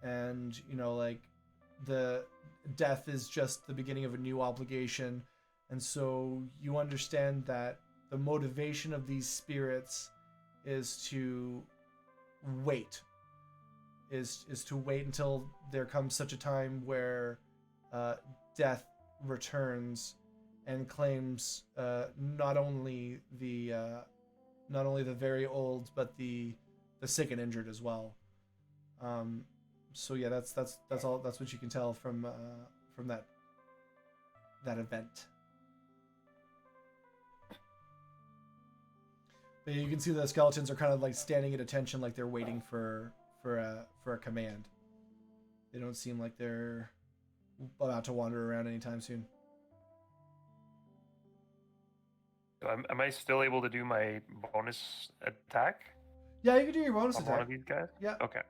and like the death is just the beginning of a new obligation. And so you understand that the motivation of these spirits is to wait, is to wait until there comes such a time where death returns and claims not only the very old, but the sick and injured as well. So yeah, that's all. That's what you can tell from that event. But you can see the skeletons are kind of like standing at attention, like they're waiting for a command. They don't seem like they're about to wander around anytime soon. Am I still able to do my bonus attack Yeah, you can do your bonus on attack. one of these guys? Yeah. Okay.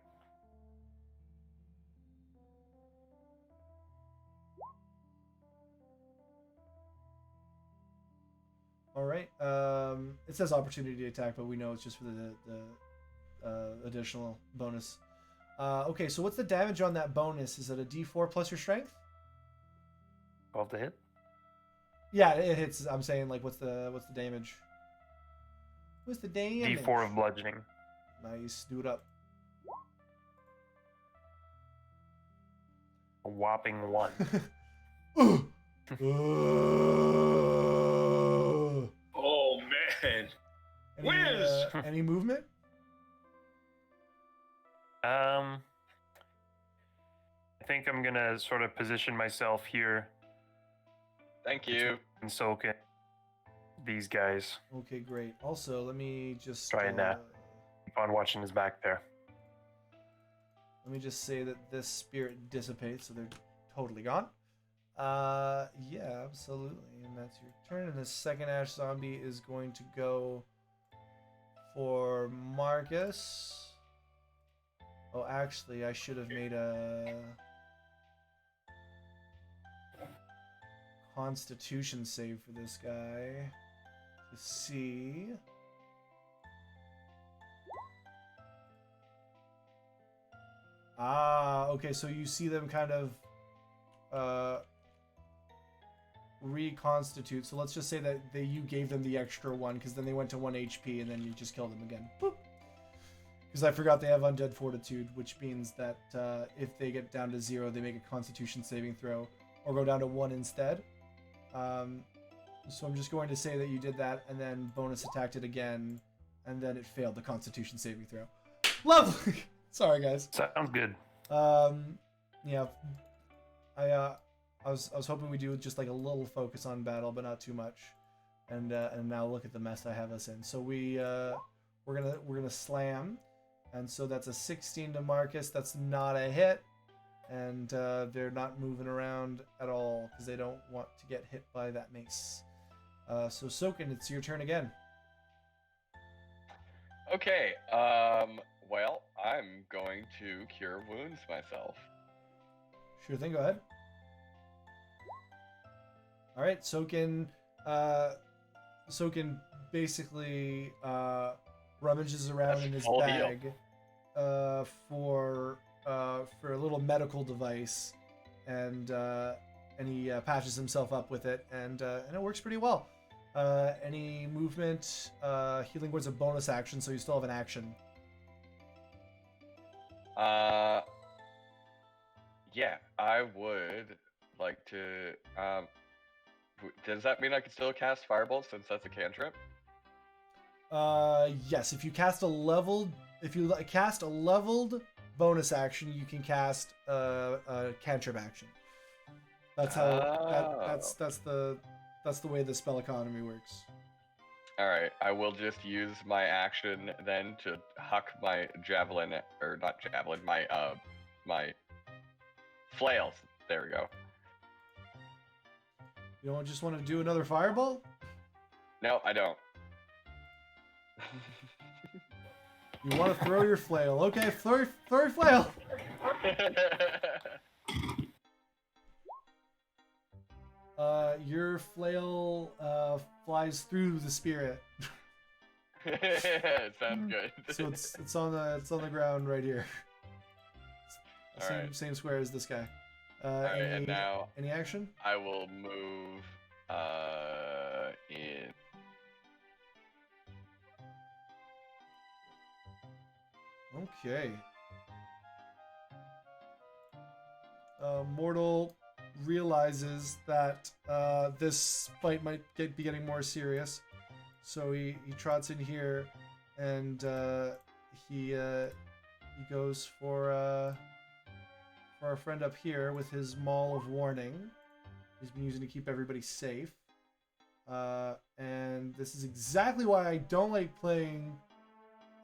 All right. It says opportunity attack, but we know it's just for the additional bonus. Okay, so what's the damage on that bonus? Is it a D4 plus your strength? 12 to hit. Yeah, it hits. I'm saying, like, what's the damage? What's the damage? D4 of bludgeoning. Nice. Do it up. A whopping 1. Oh man. Any, Whiz! any movement? I think I'm gonna sort of position myself here Thank you. and soak in these guys. Okay, great. Also, let me just Try and, Keep on watching his back there. let me just say that this spirit dissipates, so they're totally gone. Yeah, absolutely. And that's your turn. And the second ash zombie is going to go for Marcus. Oh, actually, I should have made a Constitution save for this guy to see. Ah, okay, so you see them kind of reconstitute. So let's just say that you gave them the extra one, because then they went to 1 HP and then you just killed them again. Because I forgot they have Undead Fortitude, which means that if they get down to 0, they make a Constitution saving throw, or go down to 1 instead. So I'm just going to say that you did that, and then bonus attacked it again, and then it failed the Constitution saving throw. Lovely! Sorry, guys. Sounds good. Yeah, I was hoping we do just like a little focus on battle, but not too much. And now look at the mess I have us in. So we're gonna slam, and so that's a 16 to Marcus. That's not a hit, and they're not moving around at all because they don't want to get hit by that mace. So Soken, it's your turn again. Okay. Well, I'm going to cure wounds myself. Sure thing. Go ahead. All right, Soken basically rummages around in his Full heal. bag for a little medical device, and he patches himself up with it, and it works pretty well. Any movement, healing word's a bonus action, so you still have an action. Yeah, I would like to. Does that mean I can still cast Firebolt since that's a cantrip? Yes. If you cast a leveled bonus action, you can cast a cantrip action. That's how. That's the way the spell economy works. All right, I will just use my action then to huck my javelin, or not javelin, my my flails. There we go. You don't just want to do another fireball? No, I don't. You want to throw your flail. Okay, throw your flail. Your flail flies through the spirit. Sounds good. So it's on the ground right here. Alright. Same square as this guy. Alright, and now any action? I will move in. Okay. Mortal realizes that this fight might be getting more serious, so he trots in here, and he goes for our friend up here with his Maul of Warning. He's been using to keep everybody safe, and this is exactly why I don't like playing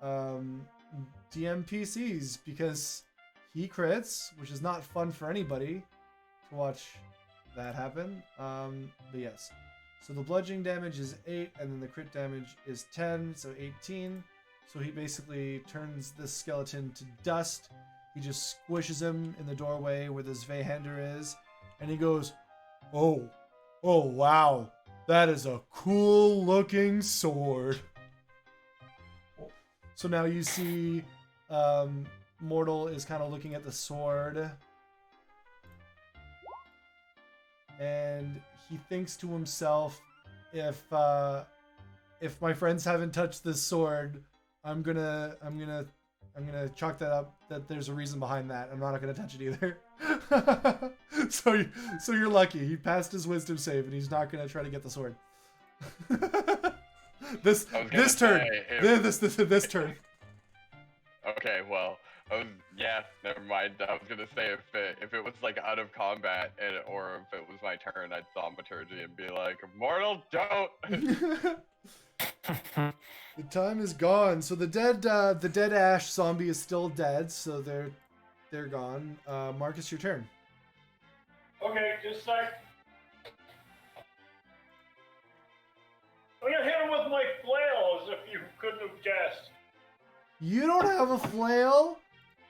DM PCs, because he crits, which is not fun for anybody to watch that happen. But yes, so the bludgeoning damage is 8, and then the crit damage is 10, so 18. So he basically turns this skeleton to dust. He just squishes him in the doorway where the Zweihander is, and he goes, oh wow, that is a cool looking sword. So now you see Mortal is kind of looking at the sword, and he thinks to himself, if my friends haven't touched this sword, I'm gonna chalk that up that there's a reason behind that. I'm not gonna touch it either. so you're lucky. He passed his wisdom save, and he's not gonna try to get the sword. this turn. This turn. Okay, well, never mind. I was gonna say if it was like out of combat or if it was my turn, I'd thaumaturgy and be like, Mortal, don't. The time is gone. So the dead Ash zombie is still dead. So they're gone. Marcus, your turn. Okay, just a sec. I'm gonna hit him with my flail, as if you couldn't have guessed. You don't have a flail.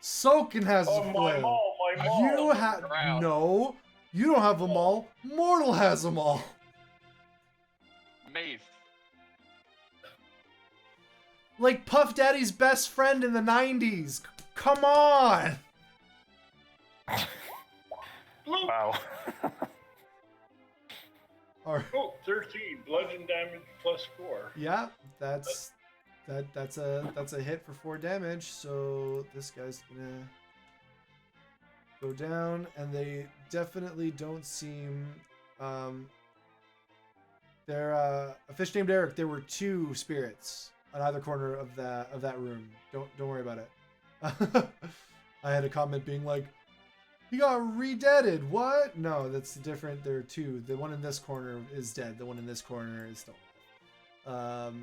Soken has a My flail. maul, my maul. You have no. You don't have a maul. Mortal has a maul. Mace. Like Puff Daddy's best friend in the 90s. Come on. Wow. All right. Oh, 13 bludgeon damage plus 4. Yeah, that's a hit for 4 damage. So this guy's gonna go down, and they definitely don't seem. They're a fish named Eric. There were 2 spirits on either corner of that room. Don't worry about it. I had a comment being like, he got redeaded. What? No, that's different. There are 2. The one in this corner is dead. The one in this corner is still alive.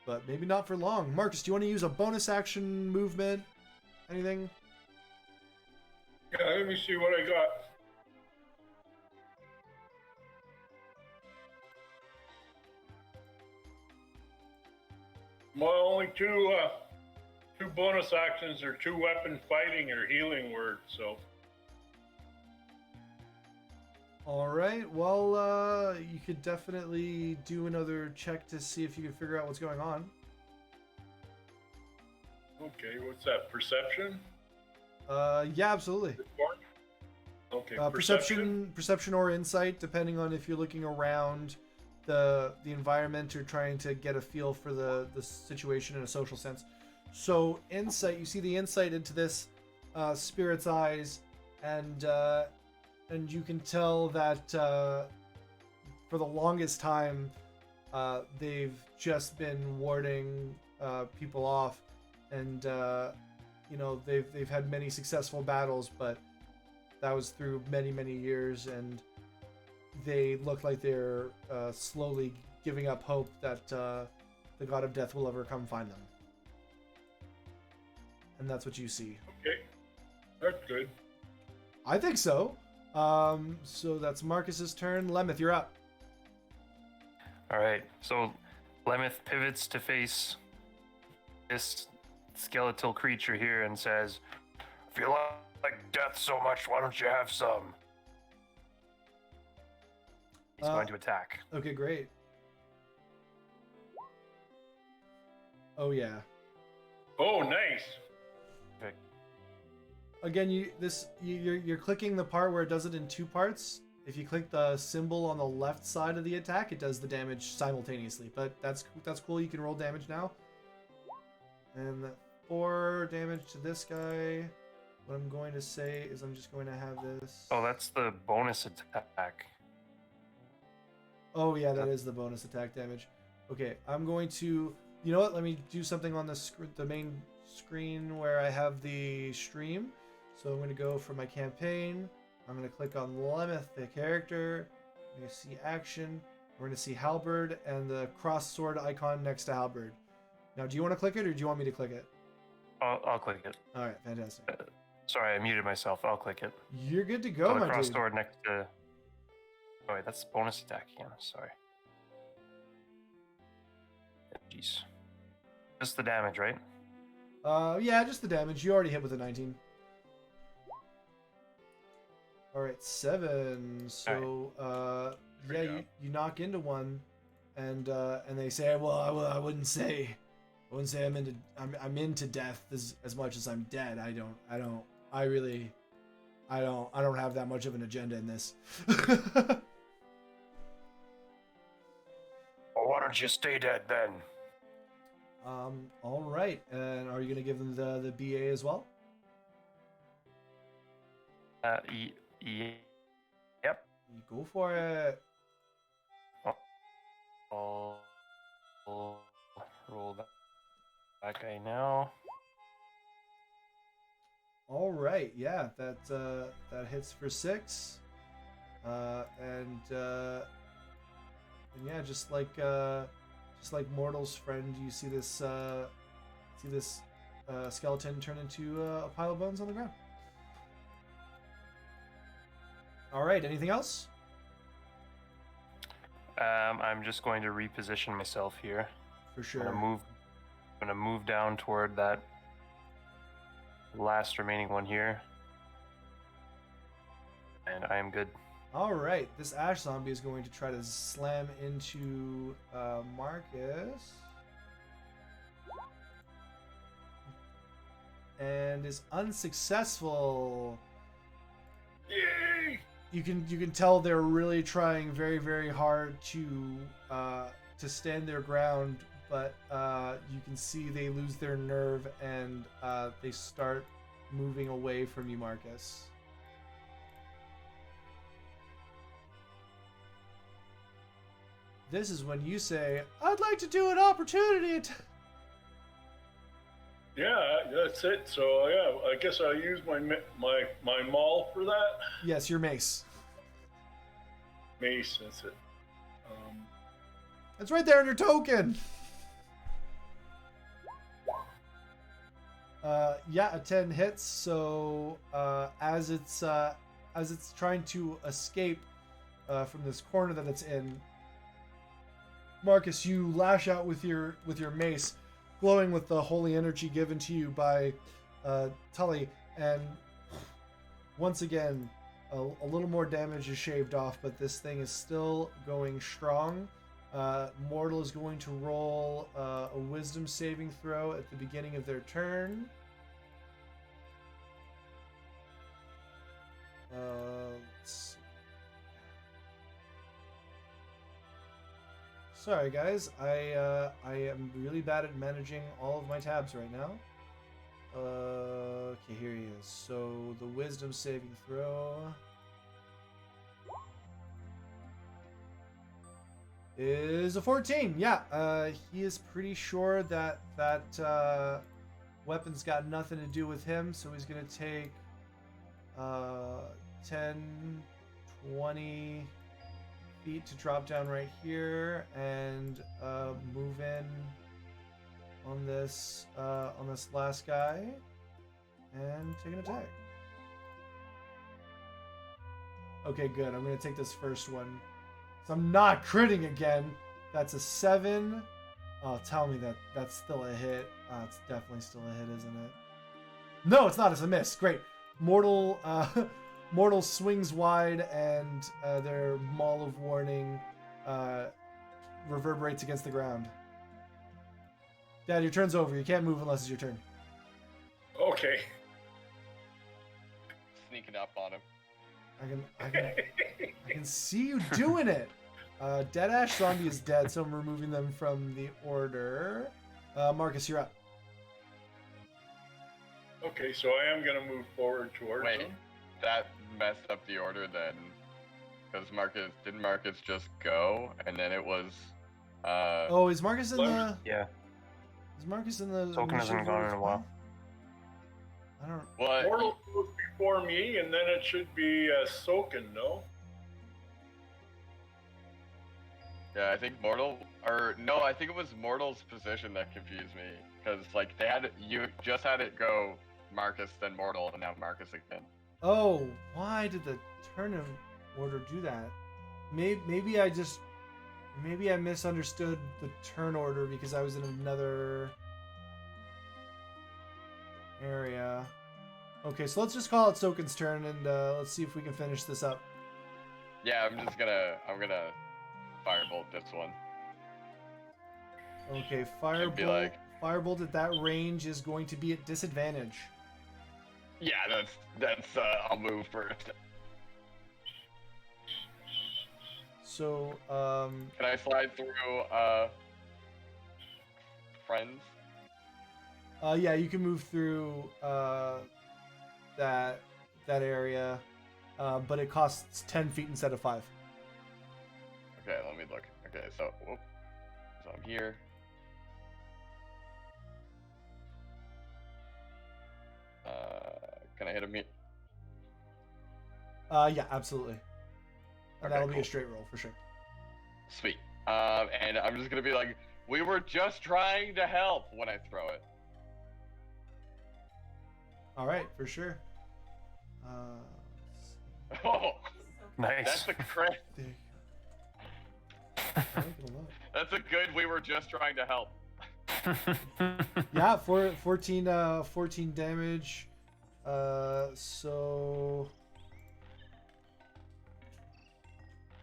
But maybe not for long. Marcus, do you want to use a bonus action movement? Anything? Yeah, let me see what I got. My only two bonus actions are 2 weapon fighting or healing words, so. All right. Well, you could definitely do another check to see if you can figure out what's going on. Okay, what's that? Perception? Yeah, absolutely. Okay, Perception or insight, depending on if you're looking around the environment or trying to get a feel for the situation in a social sense. So insight, you see the insight into this spirit's eyes, and you can tell that for the longest time they've just been warding people off, and they've had many successful battles, but that was through many years, and they look like they're slowly giving up hope that the God of Death will ever come find them. And that's what you see. Okay, that's good. I think so. So that's Marcus's turn. Lemeth, you're up. All right. So Lemeth pivots to face this skeletal creature here and says, "If you like death so much, why don't you have some?" He's going to attack. Okay, great. Oh yeah. Oh, nice. Again, you're clicking the part where it does it in two parts. If you click the symbol on the left side of the attack, it does the damage simultaneously. But that's cool. You can roll damage now. And 4 damage to this guy. What I'm going to say is I'm just going to have this. Oh, that's the bonus attack. Oh yeah, that is the bonus attack damage. Okay, I'm going to. You know what? Let me do something on the main screen where I have the stream. So I'm going to go for my campaign. I'm going to click on Lemeth, the character. I'm going to see action. We're going to see Halberd and the cross sword icon next to Halberd. Now, do you want to click it or do you want me to click it? I'll click it. All right, fantastic. Sorry, I muted myself. I'll click it. You're good to go, the my cross dude. sword next to. Oh wait, that's bonus attack again. Sorry. Jeez. Just the damage, right? Yeah, just the damage. You already hit with a 19. All right, 7. So, yeah, you knock into one, and they say, well, I wouldn't say I'm into death as much as I'm dead. I don't have that much of an agenda in this. Well, why don't you stay dead then? All right, and are you gonna give them the BA as well? Yep. You go for it. I'll roll that guy now. All right, yeah, that hits for 6, and yeah, just like Mortal's friend, you see this skeleton turn into a pile of bones on the ground. All right, anything else? I'm just going to reposition myself here. For sure. I'm gonna move down toward that last remaining one here, and I am good. All right, this ash zombie is going to try to slam into Marcus, and is unsuccessful. Yay! You can tell they're really trying very, very hard to stand their ground, but you can see they lose their nerve and they start moving away from you, Marcus. This is when you say, "I'd like to do an opportunity." Yeah, that's it. So yeah, I guess I'll use my maul for that. Yes, your mace. Mace, that's it. It's right there in your token. Yeah, a 10 hits. So as it's trying to escape from this corner that it's in, Marcus, you lash out with your mace, glowing with the holy energy given to you by Tully, and once again, a little more damage is shaved off, but this thing is still going strong. Mortal is going to roll a wisdom saving throw at the beginning of their turn. Let's see. Sorry guys, I am really bad at managing all of my tabs right now. Okay, here he is. So the wisdom saving throw is a 14. Yeah, he is pretty sure that weapon's got nothing to do with him, so he's gonna take 10, 20 feet to drop down right here and move in on this last guy and take an attack. Okay, good. I'm gonna take this first one. So I'm not critting again. That's a 7. Oh, tell me that that's still a hit. It's definitely still a hit, isn't it? No, it's not. It's a miss. Great. Mortal, Mortal swings wide, and their Maul of Warning reverberates against the ground. Dad, your turn's over. You can't move unless it's your turn. Okay. Sneaking up on him. I can see you doing it. Dead Ash Zombie is dead, so I'm removing them from the order. Marcus, you're up. Okay, so I am gonna move forward towards Wait, him. that messed up the order then. Because didn't Marcus just go? And then it was, Oh, is Marcus in the? Yeah. Is Marcus in the? Token hasn't gone in a while. I don't. what? Mortal goes before me, and then it should be Soken, no? Yeah, I think I think it was Mortal's position that confused me. Because, like, you just had it go Marcus, then Mortal, and now Marcus again. Oh, why did the turn of order do that? Maybe I misunderstood the turn order because I was in another area. Okay, so let's just call it Soken's turn, and let's see if we can finish this up. Yeah, I'm gonna firebolt this one. Okay, Should be firebolt. like- Firebolt at that range is going to be at disadvantage. Yeah, that's I'll move first. So, Can I slide through friends? yeah, you can move through that area, but it costs 10 feet instead of 5. Okay, let me look. Okay, so I'm here. Can I hit him? Yeah, absolutely. And Okay, that'll be a cool. straight roll for sure. Sweet. And I'm just gonna be like, we were just trying to help when I throw it. All right, for sure. Oh, Nice. that's a crit. There you go. I like it a lot. That's a good. We were just trying to help. Yeah, 14 damage. So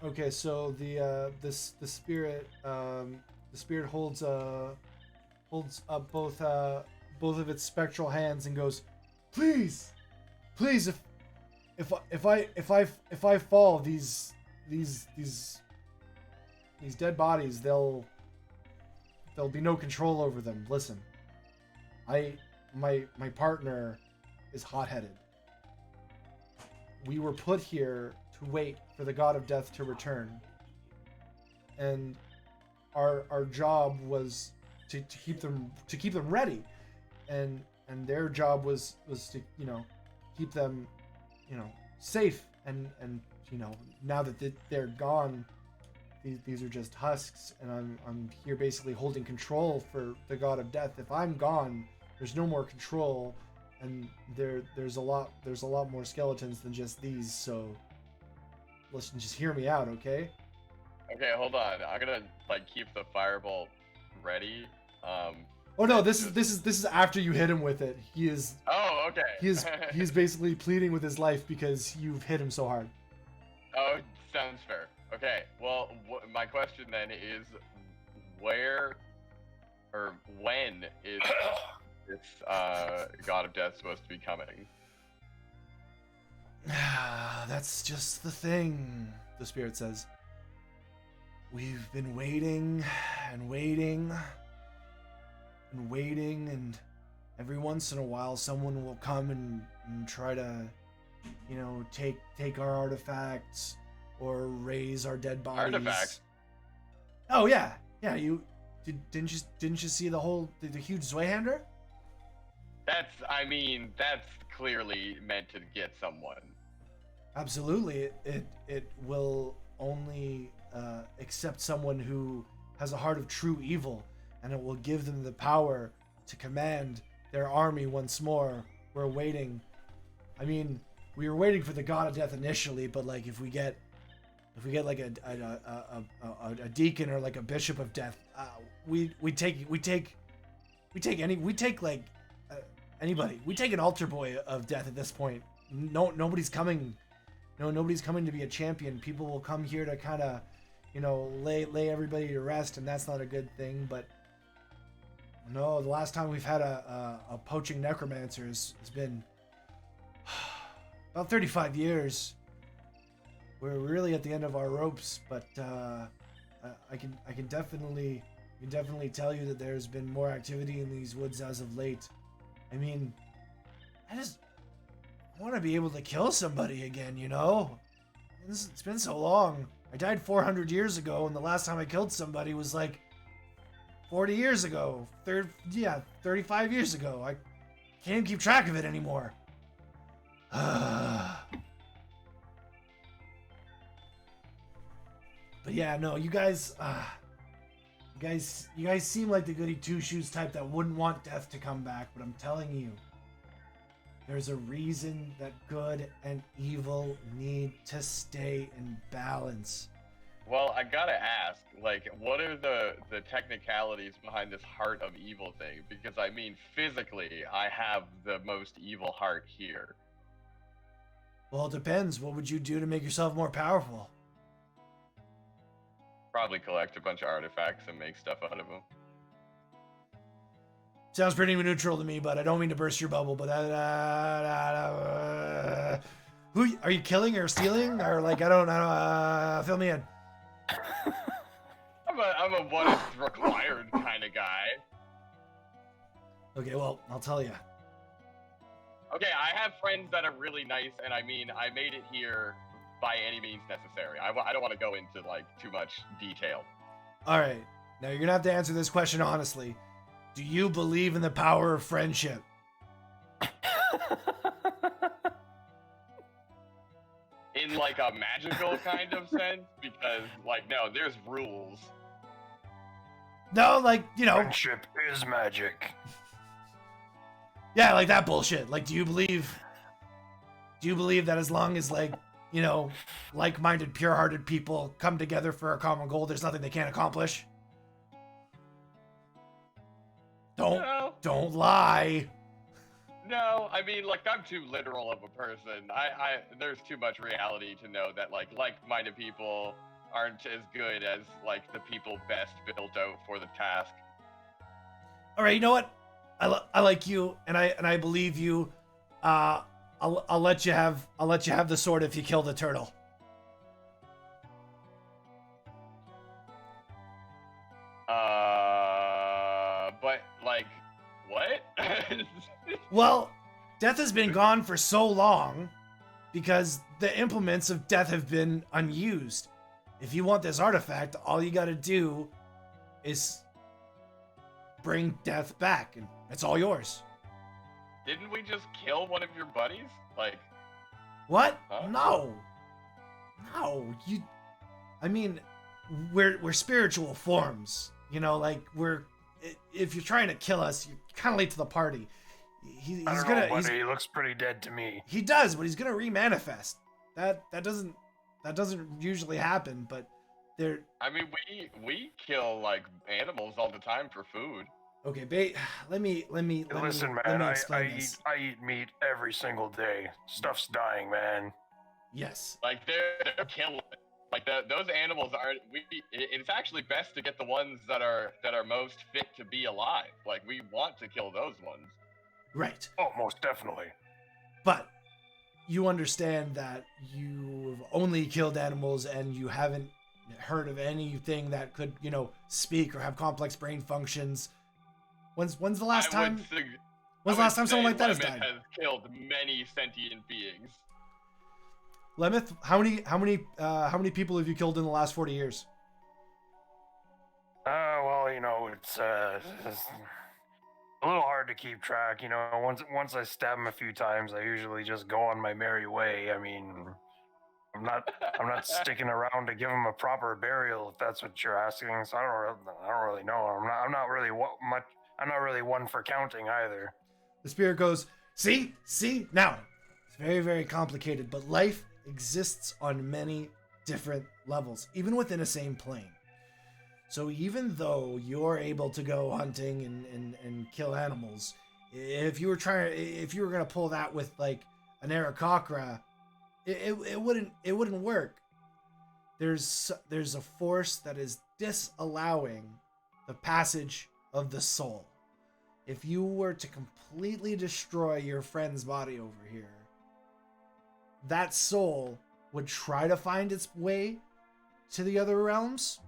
okay, so the spirit holds up both of its spectral hands and goes, please, if I fall, these dead bodies, there'll be no control over them. Listen, my partner is hot-headed. We were put here to wait for the god of death to return, and our job was to keep them ready, and their job was to keep them safe, and now that they're gone, these are just husks, and I'm here basically holding control for the god of death. If I'm gone, there's no more control, and there's a lot more skeletons than just these. So listen, just hear me out, okay? Okay, hold on. I'm gonna keep the firebolt ready. Oh no, this is after you hit him with it. He is Oh, okay. he's basically pleading with his life because you've hit him so hard. Oh, sounds fair. Okay, well, my question then is, where or when is this god of death supposed to be coming? That's just the thing, the spirit says. We've been waiting and waiting and waiting, and every once in a while someone will come and try to, take our artifacts or raise our dead bodies. Artifacts? Oh yeah. Didn't you see the huge Zweihander? That's clearly meant to get someone. Absolutely. It will only accept someone who has a heart of true evil, and it will give them the power to command their army once more. We're waiting. I mean, we were waiting for the god of death initially, but like if we get like a deacon or like a bishop of death, we take anybody. We take an altar boy of death at this point. Nobody's coming. Nobody's coming to be a champion. People will come here to kind of, lay everybody to rest, and that's not a good thing. But no, the last time we've had a poaching necromancer has been about 35 years. We're really at the end of our ropes, but I can definitely tell you that there's been more activity in these woods as of late. I mean, I want to be able to kill somebody again, It's been so long. I died 400 years ago, and the last time I killed somebody was like 40 years ago. 35 years ago. I can't even keep track of it anymore. But yeah, no, you guys seem like the goody two-shoes type that wouldn't want death to come back, but I'm telling you, there's a reason that good and evil need to stay in balance. Well, I gotta ask, like, what are the technicalities behind this heart of evil thing? Because, I mean, physically, I have the most evil heart here. Well, it depends. What would you do to make yourself more powerful? Probably collect a bunch of artifacts and make stuff out of them. Sounds pretty neutral to me, but I don't mean to burst your bubble. But who are you killing or stealing or like I don't know? Fill me in. I'm a what is required kind of guy. Okay, well I'll tell you. Okay, I have friends that are really nice, and I mean I made it here by any means necessary. I don't want to go into like too much detail. All right, now you're gonna have to answer this question honestly. Do you believe in the power of friendship? In like a magical kind of sense? Because like no, there's rules. No, like, Friendship is magic. Yeah, like that bullshit. Like, do you believe that as long as like, like-minded, pure-hearted people come together for a common goal, there's nothing they can't accomplish? Don't lie. No, I mean, like, I'm too literal of a person. There's too much reality to know that, like-minded people aren't as good as, like, the people best built out for the task. All right, you know what? I like you, and I believe you. I'll let you have the sword if you kill the turtle. But like, what? Well, death has been gone for so long because the implements of death have been unused. If you want this artifact, all you got to do is bring death back, and it's all yours. Didn't we just kill one of your buddies? Like, what? Huh? No, I mean, we're spiritual forms. If you're trying to kill us, you're kind of late to the party. He's I don't gonna. know, buddy. He looks pretty dead to me. He does, but he's gonna remanifest. That doesn't usually happen. But there. I mean, we kill like animals all the time for food. Okay, let me Listen, let man. me I explain this. eat meat every single day. Stuff's dying, man. Yes. Like they're killing. Like those animals aren't. It's actually best to get the ones that are most fit to be alive. Like we want to kill those ones. Right. Oh, most definitely. But you understand that you've only killed animals and you haven't heard of anything that could, speak or have complex brain functions. When's the last time? When's the last time someone like that has died? Has killed many sentient beings. Lemeth, how many people have you killed in the last 40 years? Well, it's a little hard to keep track. Once I stab him a few times, I usually just go on my merry way. I mean, I'm not sticking around to give him a proper burial, if that's what you're asking. So I don't really know. I'm not really one for counting either. The spirit goes, see, now, very, very complicated, but life exists on many different levels, even within a same plane. So even though you're able to go hunting and kill animals, if you were gonna pull that with like an Aarakocra, it wouldn't work. There's a force that is disallowing the passage of the soul. If you were to completely destroy your friend's body over here, that soul would try to find its way to the other realms,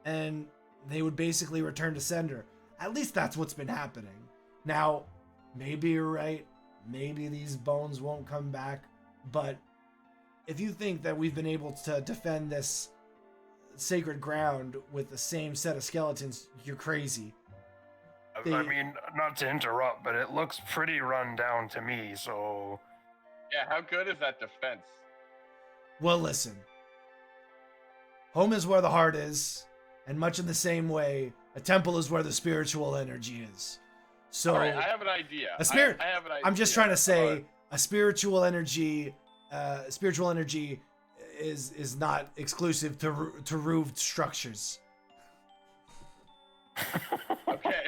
and they would basically return to sender. At least that's what's been happening. Now, maybe you're right. Maybe these bones won't come back. But if you think that we've been able to defend this sacred ground with the same set of skeletons, you're crazy. I mean, not to interrupt, but it looks pretty run down to me, so... Yeah, how good is that defense? Well, listen. Home is where the heart is, and much in the same way, a temple is where the spiritual energy is. So, All right, I have an idea. A spirit. I have an idea. I'm just trying to say, a spiritual energy is not exclusive to roofed structures. Okay,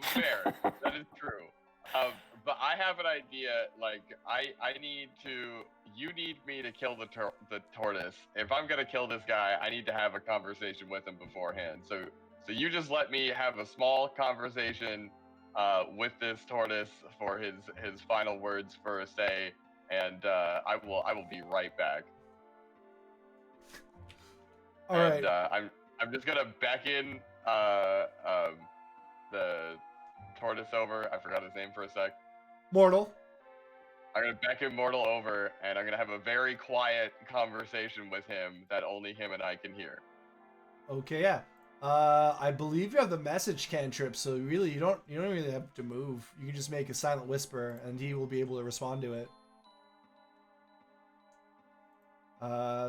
fair. That is true. But I have an idea. Like, you need me to kill the tortoise. If I'm gonna kill this guy, I need to have a conversation with him beforehand. So you just let me have a small conversation with this tortoise for his final words for a say, and I will be right back. All right. I'm just gonna beckon the tortoise over. I forgot his name for a sec. Mortal. I'm gonna beckon Mortal over, and I'm gonna have a very quiet conversation with him that only him and I can hear. Okay, yeah. I believe you have the message cantrip, so really you don't really have to move. You can just make a silent whisper, and he will be able to respond to it.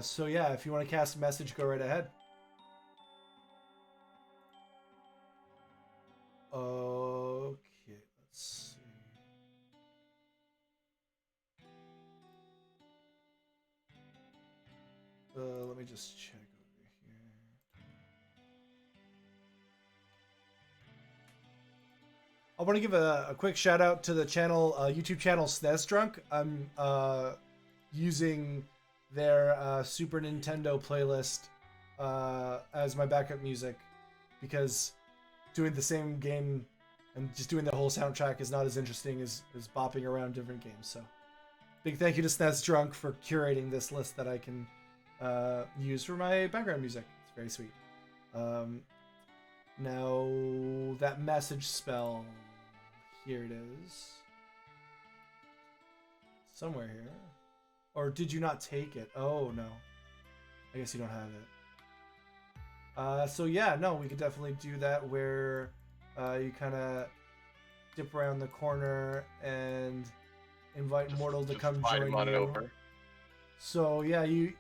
So yeah, if you want to cast a message, go right ahead. Okay, let's see. Let me just check over here. I want to give a quick shout out to the channel, YouTube channel SNES Drunk. I'm using their Super Nintendo playlist as my backup music because doing the same game and just doing the whole soundtrack is not as interesting as bopping around different games. So big thank you to SNES Drunk for curating this list that I can use for my background music. It's very sweet. Now that message spell, here it is. Somewhere here. Or did you not take it? Oh no. I guess you don't have it. So yeah, no, we could definitely do that where you kind of dip around the corner and invite Mortal to come join you. Over. So yeah, he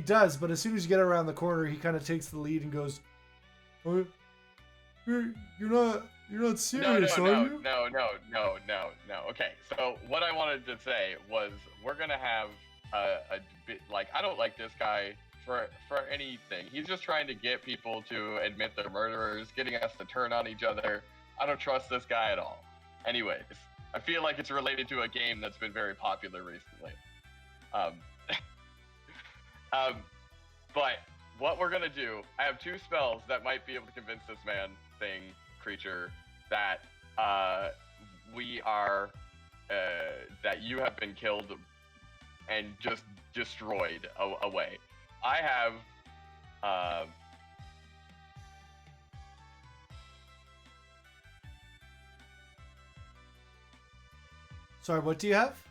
does, but as soon as you get around the corner, he kind of takes the lead and goes, "Oh, you're not serious, are you?" No. Okay, so what I wanted to say was we're gonna have a bit like I don't like this guy for anything. He's just trying to get people to admit they're murderers, getting us to turn on each other. I don't trust this guy at all. Anyways, I feel like it's related to a game that's been very popular recently. But what we're gonna do, I have two spells that might be able to convince this man, thing, creature, that that you have been killed and just destroyed away. I have Sorry, what do you have?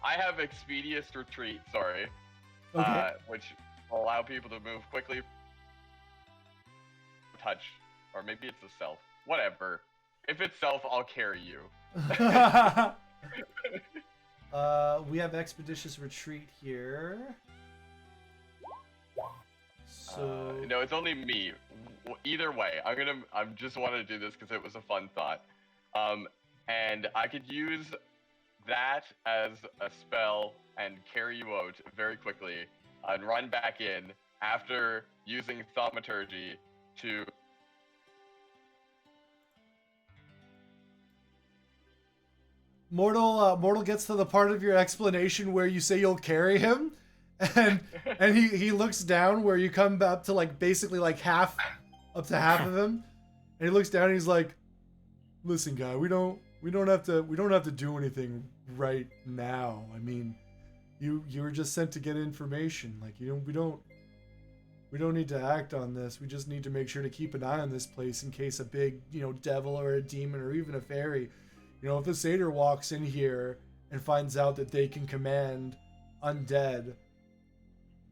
I have Expeditious Retreat, sorry. Okay. Which will allow people to move quickly. Touch. Or maybe it's a self. Whatever. If it's self, I'll carry you. We have Expeditious Retreat here. So no, it's only me. Either way, I'm just wanted to do this because it was a fun thought. And I could use that as a spell and carry you out very quickly and run back in after using thaumaturgy to. Mortal gets to the part of your explanation where you say you'll carry him, and he looks down where you come up to like basically like half, up to half of him, and he looks down and he's like, "Listen, guy, we don't have to do anything right now. I mean, you were just sent to get information. Like we don't need to act on this. We just need to make sure to keep an eye on this place in case a big devil or a demon or even a fairy." If the satyr walks in here and finds out that they can command undead,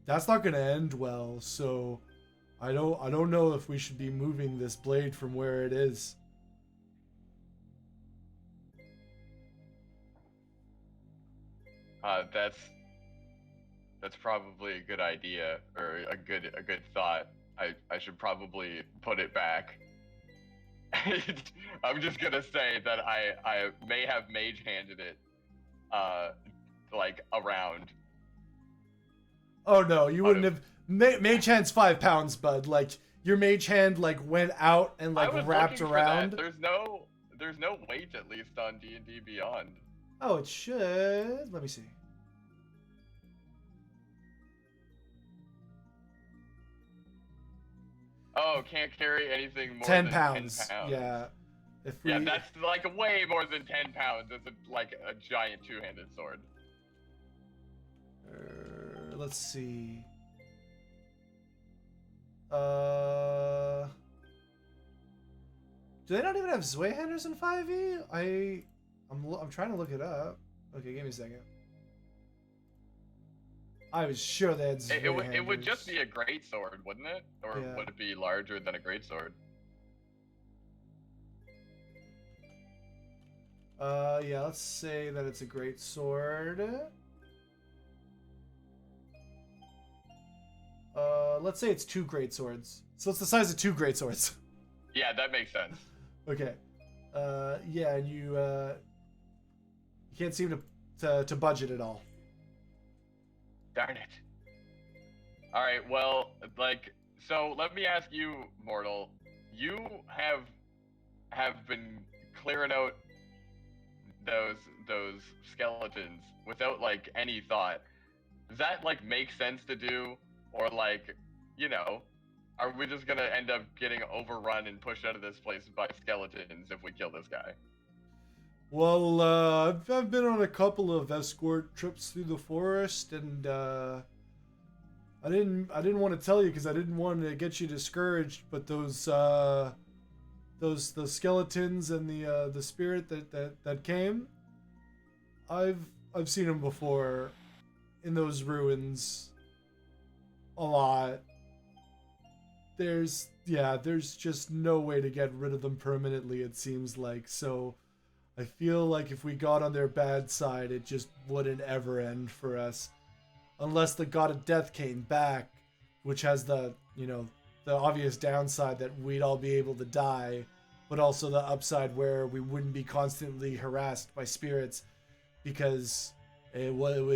that's not going to end well. So I don't know if we should be moving this blade from where it is. That's probably a good idea or a good thought. I should probably put it back. I'm just gonna say that I may have mage handed it, like around. Oh no, you wouldn't have. Mage hand's 5 pounds, bud. Like your mage hand like went out and like wrapped around. There's no weight at least on D&D Beyond. Oh, it should. Let me see. Oh, can't carry anything more 10 than pounds. 10 pounds. Yeah. Yeah, that's like way more than 10 pounds. It's like a giant two-handed sword. Let's see. Do they not even have Zweihammers in 5e? I'm trying to look it up. Okay, give me a second. I was sure they had Zweihammers. It would just be a great sword, wouldn't it? Or Yeah. would it be larger than a great sword? Yeah, let's say that it's a great sword. Let's say it's 2 great swords. So it's the size of 2 great swords. Yeah, that makes sense. Okay. Yeah, and you can't seem to budget at all. Darn it. Alright, well, so let me ask you, Mortal. You have been clearing out those skeletons without, any thought. Does that, make sense to do? Or, are we just gonna end up getting overrun and pushed out of this place by skeletons if we kill this guy? Well, I've been on a couple of escort trips through the forest, and I didn't want to tell you because I didn't want to get you discouraged. But those the skeletons and the spirit that came, I've seen them before in those ruins a lot. There's just no way to get rid of them permanently, it seems like. So I feel like if we got on their bad side, it just wouldn't ever end for us. Unless the god of death came back, which has the obvious downside that we'd all be able to die, but also the upside where we wouldn't be constantly harassed by spirits, because it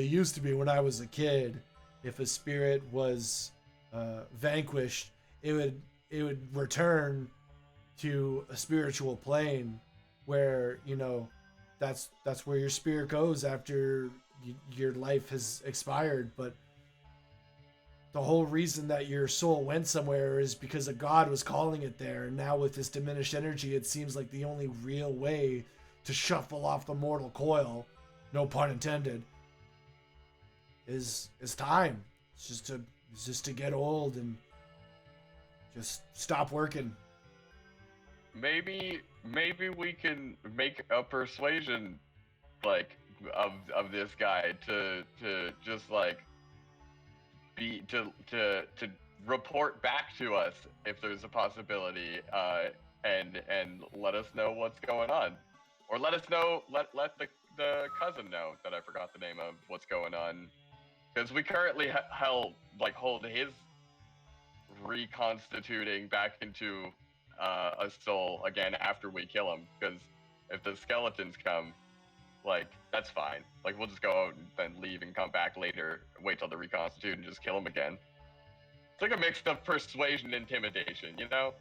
used to be when I was a kid, if a spirit was vanquished, it would return to a spiritual plane where that's where your spirit goes after your life has expired. But the whole reason that your soul went somewhere is because a god was calling it there, and now with this diminished energy, it seems like the only real way to shuffle off the mortal coil, no pun intended, is time. It's just to get old and just stop working. Maybe we can make a persuasion of this guy to just to report back to us if there's a possibility, and let us know what's going on, or let the cousin know that I forgot the name of what's going on, because we currently hold his reconstituting back into a soul again after we kill him, because if the skeletons come, like, that's fine. Like, we'll just go out and then leave and come back later, wait till they reconstitute and just kill him again. It's like a mix of persuasion and intimidation, you know?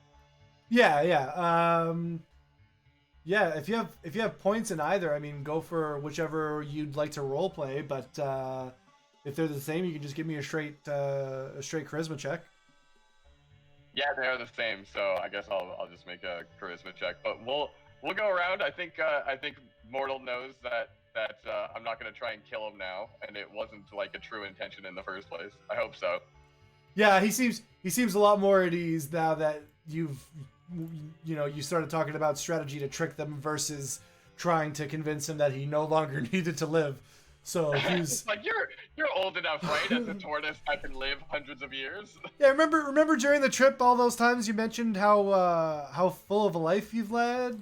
Yeah, yeah. Yeah, if you have points in either, I mean, go for whichever you'd like to role play. But if they're the same, you can just give me a straight charisma check. Yeah, they are the same, so I guess I'll just make a charisma check. But we'll go around. I think Mortal knows that I'm not gonna try and kill him now, and it wasn't like a true intention in the first place. I hope so. Yeah, he seems a lot more at ease now that you started talking about strategy to trick them versus trying to convince him that he no longer needed to live. So he's like, you're old enough, right? As a tortoise, I can live hundreds of years. Yeah, remember during the trip all those times you mentioned how full of a life you've led?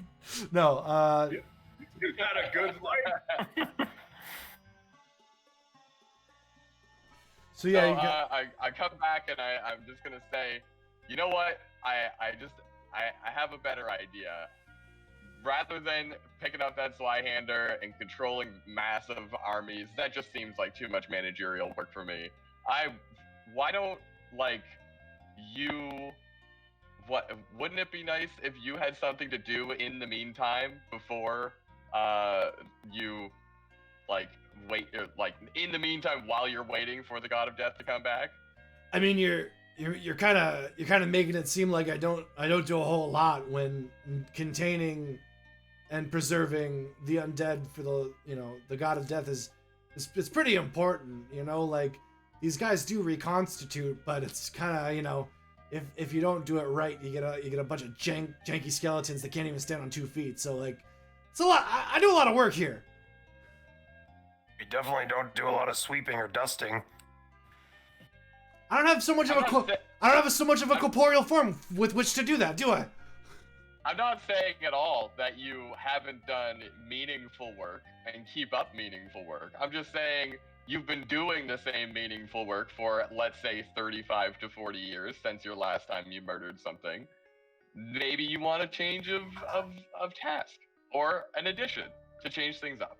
No, You had a good life. So yeah, so, I come back and I'm just gonna say, you know what? I have a better idea. Rather than picking up that Slyhander and controlling massive armies, that just seems like too much managerial work for me. Why don't, like, you... Wouldn't it be nice if you had something to do in the meantime before you, like, wait, like, in the meantime while you're waiting for the God of Death to come back? I mean, you're kind of making it seem like I don't do a whole lot when containing and preserving the undead for the God of Death is pretty important. Like, these guys do reconstitute, but it's kind of if you don't do it right, you get a bunch of janky skeletons that can't even stand on 2 feet. So, like, it's a lot. I do a lot of work here. You definitely don't do a lot of sweeping or dusting. I don't have so much of a corporeal form with which to do that, do I? I'm not saying at all that you haven't done meaningful work and keep up meaningful work. I'm just saying you've been doing the same meaningful work for, let's say, 35 to 40 years since your last time you murdered something. Maybe you want a change of task or an addition to change things up.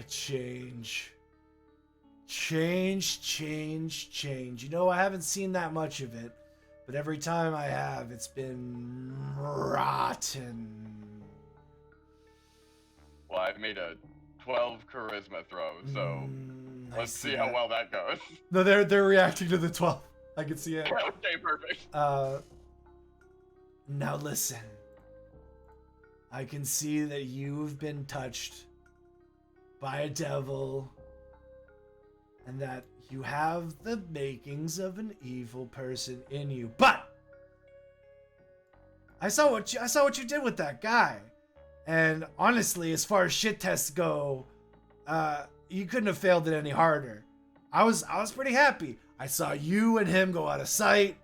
Change. I haven't seen that much of it, but every time I have, it's been rotten. Well, I've made a 12 charisma throw, so let's see how well that goes. No, they're reacting to the 12. I can see it. Okay, perfect. Now listen. I can see that you've been touched by a devil, and that you have the makings of an evil person in you. But I saw what you did with that guy, and honestly, as far as shit tests go, you couldn't have failed it any harder. I was pretty happy. I saw you and him go out of sight.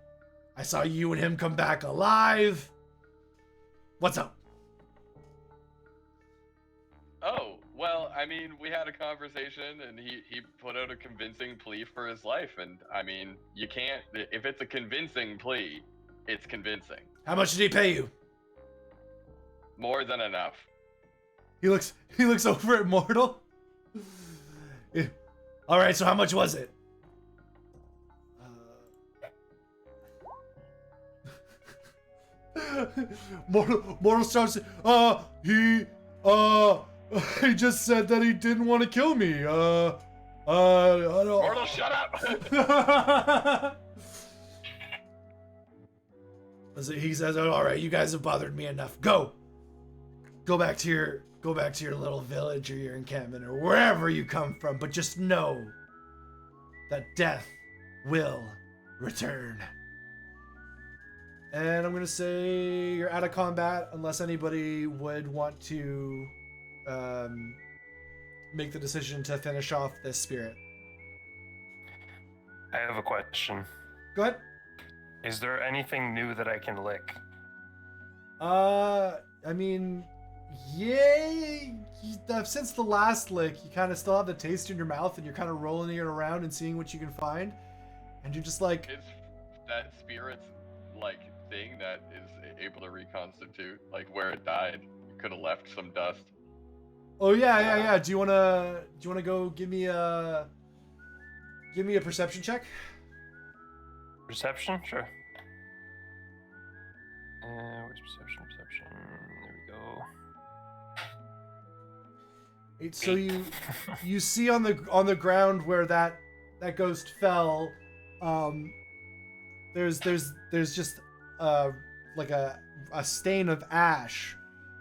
I saw you and him come back alive. What's up? Oh, well, I mean, we had a conversation and he put out a convincing plea for his life. And I mean, you can't, if it's a convincing plea, it's convincing. How much did he pay you? More than enough. He looks over at Mortal. Yeah. All right, so how much was it? Mortal starts. He just said that he didn't want to kill me. I don't. Mortal, shut up. He says, "All right, you guys have bothered me enough. Go back to your little village or your encampment or wherever you come from. But just know that death will return." And I'm gonna say you're out of combat unless anybody would want to make the decision to finish off this spirit. I have a question. Go ahead. Is there anything new that I can lick? I mean, yeah. Since the last lick, you kind of still have the taste in your mouth, and you're kind of rolling it around and seeing what you can find, and you're just like, It's that spirit's like thing that is able to reconstitute, like where it died? You could have left some dust. Oh yeah. Do you wanna go give me a perception check? Perception? Sure. Where's perception? Perception. There we go. So you see on the ground where that ghost fell, there's just like a stain of ash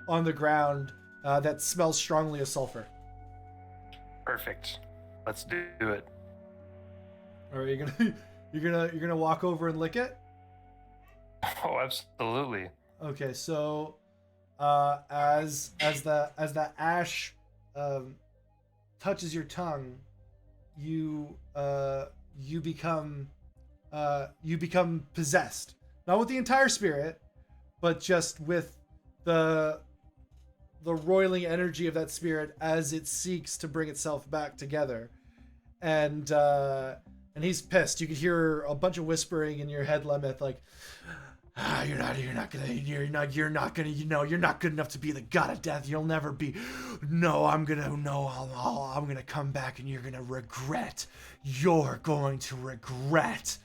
on the ground that smells strongly of sulfur. Perfect. Let's do it. All right, you're gonna walk over and lick it. Oh, absolutely. Okay, so as the ash touches your tongue, you become possessed. Not with the entire spirit, but just with the roiling energy of that spirit as it seeks to bring itself back together. And he's pissed. You could hear a bunch of whispering in your head, Lemeth, like, you're not good enough to be the god of death. You'll never be. No, I'm gonna come back and you're gonna regret. You're going to regret.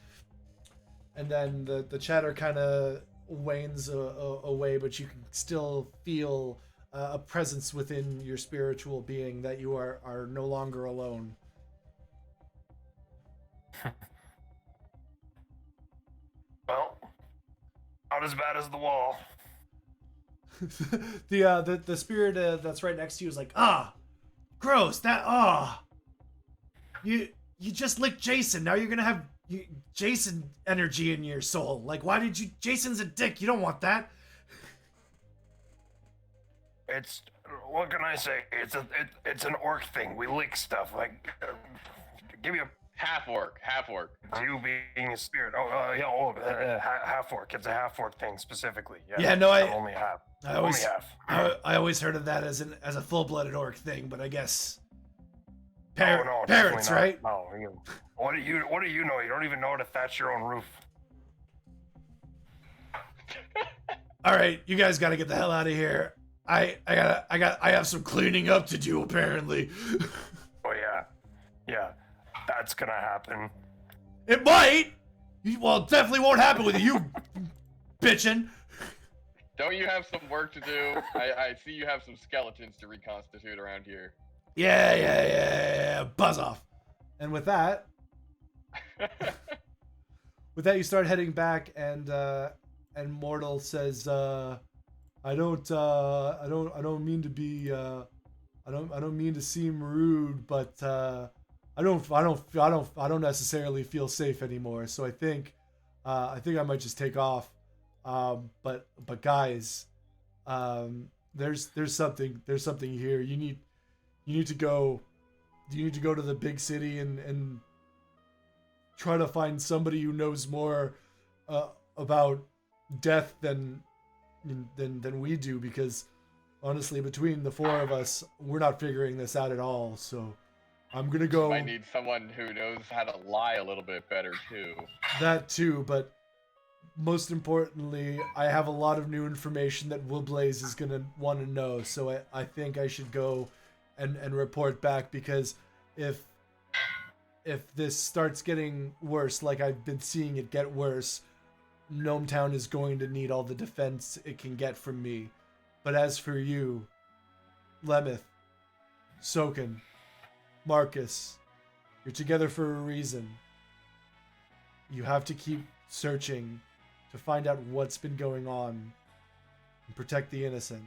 And then the chatter kind of wanes away, but you can still feel a presence within your spiritual being that you are no longer alone. Well, not as bad as the wall. the spirit that's right next to you is like, gross, you just licked Jason. Now you're gonna have Jason energy in your soul. Like, why did you? Jason's a dick. You don't want that. It's, what can I say? It's an orc thing. We lick stuff. Like, give me a Half orc. you being a spirit. Half orc. It's a half orc thing specifically. Yeah, no, I'm only half. only half. I always heard of that as a full-blooded orc thing, but I guess No, parents, definitely not. right? No. What do you know? You don't even know how to thatch your own roof. All right, you guys got to get the hell out of here. I have some cleaning up to do apparently. Oh yeah. That's gonna happen. It might. Well, it definitely won't happen with you, bitchin'. Don't you have some work to do? I see you have some skeletons to reconstitute around here. Yeah. Buzz off. And with that, you start heading back, and Mortal says, I don't mean to be, I don't mean to seem rude, but I don't necessarily feel safe anymore. So I think I might just take off. But guys, there's something here. You need to go to the big city and try to find somebody who knows more about death than we do, because honestly, between the four of us, we're not figuring this out at all. So I'm gonna go. Might need someone who knows how to lie a little bit better too. That too, but most importantly, I have a lot of new information that Wooblaze is gonna want to know. So I think I should go and report back, because if this starts getting worse, like I've been seeing it get worse, Gnometown is going to need all the defense it can get from me. But as for you, Lemeth, Soken, Marcus, you're together for a reason. You have to keep searching to find out what's been going on and protect the innocent.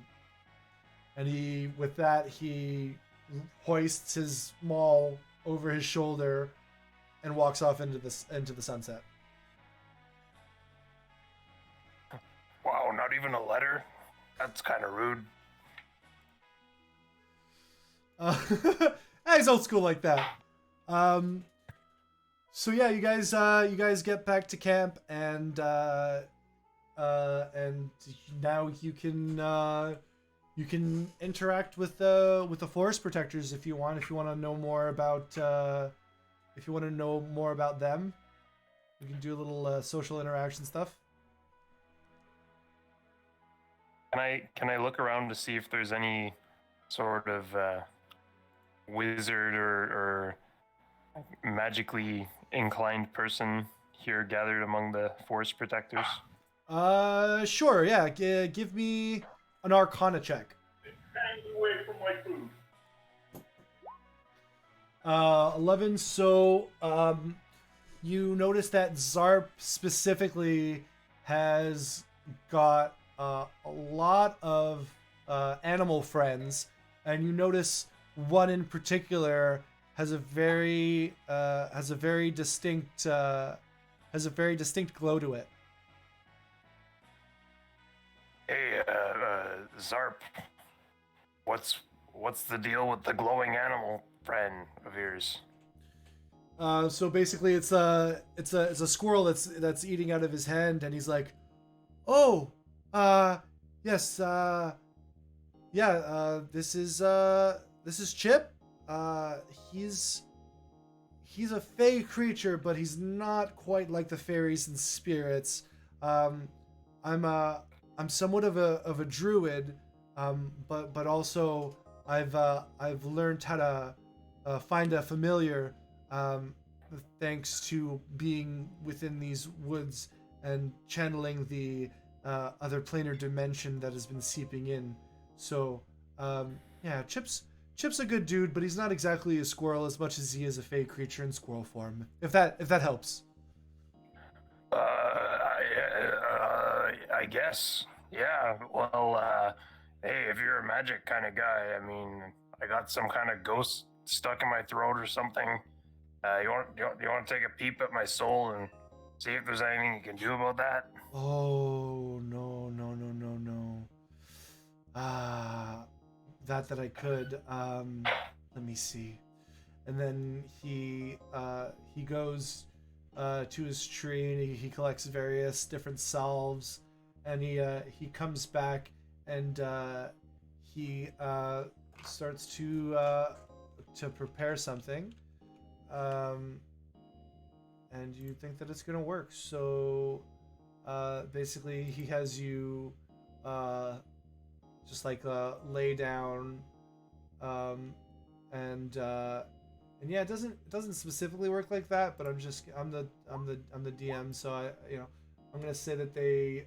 And with that, he hoists his maul over his shoulder and walks off into the sunset. Wow, not even a letter? That's kind of rude. He's old school like that. So yeah, you guys get back to camp, and now you can interact with the forest protectors if you want. If you want to know more about them, we can do a little social interaction stuff. Can I look around to see if there's any sort of wizard or magically inclined person here gathered among the forest protectors? Sure, yeah. Give me an Arcana check. Hands away from my food. 11. So, you notice that Zarp specifically has got a lot of animal friends, and you notice one in particular has a very distinct glow to it. Hey, Zarp, what's the deal with the glowing animal friend of yours? So basically, it's a squirrel that's eating out of his hand, and he's like, "Oh, yes, yeah, this is Chip. He's a fey creature, but he's not quite like the fairies and spirits. I'm somewhat of a druid, but also I've learned how to find a familiar, thanks to being within these woods and channeling the other planar dimension that has been seeping in. So, yeah, Chip's a good dude, but he's not exactly a squirrel as much as he is a fey creature in squirrel form. If that helps. I guess. Yeah. Well, hey, if you're a magic kind of guy, I mean, I got some kind of ghost stuck in my throat or something. You want to take a peep at my soul and see if there's anything you can do about that? Oh, no. That I could. Let me see. And then he goes to his tree, and he collects various different salves, and he comes back, and he starts to prepare something, and you think that it's gonna work. So basically, he has you just like lay down, and yeah, it doesn't specifically work like that, but I'm the DM, so I'm gonna say that they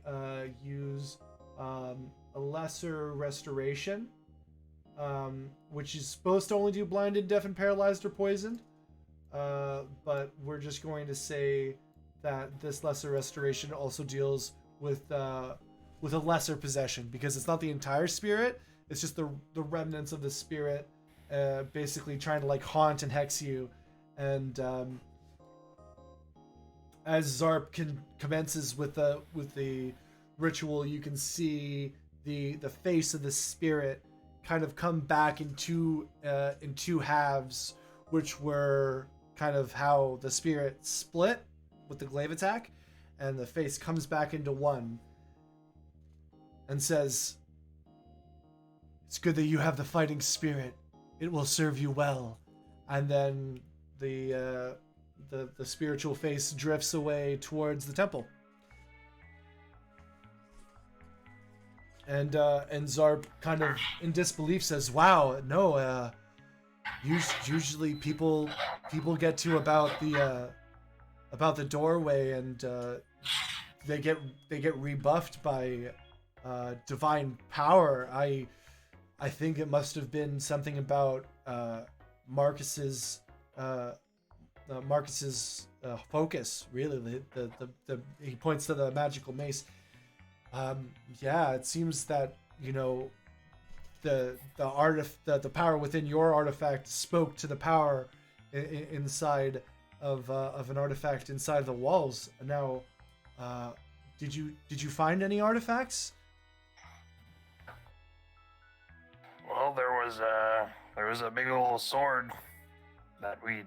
use a lesser restoration, which is supposed to only do blinded, deaf, and paralyzed or poisoned, but we're just going to say that this lesser restoration also deals with a lesser possession, because it's not the entire spirit, it's just the remnants of the spirit, basically trying to like haunt and hex you. And as Zarp commences with the ritual, you can see the face of the spirit kind of come back in two halves, which were kind of how the spirit split with the glaive attack, and the face comes back into one and says, "It's good that you have the fighting spirit. It will serve you well." And then the spiritual face drifts away towards the temple. And Zarp, kind of in disbelief, says, "Wow, no. Usually people get to about the doorway, and they get rebuffed by divine power. I think it must have been something about Marcus's focus. Really, the he points to the magical mace. Yeah, it seems that the power within your artifact spoke to the power inside of an artifact inside the walls. Now, did you find any artifacts?" Well, there was a big old sword that we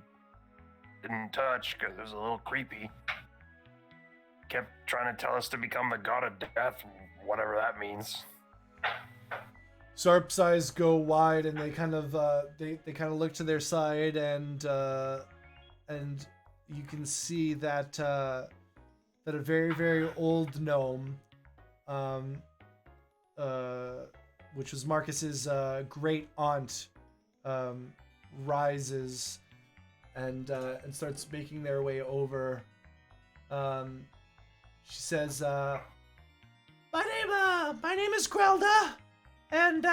didn't touch because it was a little creepy. Kept trying to tell us to become the god of death, whatever that means. Zarp's eyes go wide, and they kind of look to their side, and you can see that a very, very old gnome which was Marcus's great aunt, rises and starts making their way over. She says, my name is Grelda, and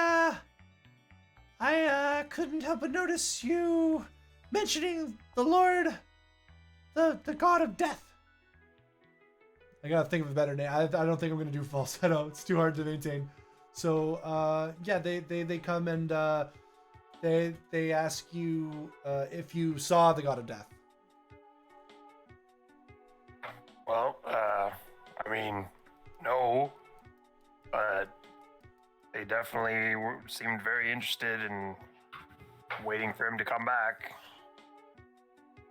I couldn't help but notice you mentioning the Lord, the God of Death. I gotta think of a better name. I don't think I'm gonna do falsetto. It's too hard to maintain. So yeah, they come and they ask you if you saw the God of Death. Well, I mean, no, but they definitely seemed very interested in waiting for him to come back.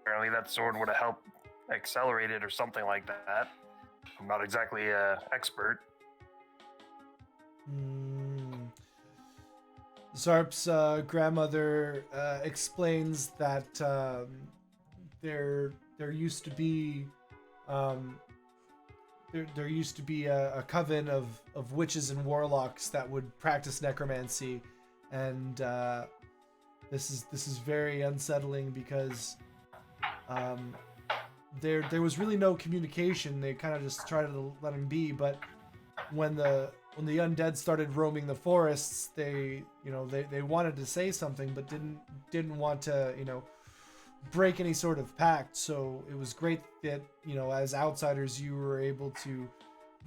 Apparently that sword would have helped accelerate it or something like that. I'm not exactly an expert. Zarp's grandmother explains that there used to be there used to be a coven of witches and warlocks that would practice necromancy, and this is very unsettling because there was really no communication. They kind of just tried to let him be, but when the undead started roaming the forests, they wanted to say something but didn't want to break any sort of pact. So it was great that as outsiders you were able to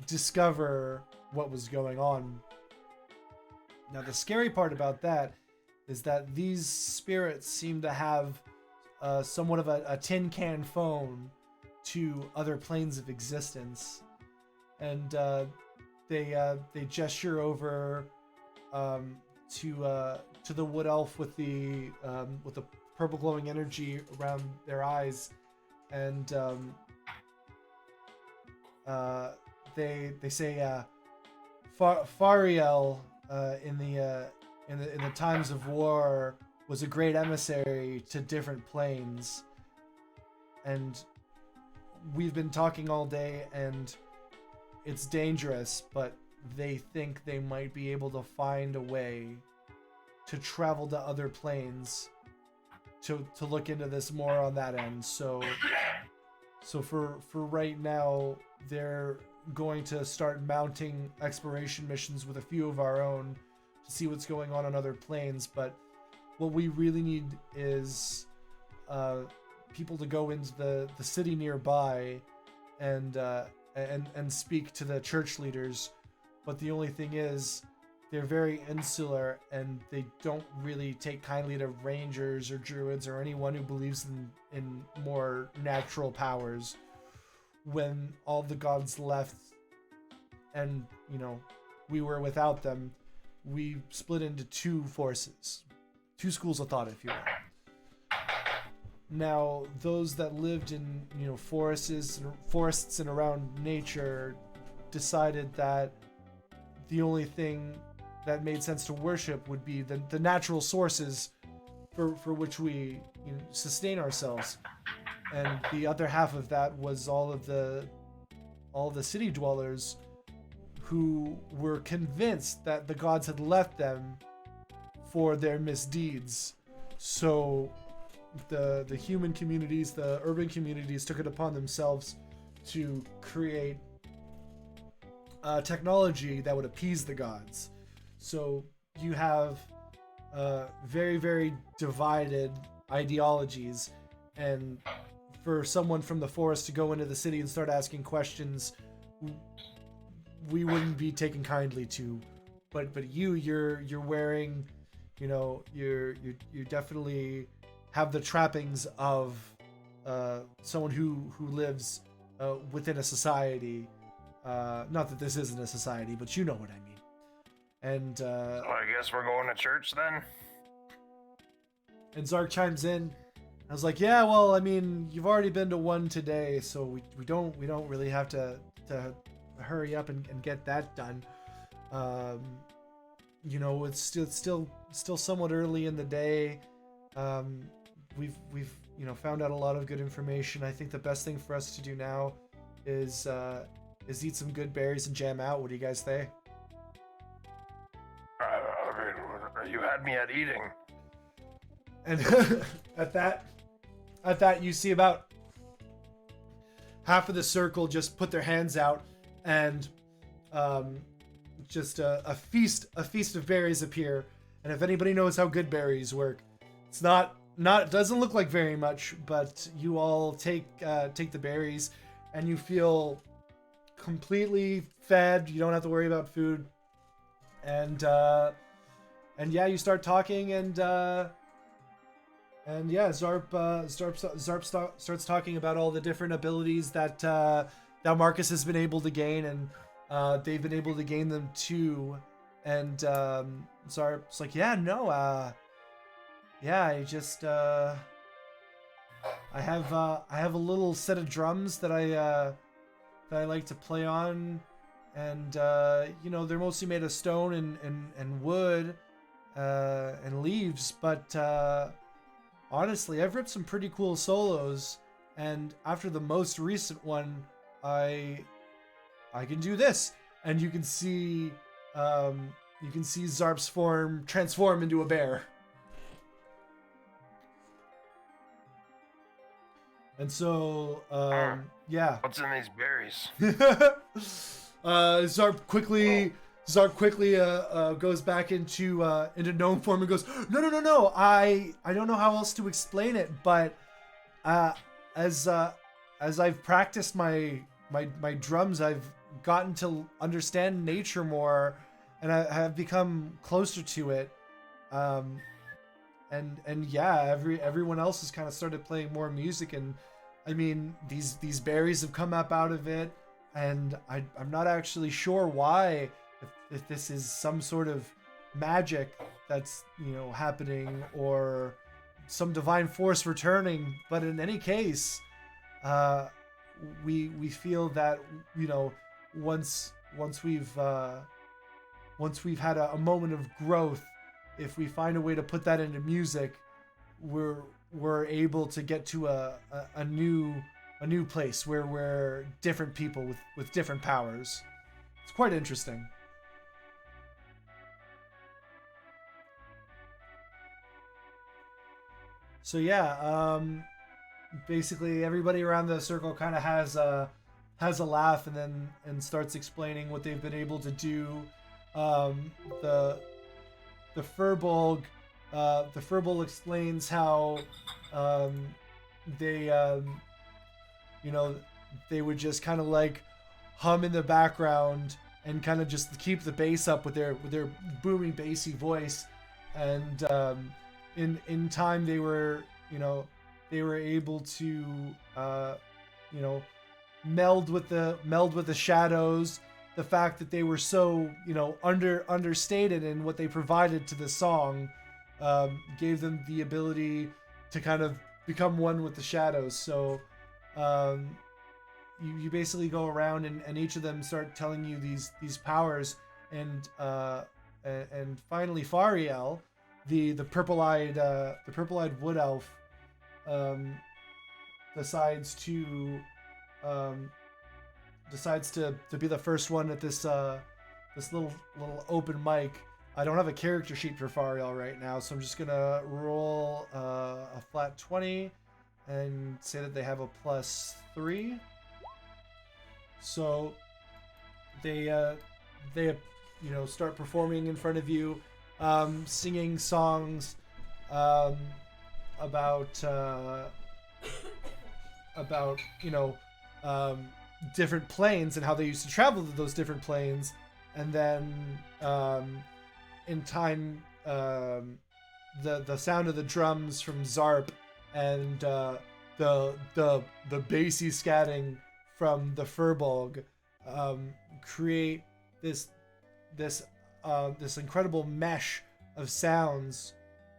discover what was going on. Now the scary part about that is that these spirits seem to have somewhat of a tin can phone to other planes of existence, and they gesture over to the wood elf with the purple glowing energy around their eyes, and they say Fariel in the times of war was a great emissary to different planes, and we've been talking all day, and it's dangerous, but they think they might be able to find a way to travel to other planes to look into this more on that end. So for right now, they're going to start mounting exploration missions with a few of our own to see what's going on other planes. But what we really need is people to go into the city nearby and speak to the church leaders. But the only thing is, they're very insular, and they don't really take kindly to rangers or druids or anyone who believes in more natural powers. When all the gods left and we were without them, we split into two forces, two schools of thought, if you will. Now, those that lived in forests and around nature decided that the only thing that made sense to worship would be the natural sources for which we sustain ourselves, and the other half of that was all of the city dwellers who were convinced that the gods had left them for their misdeeds. So the human communities, the urban communities, took it upon themselves to create technology that would appease the gods. So you have very, very divided ideologies, and for someone from the forest to go into the city and start asking questions, we wouldn't be taken kindly to. But you're wearing, you definitely have the trappings of someone who lives within a society. Not that this isn't a society, but you know what I mean. And So I guess we're going to church then? And Zark chimes in. I was like, yeah, well, I mean, you've already been to one today, so we don't really have to hurry up and get that done. It's still somewhat early in the day. We've found out a lot of good information. I think the best thing for us to do now is eat some good berries and jam out. What do you guys say? Wait, you had me at eating. And at that, you see about half of the circle just put their hands out, and just a feast of berries appear. And if anybody knows how good berries work, it's not it doesn't look like very much, but you all take the berries, and you feel completely fed. You don't have to worry about food, and yeah, you start talking, and yeah, Zarp starts talking about all the different abilities that Marcus has been able to gain, and they've been able to gain them too. And Zarp's like, yeah, no, yeah, I have a little set of drums that I like to play on, and you know, they're mostly made of stone and wood and leaves, but honestly, I've ripped some pretty cool solos, and after the most recent one, I can do this, and you can see Zarp's form transform into a bear. And so, yeah. What's in these berries? Zarp quickly goes back into gnome form and goes, no. I don't know how else to explain it, but as I've practiced my drums, I've gotten to understand nature more, and I have become closer to it. And yeah, everyone else has kind of started playing more music, and I mean, these berries have come up out of it, and I'm not actually sure why, if this is some sort of magic that's, you know, happening, or some divine force returning, but in any case, we feel that, you know, once we've had a moment of growth, if we find a way to put that into music, we're able to get to a new place where we're different people with different powers. It's quite interesting. So yeah, basically everybody around the circle kind of has a laugh, and starts explaining what they've been able to do. The Furbolg explains how they you know, they would just kind of like hum in the background and kind of just keep the bass up with their booming bassy voice, and in time they were able to you know, meld with the shadows. The fact that they were so, you know, understated in what they provided to the song gave them the ability to kind of become one with the shadows. So you basically go around, and each of them start telling you these powers, and finally Fariel, the purple-eyed wood elf, decides to be the first one at this little open mic. I don't have a character sheet for Fariel right now, so I'm just gonna roll a flat 20 and say that they have a +3. So they you know, start performing in front of you, singing songs about you know, different planes and how they used to travel to those different planes, and then in time the sound of the drums from Zarp and the bassy scatting from the Furbolg create this incredible mesh of sounds,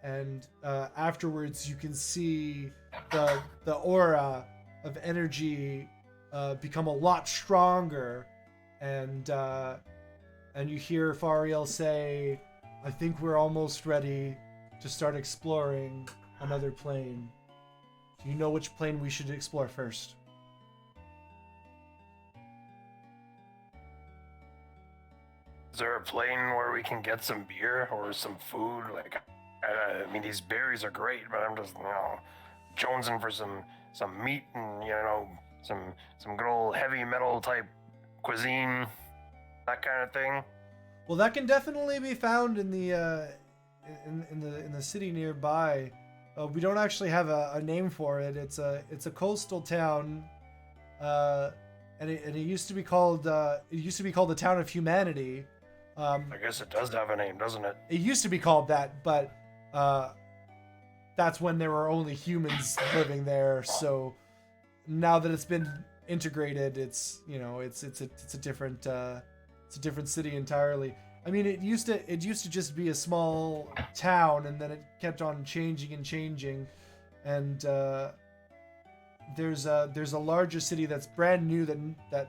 and afterwards you can see the aura of energy become a lot stronger, and you hear Fariel say, "I think we're almost ready to start exploring another plane. Do you know which plane we should explore first?" Is there a plane where we can get some beer or some food? Like, I mean, these berries are great, but I'm just, jonesing for some meat and, some good old heavy metal type cuisine, that kind of thing. Well, that can definitely be found in the in the city nearby. We don't actually have a name for it. It's a coastal town, and it used to be called the Town of Humanity. I guess it does have a name, doesn't it? It used to be called that, but that's when there were only humans living there. So now that it's been integrated, it's a different city entirely. I mean, it used to just be a small town, and then it kept on changing, and there's a larger city that's brand new that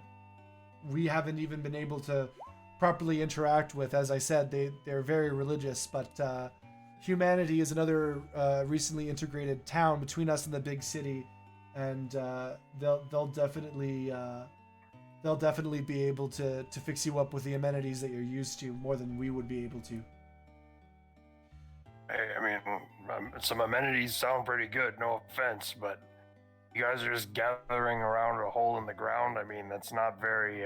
we haven't even been able to properly interact with. As I said, they're very religious, but Humanity is another recently integrated town between us and the big city, and they'll definitely be able to fix you up with the amenities that you're used to more than we would be able to. I mean, some amenities sound pretty good, no offense, but you guys are just gathering around a hole in the ground. I mean, that's not very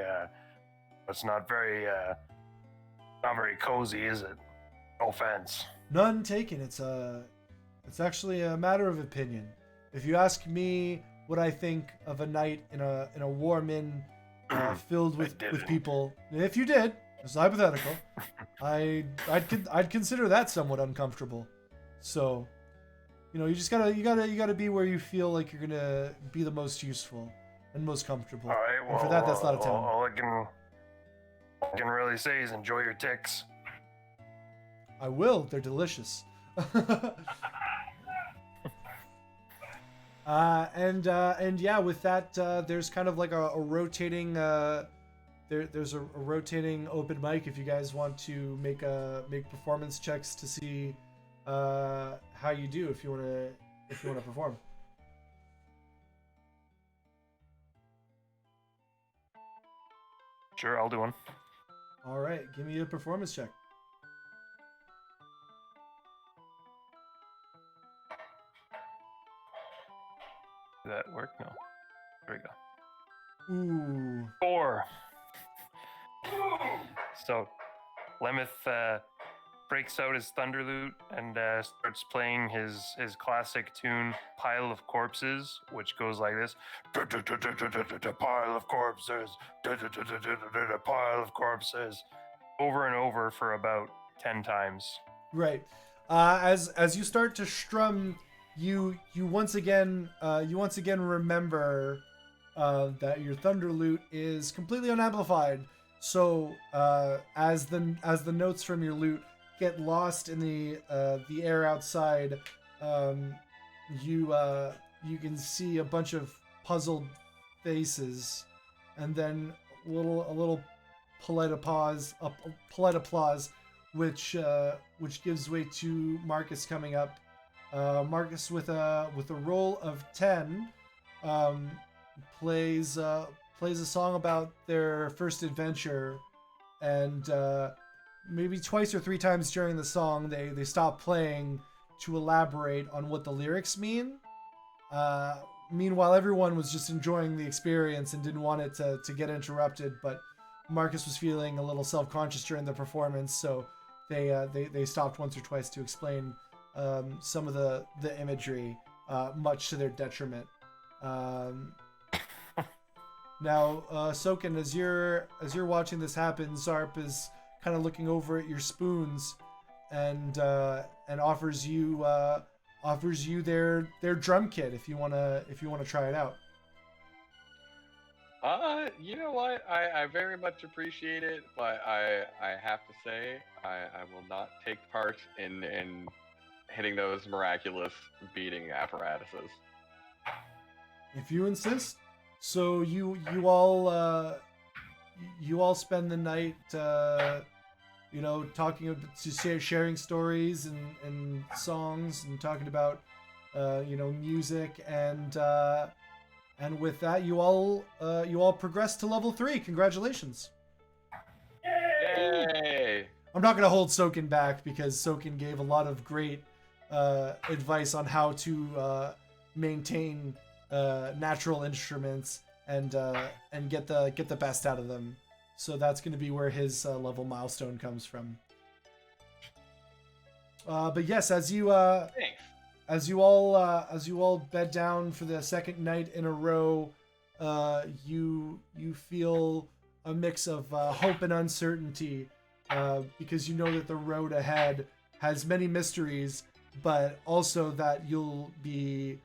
cozy, is it? No offense. None taken. It's actually a matter of opinion. If you ask me what I think of a night in a warm inn filled with people, if you did, it's hypothetical, I'd consider that somewhat uncomfortable. So, you just gotta be where you feel like you're gonna be the most useful and most comfortable. All right, well, and for that, that's not a town. All I can really say is enjoy your ticks. I will. They're delicious. And yeah, with that, there's kind of like a rotating. There's a rotating open mic if you guys want to make performance checks to see how you do if you want to perform. Sure, I'll do one. All right, give me a performance check. Did that work? No. There we go. Ooh. 4. So, Lemeth breaks out his thunder lute and starts playing his classic tune, Pile of Corpses, which goes like this. Pile of corpses, pile of corpses, over and over for about 10 times. Right. As you start to strum, you once again remember that your thunder lute is completely unamplified. So as the notes from your lute get lost in the air outside, you can see a bunch of puzzled faces, and then a little polite applause, which gives way to Marcus coming up. Marcus with a roll of 10 plays a song about their first adventure, and maybe twice or 3 times during the song they stop playing to elaborate on what the lyrics mean. Meanwhile, everyone was just enjoying the experience and didn't want it to get interrupted, but Marcus was feeling a little self-conscious during the performance, so they stopped once or twice to explain some of the imagery, much to their detriment. Now, Soken, as you're watching this happen, Zarp is kind of looking over at your spoons, and offers you their drum kit if you wanna try it out. You know what? I very much appreciate it, but I have to say I will not take part in hitting those miraculous beating apparatuses. If you insist. So you all spend the night, talking, sharing stories and songs and talking about, music, and with that you all progress to level 3. Congratulations. Yay! I'm not gonna hold Soken back because Soken gave a lot of great advice on how to maintain natural instruments and get the best out of them. So that's going to be where his level milestone comes from. But yes, as you Thanks. as you all bed down for the second night in a row, you feel a mix of hope and uncertainty, because you know that the road ahead has many mysteries, but also that you'll be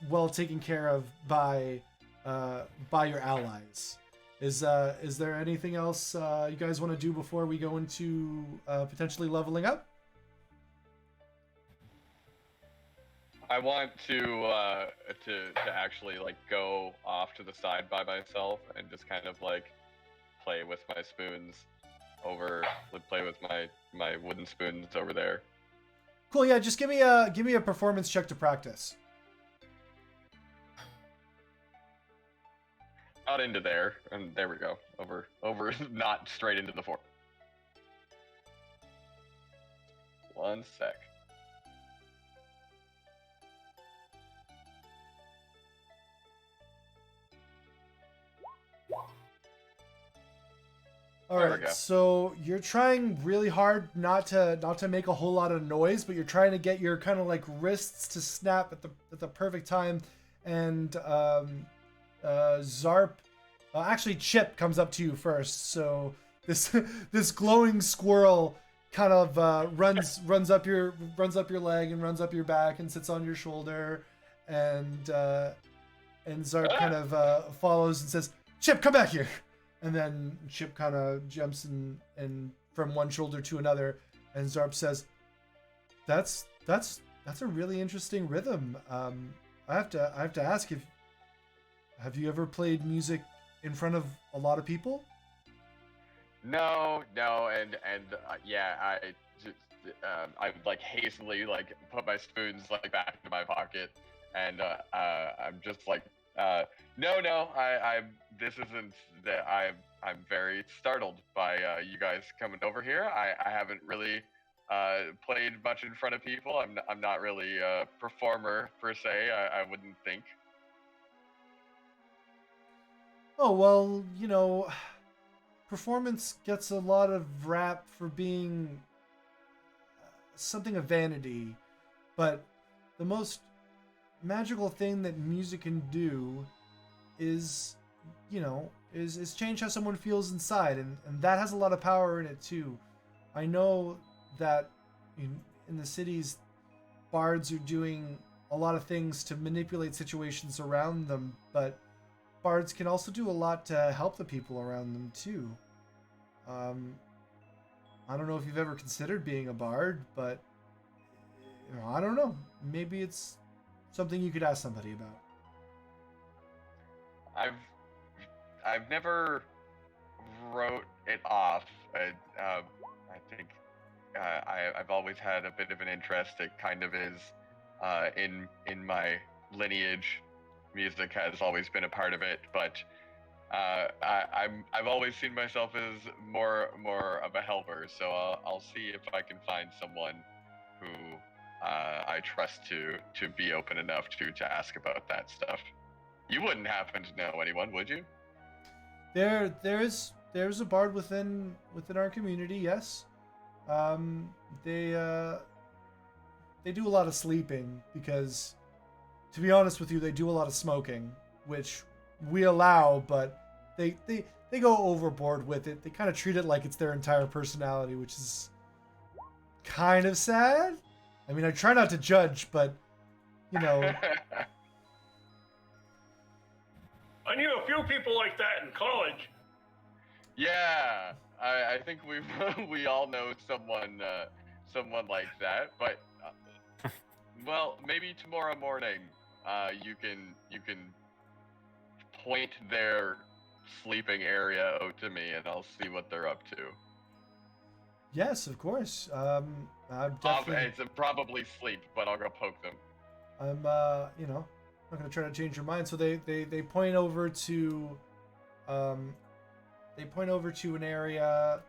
well taken care of by your allies. Is there anything else you guys want to do before we go into potentially leveling up? I want to actually like go off to the side by myself and just kind of like play with my spoons play with my wooden spoons over there. Cool. Yeah, just give me a performance check to practice. Not into there, and there we go. Over, not straight into the fort. One sec. All There we right, go. so you're trying really hard not to make a whole lot of noise, but you're trying to get your kind of like wrists to snap at the perfect time, and Zarp, actually Chip comes up to you first. So this glowing squirrel kind of runs up your leg and runs up your back and sits on your shoulder, and Zarp kind of follows and says, "Chip, come back here." And then Chip kind of jumps and from one shoulder to another, and Zarp says, "That's a really interesting rhythm. I have to ask, have you ever played music in front of a lot of people?" No, and yeah, I like hastily like put my spoons like back into my pocket, and I'm just like, no, this isn't that. I'm very startled by you guys coming over here. I haven't really played much in front of people. I'm not really a performer per se. I wouldn't think. Oh, well, performance gets a lot of rap for being something of vanity, but the most magical thing that music can do is change how someone feels inside, and that has a lot of power in it too. I know that in the cities, bards are doing a lot of things to manipulate situations around them, but bards can also do a lot to help the people around them too. I don't know if you've ever considered being a bard, but I don't know. Maybe it's something you could ask somebody about. I've never wrote it off. I think I've always had a bit of an interest. It kind of is in my lineage. Music has always been a part of it, but I've always seen myself as more of a helper. So I'll see if I can find someone who I trust to be open enough to ask about that stuff. You wouldn't happen to know anyone, would you? There's a bard within our community, yes. They do a lot of sleeping because, to be honest with you, they do a lot of smoking, which we allow, but they go overboard with it. They kind of treat it like it's their entire personality, which is kind of sad. I mean, I try not to judge, but I knew a few people like that in college. Yeah, I think we all know someone like that. But well, maybe tomorrow morning, you can point their sleeping area out to me, and I'll see what they're up to. Yes, of course. I'm definitely. It's probably sleep, but I'll go poke them. I'm not gonna try to change your mind. So they point over to an area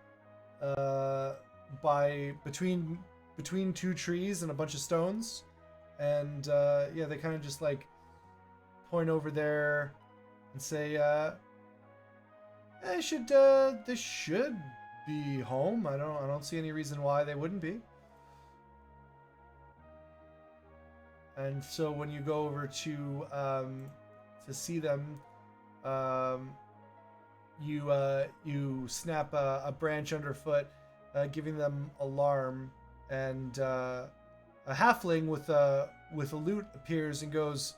by between two trees and a bunch of stones, and yeah, they kind of just like point over there and say, "This should be home. I don't see any reason why they wouldn't be." And so when you go over to see them, you snap a branch underfoot, giving them alarm, and a halfling with a lute appears and goes,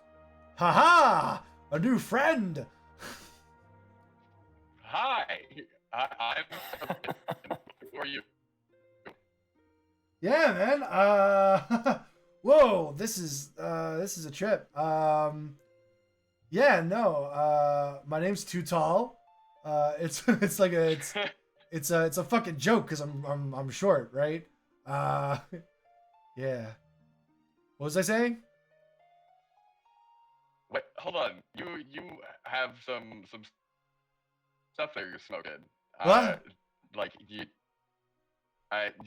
"Ha ha! A new friend!" Hi, I'm. Who are you? Yeah, man. Whoa, this is a trip. Yeah, no. My name's Too Tall. It's it's a fucking joke because I'm short, right? Yeah. What was I saying? Wait, hold on. You have some stuff that you're smoking. What? Like you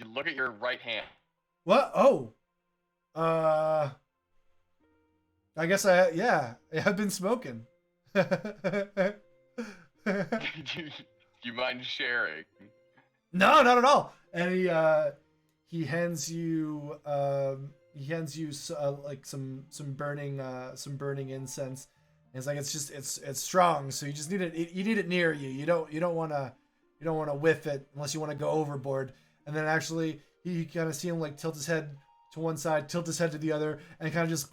look at your right hand. What? Oh. I guess I've been smoking. Do you mind sharing? No, not at all. And he hands you like some burning incense. And it's like it's strong, so you just need it near you. You don't want to whiff it unless you want to go overboard. And then actually you kind of see him like tilt his head to one side, tilt his head to the other, and kind of just,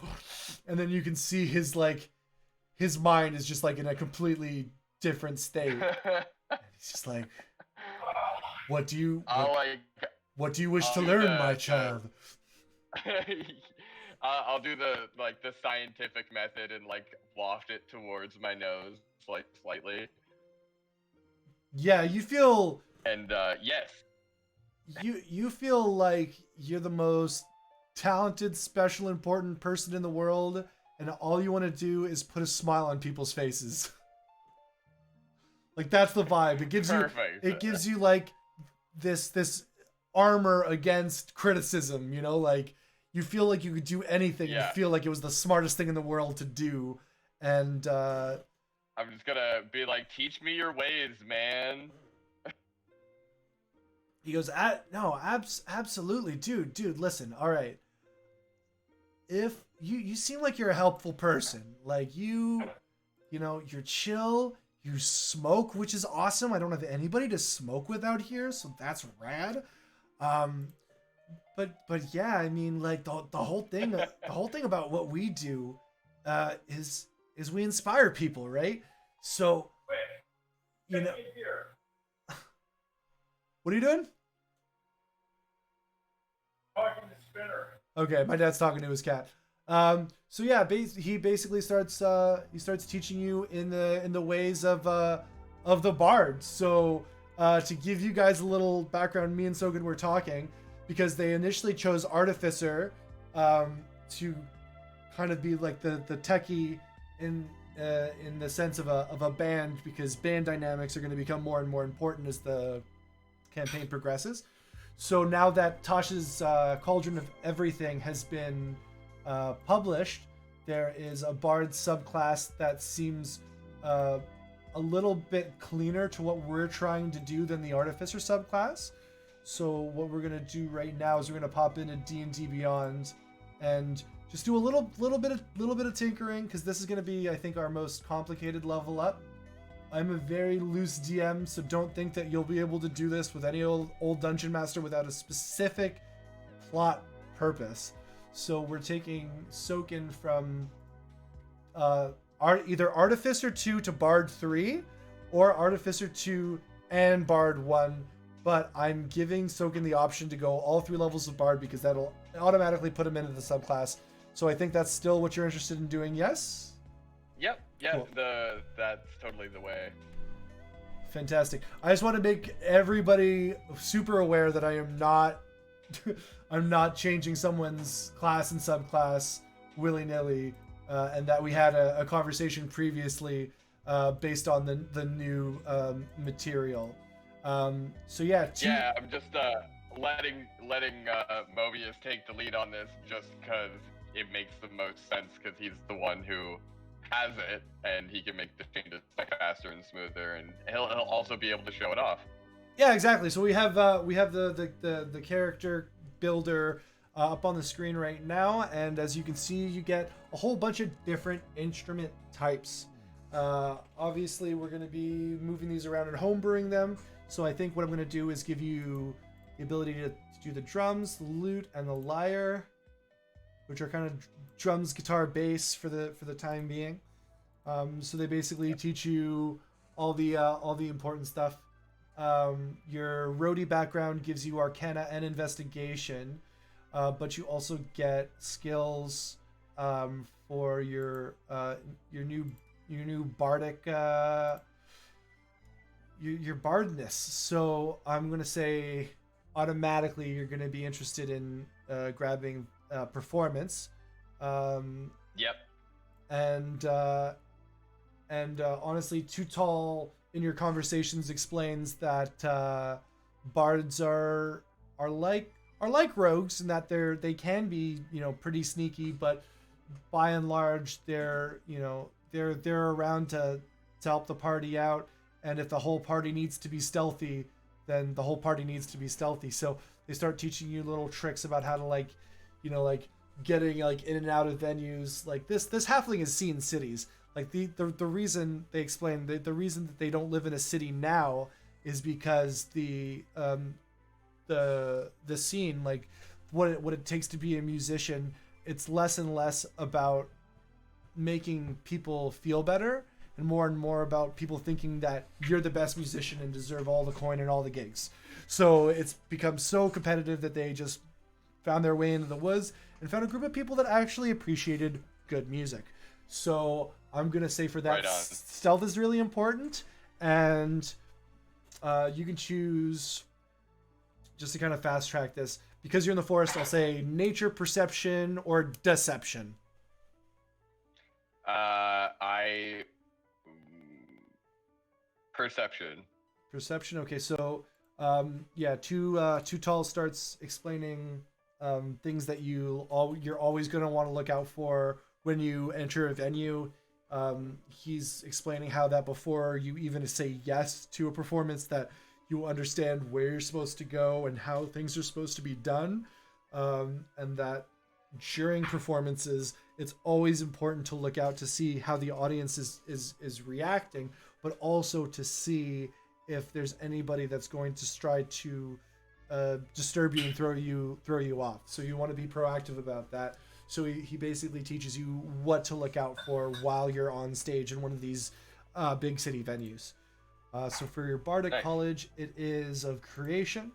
and then you can see his mind is just like in a completely different state. And he's just like, what do you wish to learn, my child? I'll do the scientific method and like waft it towards my nose like slightly. Yeah, you feel. And yes. You feel like you're the most talented, special, important person in the world, and all you want to do is put a smile on people's faces. Like that's the vibe. It gives you like this armor against criticism, you know, like you feel like you could do anything. Yeah. You feel like it was the smartest thing in the world to do. And I'm just gonna be like, teach me your ways, man. he goes, no, absolutely, dude, listen, all right. If you seem like you're a helpful person, like you know, you're chill, you smoke, which is awesome. I don't have anybody to smoke with out here, so that's rad. But yeah, I mean, like the whole thing about what we do is we inspire people, right? So you know, what are you doing? Talking to Spinner. Okay, my dad's talking to his cat. So yeah, he basically starts teaching you in the ways of the bard. So to give you guys a little background, me and Sogan were talking because they initially chose Artificer to kind of be like the techie in the sense of a band, because band dynamics are going to become more and more important as the campaign progresses. So now that Tasha's Cauldron of Everything has been published, there is a bard subclass that seems a little bit cleaner to what we're trying to do than the Artificer subclass. So what we're gonna do right now is we're gonna pop into D&D Beyond and just do a little bit of tinkering, because this is gonna be, I think, our most complicated level up. I'm a very loose DM, so don't think that you'll be able to do this with any old dungeon master without a specific plot purpose. So we're taking Soken from either Artificer 2 to Bard 3, or Artificer 2 and Bard 1, but I'm giving Soken the option to go all 3 levels of Bard because that'll automatically put him into the subclass. So I think that's still what you're interested in doing, yes? Yep. Cool. That's totally the way. Fantastic. I just want to make everybody super aware that I am not I'm not changing someone's class and subclass willy-nilly, and that we had a conversation previously based on the new material. So yeah, Yeah, I'm just letting Mobius take the lead on this just because it makes the most sense because he's the one who has it and he can make the changes faster and smoother, and he'll also be able to show it off. Yeah, exactly. So we have the character builder up on the screen right now, and as you can see, you get a whole bunch of different instrument types. Obviously, we're going to be moving these around and homebrewing them. So I think what I'm going to do is give you the ability to do the drums, the lute, and the lyre, which are kind of drums, guitar, bass for the time being. So they basically teach you all the important stuff. Your roadie background gives you arcana and investigation, but you also get skills for your new bardic your bardness. So I'm gonna say automatically you're gonna be interested in grabbing performance. Yep. And honestly, Too Tall in your conversations explains that bards are like rogues in that they can be pretty sneaky, but by and large they're around to help the party out, and if the whole party needs to be stealthy, then the whole party needs to be stealthy. So they start teaching you little tricks about how to like getting like in and out of venues. Like this halfling is seen cities. Like the reason they explain the reason that they don't live in a city now is because the scene, like what it takes to be a musician, it's less and less about making people feel better and more about people thinking that you're the best musician and deserve all the coin and all the gigs. So it's become so competitive that they just found their way into the woods and found a group of people that actually appreciated good music. So I'm gonna say for that, stealth is really important, and you can choose, just to kind of fast track this, because you're in the forest, I'll say nature, perception, or deception. Perception. Perception. Okay, so Too Tall starts explaining things that you're always going to want to look out for when you enter a venue. He's explaining how that before you even say yes to a performance, that you understand where you're supposed to go and how things are supposed to be done, and that during performances it's always important to look out to see how the audience is reacting, but also to see if there's anybody that's going to try to disturb you and throw you off. So you want to be proactive about that. So he basically teaches you what to look out for while you're on stage in one of these big city venues. So for your Bardic College, it is of creation.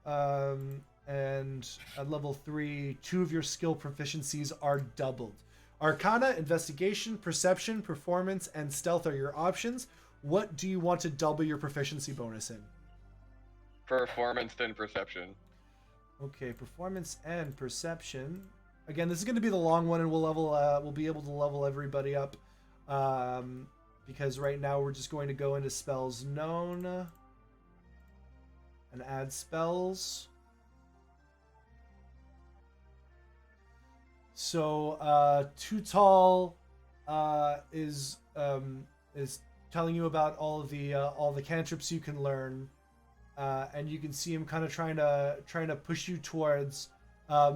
And at level 3, 2 of your skill proficiencies are doubled. Arcana, investigation, perception, performance, and stealth are your options. What do you want to double your proficiency bonus in? Performance and perception. Okay, performance and perception. Again, this is going to be the long one, and we'll be able to level everybody up, because right now we're just going to go into spells known and add spells. So Too Tall is telling you about all the cantrips you can learn, and you can see him kind of trying to push you towards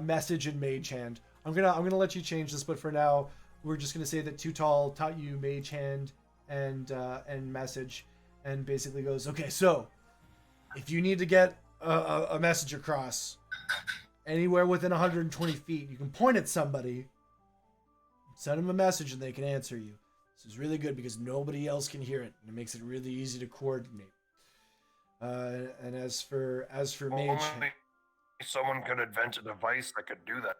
message and mage hand. I'm gonna let you change this, but for now we're just gonna say that Too Tall taught you mage hand and message, and basically goes, okay, so if you need to get a message across anywhere within 120 feet, you can point at somebody, send them a message, and they can answer you. This is really good because nobody else can hear it, and it makes it really easy to coordinate. And as for mage, someone could invent a device that could do that.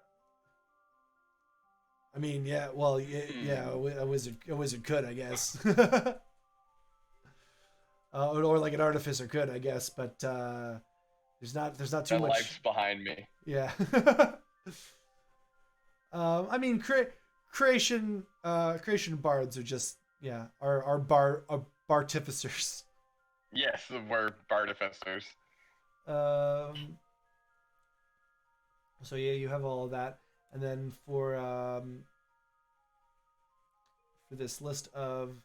I mean, yeah, well, yeah, a wizard could, I guess, or like an artificer could, I guess, but there's not too much. Life's behind me. Yeah. I mean, creation bards are just are bartificers. Yes, we're artificers. So yeah, you have all of that, and then for this list of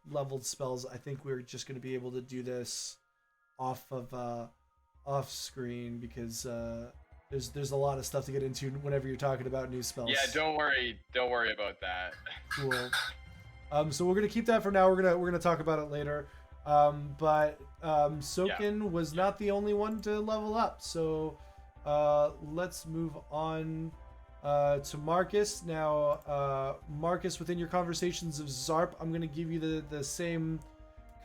leveled spells, I think we're just going to be able to do this off of off screen because there's a lot of stuff to get into whenever you're talking about new spells. Yeah, don't worry about that. Cool. So we're gonna keep that for now. We're gonna talk about it later. But Soken was not the only one to level up. So let's move on to Marcus. Now, Marcus, within your conversations of Zarp, I'm gonna give you the same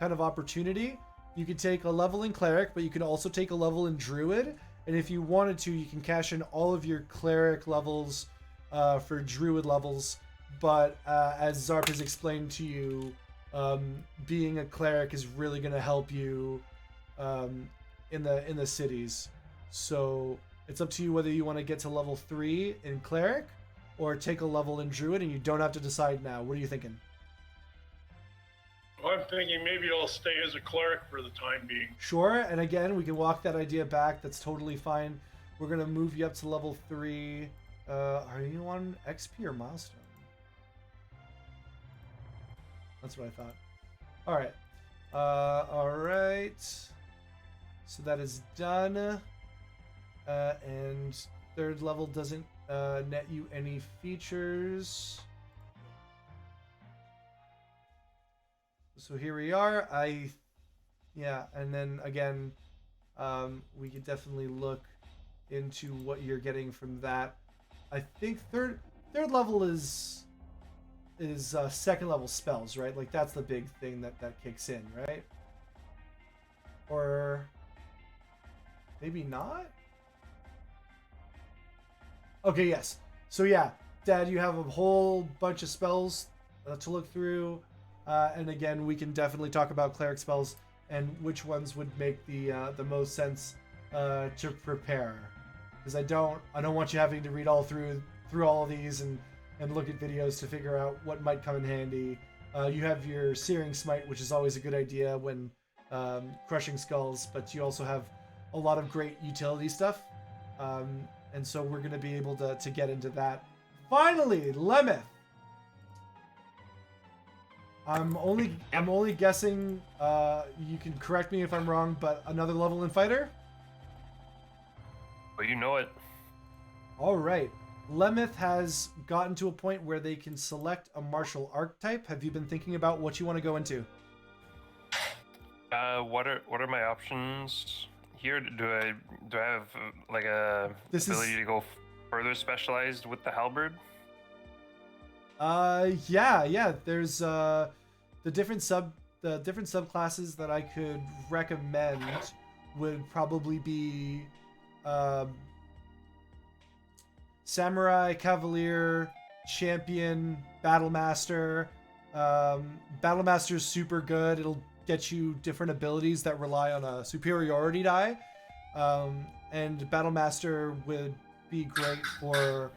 kind of opportunity. You could take a level in Cleric, but you can also take a level in Druid. And if you wanted to, you can cash in all of your Cleric levels for Druid levels. But as Zarp has explained to you, being a Cleric is really going to help you in the cities. So it's up to you whether you want to get to level 3 in Cleric or take a level in Druid, and you don't have to decide now. What are you thinking? Well, I'm thinking maybe I'll stay as a cleric for the time being. Sure, and again, we can walk that idea back. That's totally fine. We're going to move you up to level 3. Are you on XP or milestone? That's what I thought. All right. All right. So that is done. And third level doesn't net you any features. So here we are. Yeah, and then again, we could definitely look into what you're getting from that. I think third level is second level spells, right? Like that's the big thing that kicks in, right? Or maybe not? Okay, yes. So yeah, Dad, you have a whole bunch of spells to look through. And again, we can definitely talk about cleric spells and which ones would make the most sense to prepare. Because I don't want you having to read all through all of these and look at videos to figure out what might come in handy. You have your Searing Smite, which is always a good idea when crushing skulls, but you also have a lot of great utility stuff. And so we're going to be able to get into that. Finally, Lemeth! I'm only guessing, you can correct me if I'm wrong, but another level in Fighter? Well, you know it. All right. Lemeth has gotten to a point where they can select a martial archetype. Have you been thinking about what you want to go into? What are my options here? Do I have like a ability to go further specialized with the halberd? Yeah. There's the different subclasses that I could recommend would probably be Samurai, Cavalier, Champion, Battlemaster. Battlemaster's super good. It'll get you different abilities that rely on a superiority die. And Battlemaster would be great for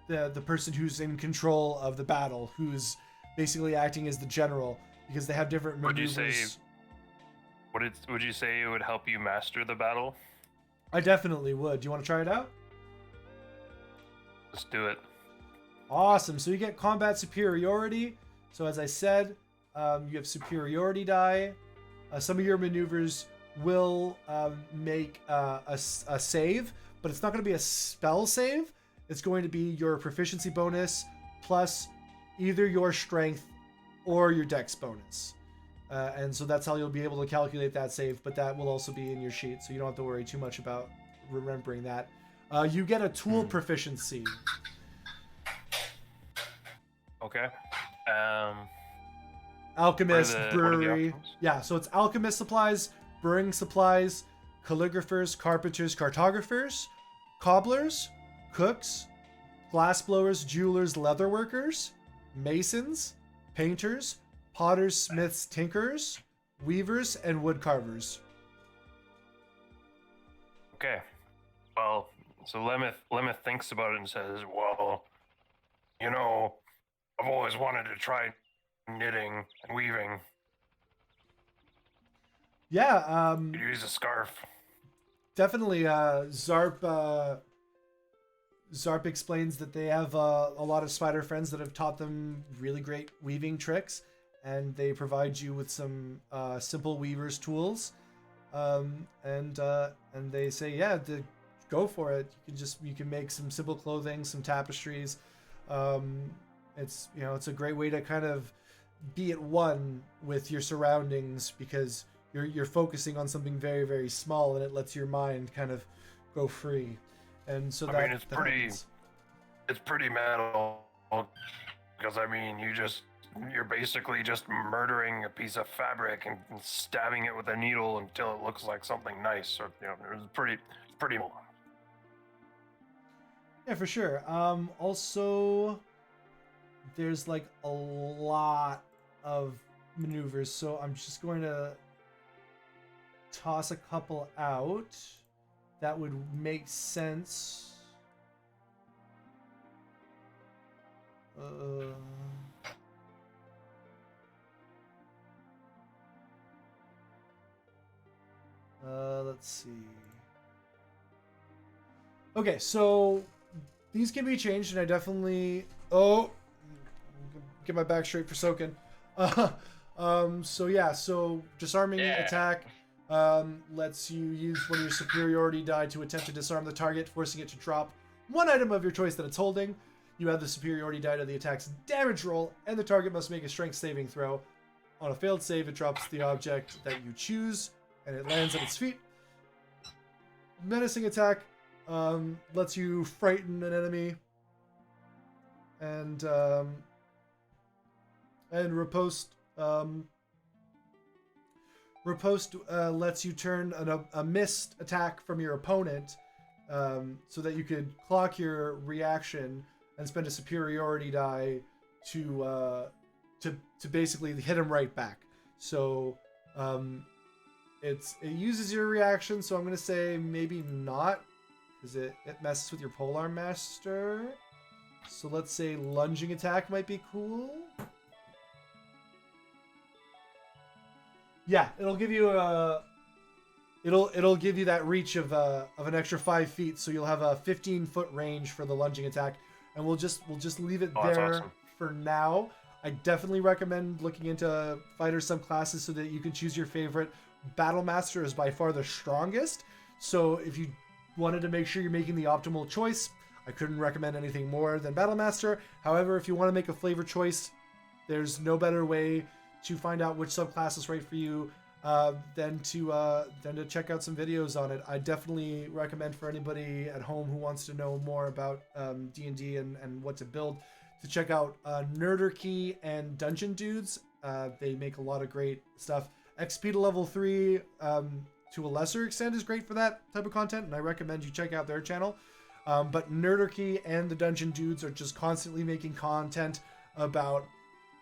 the person who's in control of the battle, who's basically acting as the general, because they have different maneuvers. Would you say it would help you master the battle? I definitely would. Do you want to try it out? Let's do it. Awesome. So you get combat superiority. So as I said, you have superiority die. Some of your maneuvers will make a save, but it's not going to be a spell save. It's going to be your proficiency bonus plus either your strength or your dex bonus. And so that's how you'll be able to calculate that save, but that will also be in your sheet, so you don't have to worry too much about remembering that. You get a tool proficiency. Okay. Alchemist, what are brewery. the options? Yeah, so it's alchemist supplies, brewing supplies, calligraphers, carpenters, cartographers, cobblers, cooks, glassblowers, jewelers, leatherworkers, masons, painters, potters, smiths, tinkerers, weavers, and woodcarvers. Okay. Well, so Lemeth thinks about it and says, well, you know, I've always wanted to try knitting and weaving. Yeah, Could use a scarf. definitely. Zarp explains that they have a lot of spider friends that have taught them really great weaving tricks, and they provide you with some simple weaver's tools. And they say, yeah, go for it. You can make some simple clothing, some tapestries. It's a great way to kind of be at one with your surroundings because you're focusing on something very, very small, and it lets your mind kind of go free. And so I mean, it's pretty metal because I mean, you're basically just murdering a piece of fabric and stabbing it with a needle until it looks like something nice. Or it's pretty. Yeah, for sure. Also, there's like a lot of maneuvers, so I'm just going to toss a couple out that would make sense. Let's see. Okay, so these can be changed, and I definitely get my back straight for Soken. So disarming attack lets you use one of your superiority die to attempt to disarm the target, forcing it to drop one item of your choice that it's holding. You add the superiority die to the attack's damage roll, and the target must make a strength saving throw. On a failed save, it drops the object that you choose, and it lands at its feet. Menacing attack lets you frighten an enemy, and riposte lets you turn a missed attack from your opponent, so that you could clock your reaction and spend a superiority die to basically hit him right back. So it uses your reaction, so I'm gonna say maybe not, because it messes with your polearm master. So let's say lunging attack might be cool. Yeah, it'll give you it'll give you that reach of an extra 5 feet, so you'll have a 15-foot range for the lunging attack, and we'll just leave it there awesome. for now. I definitely recommend looking into fighter subclasses so that you can choose your favorite. Battle Master is by far the strongest, so if you wanted to make sure you're making the optimal choice, I couldn't recommend anything more than Battle Master. However, if you want to make a flavor choice, there's no better way to find out which subclass is right for you than to check out some videos on it. I definitely recommend for anybody at home who wants to know more about D&D and what to build to check out Nerderkey and Dungeon Dudes. They make a lot of great stuff. XP to level 3 to a lesser extent is great for that type of content, and I recommend you check out their channel. But Nerderkey and the Dungeon Dudes are just constantly making content about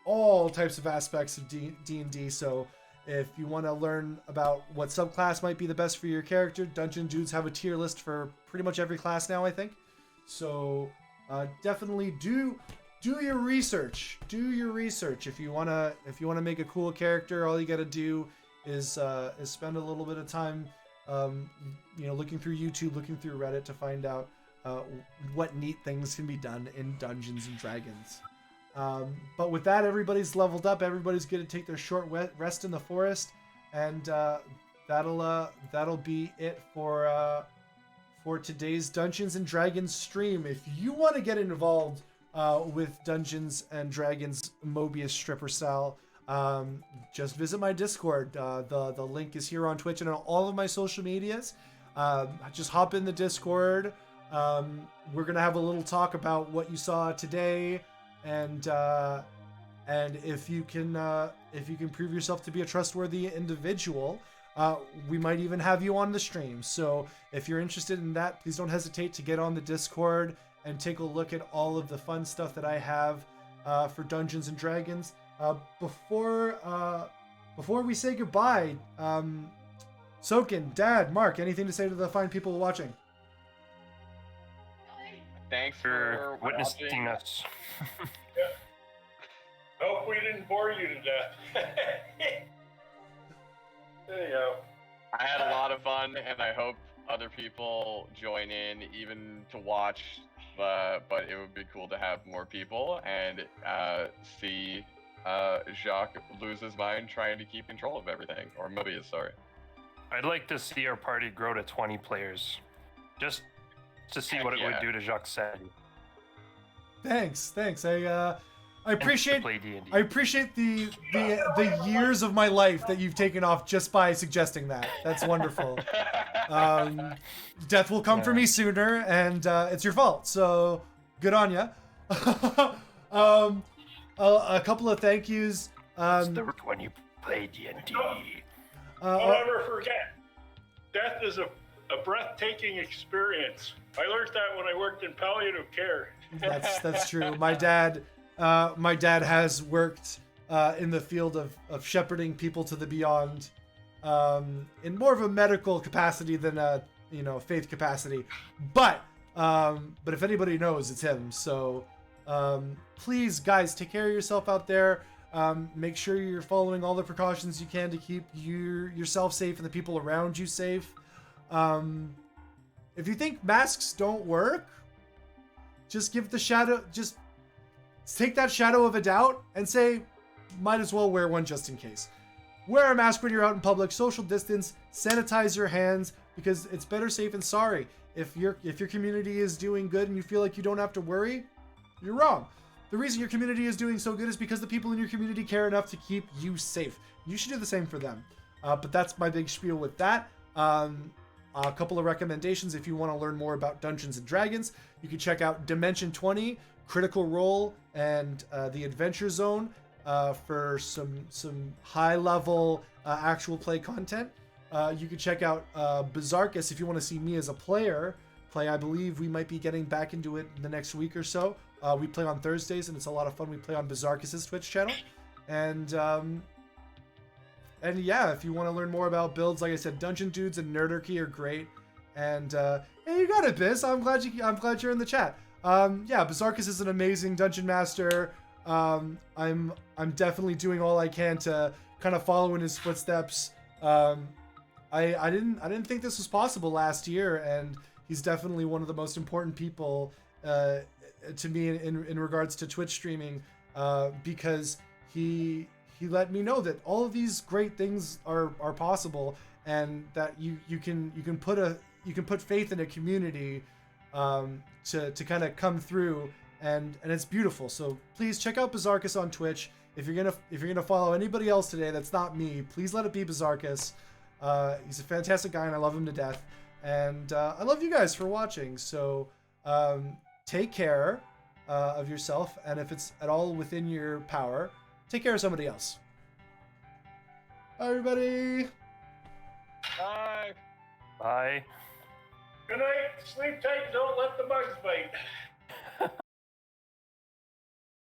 all types of aspects of D&D. So if you want to learn about what subclass might be the best for your character, Dungeon Dudes have a tier list for pretty much every class now, I think. So definitely do your research. Do your research. If you wanna make a cool character, all you gotta do is spend a little bit of time, looking through YouTube, looking through Reddit to find out what neat things can be done in Dungeons and Dragons. But with that, everybody's leveled up. Everybody's going to take their short rest in the forest, and that'll be it for today's Dungeons and Dragons stream. If you want to get involved with Dungeons and Dragons Mobius Stripper style, just visit my Discord. The link is here on Twitch and on all of my social medias. Just hop in the Discord. We're gonna have a little talk about what you saw today. And if you can prove yourself to be a trustworthy individual, we might even have you on the stream. So if you're interested in that, please don't hesitate to get on the Discord and take a look at all of the fun stuff that I have for Dungeons and Dragons. Before we say goodbye, Soken, Dad, Mark, anything to say to the fine people watching? Thanks for for witnessing watching. us. Hope we didn't bore you to death. There you go. I had a lot of fun, and I hope other people join in, even to watch. But it would be cool to have more people and see Jacques lose his mind trying to keep control of everything. Or Mobius, sorry. I'd like to see our party grow to 20 players, just to see Heck what it would yeah. do to Jacques said. Thanks. I appreciate Play D&D. I appreciate the years of my life that you've taken off just by suggesting that. That's wonderful. Death will come for me sooner, and it's your fault. So good on ya. A couple of thank yous. It's the when you play D&D. Don't ever forget, death is a breathtaking experience. I learned that when I worked in palliative care. That's true. My dad has worked in the field of shepherding people to the beyond, in more of a medical capacity than a faith capacity. But if anybody knows, it's him. So please, guys, take care of yourself out there. Make sure you're following all the precautions you can to keep yourself safe and the people around you safe. If you think masks don't work, just take that shadow of a doubt and say, might as well wear one just in case. Wear a mask when you're out in public, social distance, sanitize your hands, because it's better safe than sorry. If your community is doing good and you feel like you don't have to worry, you're wrong. The reason your community is doing so good is because the people in your community care enough to keep you safe. You should do the same for them. But that's my big spiel with that. A couple of recommendations if you want to learn more about Dungeons and Dragons. You can check out Dimension 20, Critical Role, and the Adventure Zone for some high-level actual play content. You can check out Bizarchus if you want to see me as a player play. I believe we might be getting back into it in the next week or so. We play on Thursdays, and it's a lot of fun. We play on Bizarchus's Twitch channel. And yeah, if you want to learn more about builds, like I said, Dungeon Dudes and Nerdarchy are great. And hey, you got it, Biz. I'm glad you're in the chat. Yeah, Bizarchus is an amazing dungeon master. I'm definitely doing all I can to kind of follow in his footsteps. I didn't think this was possible last year, and he's definitely one of the most important people to me in regards to Twitch streaming, because he let me know that all of these great things are possible, and that you can put faith in a community to kind of come through, and it's beautiful. So please check out Bizarchus on Twitch. If you're gonna follow anybody else today that's not me, please let it be Bizarchus. He's a fantastic guy, and I love him to death. And I love you guys for watching. So take care of yourself, and if it's at all within your power, take care of somebody else. Bye, everybody. Bye. Bye. Good night. Sleep tight. Don't let the bugs bite.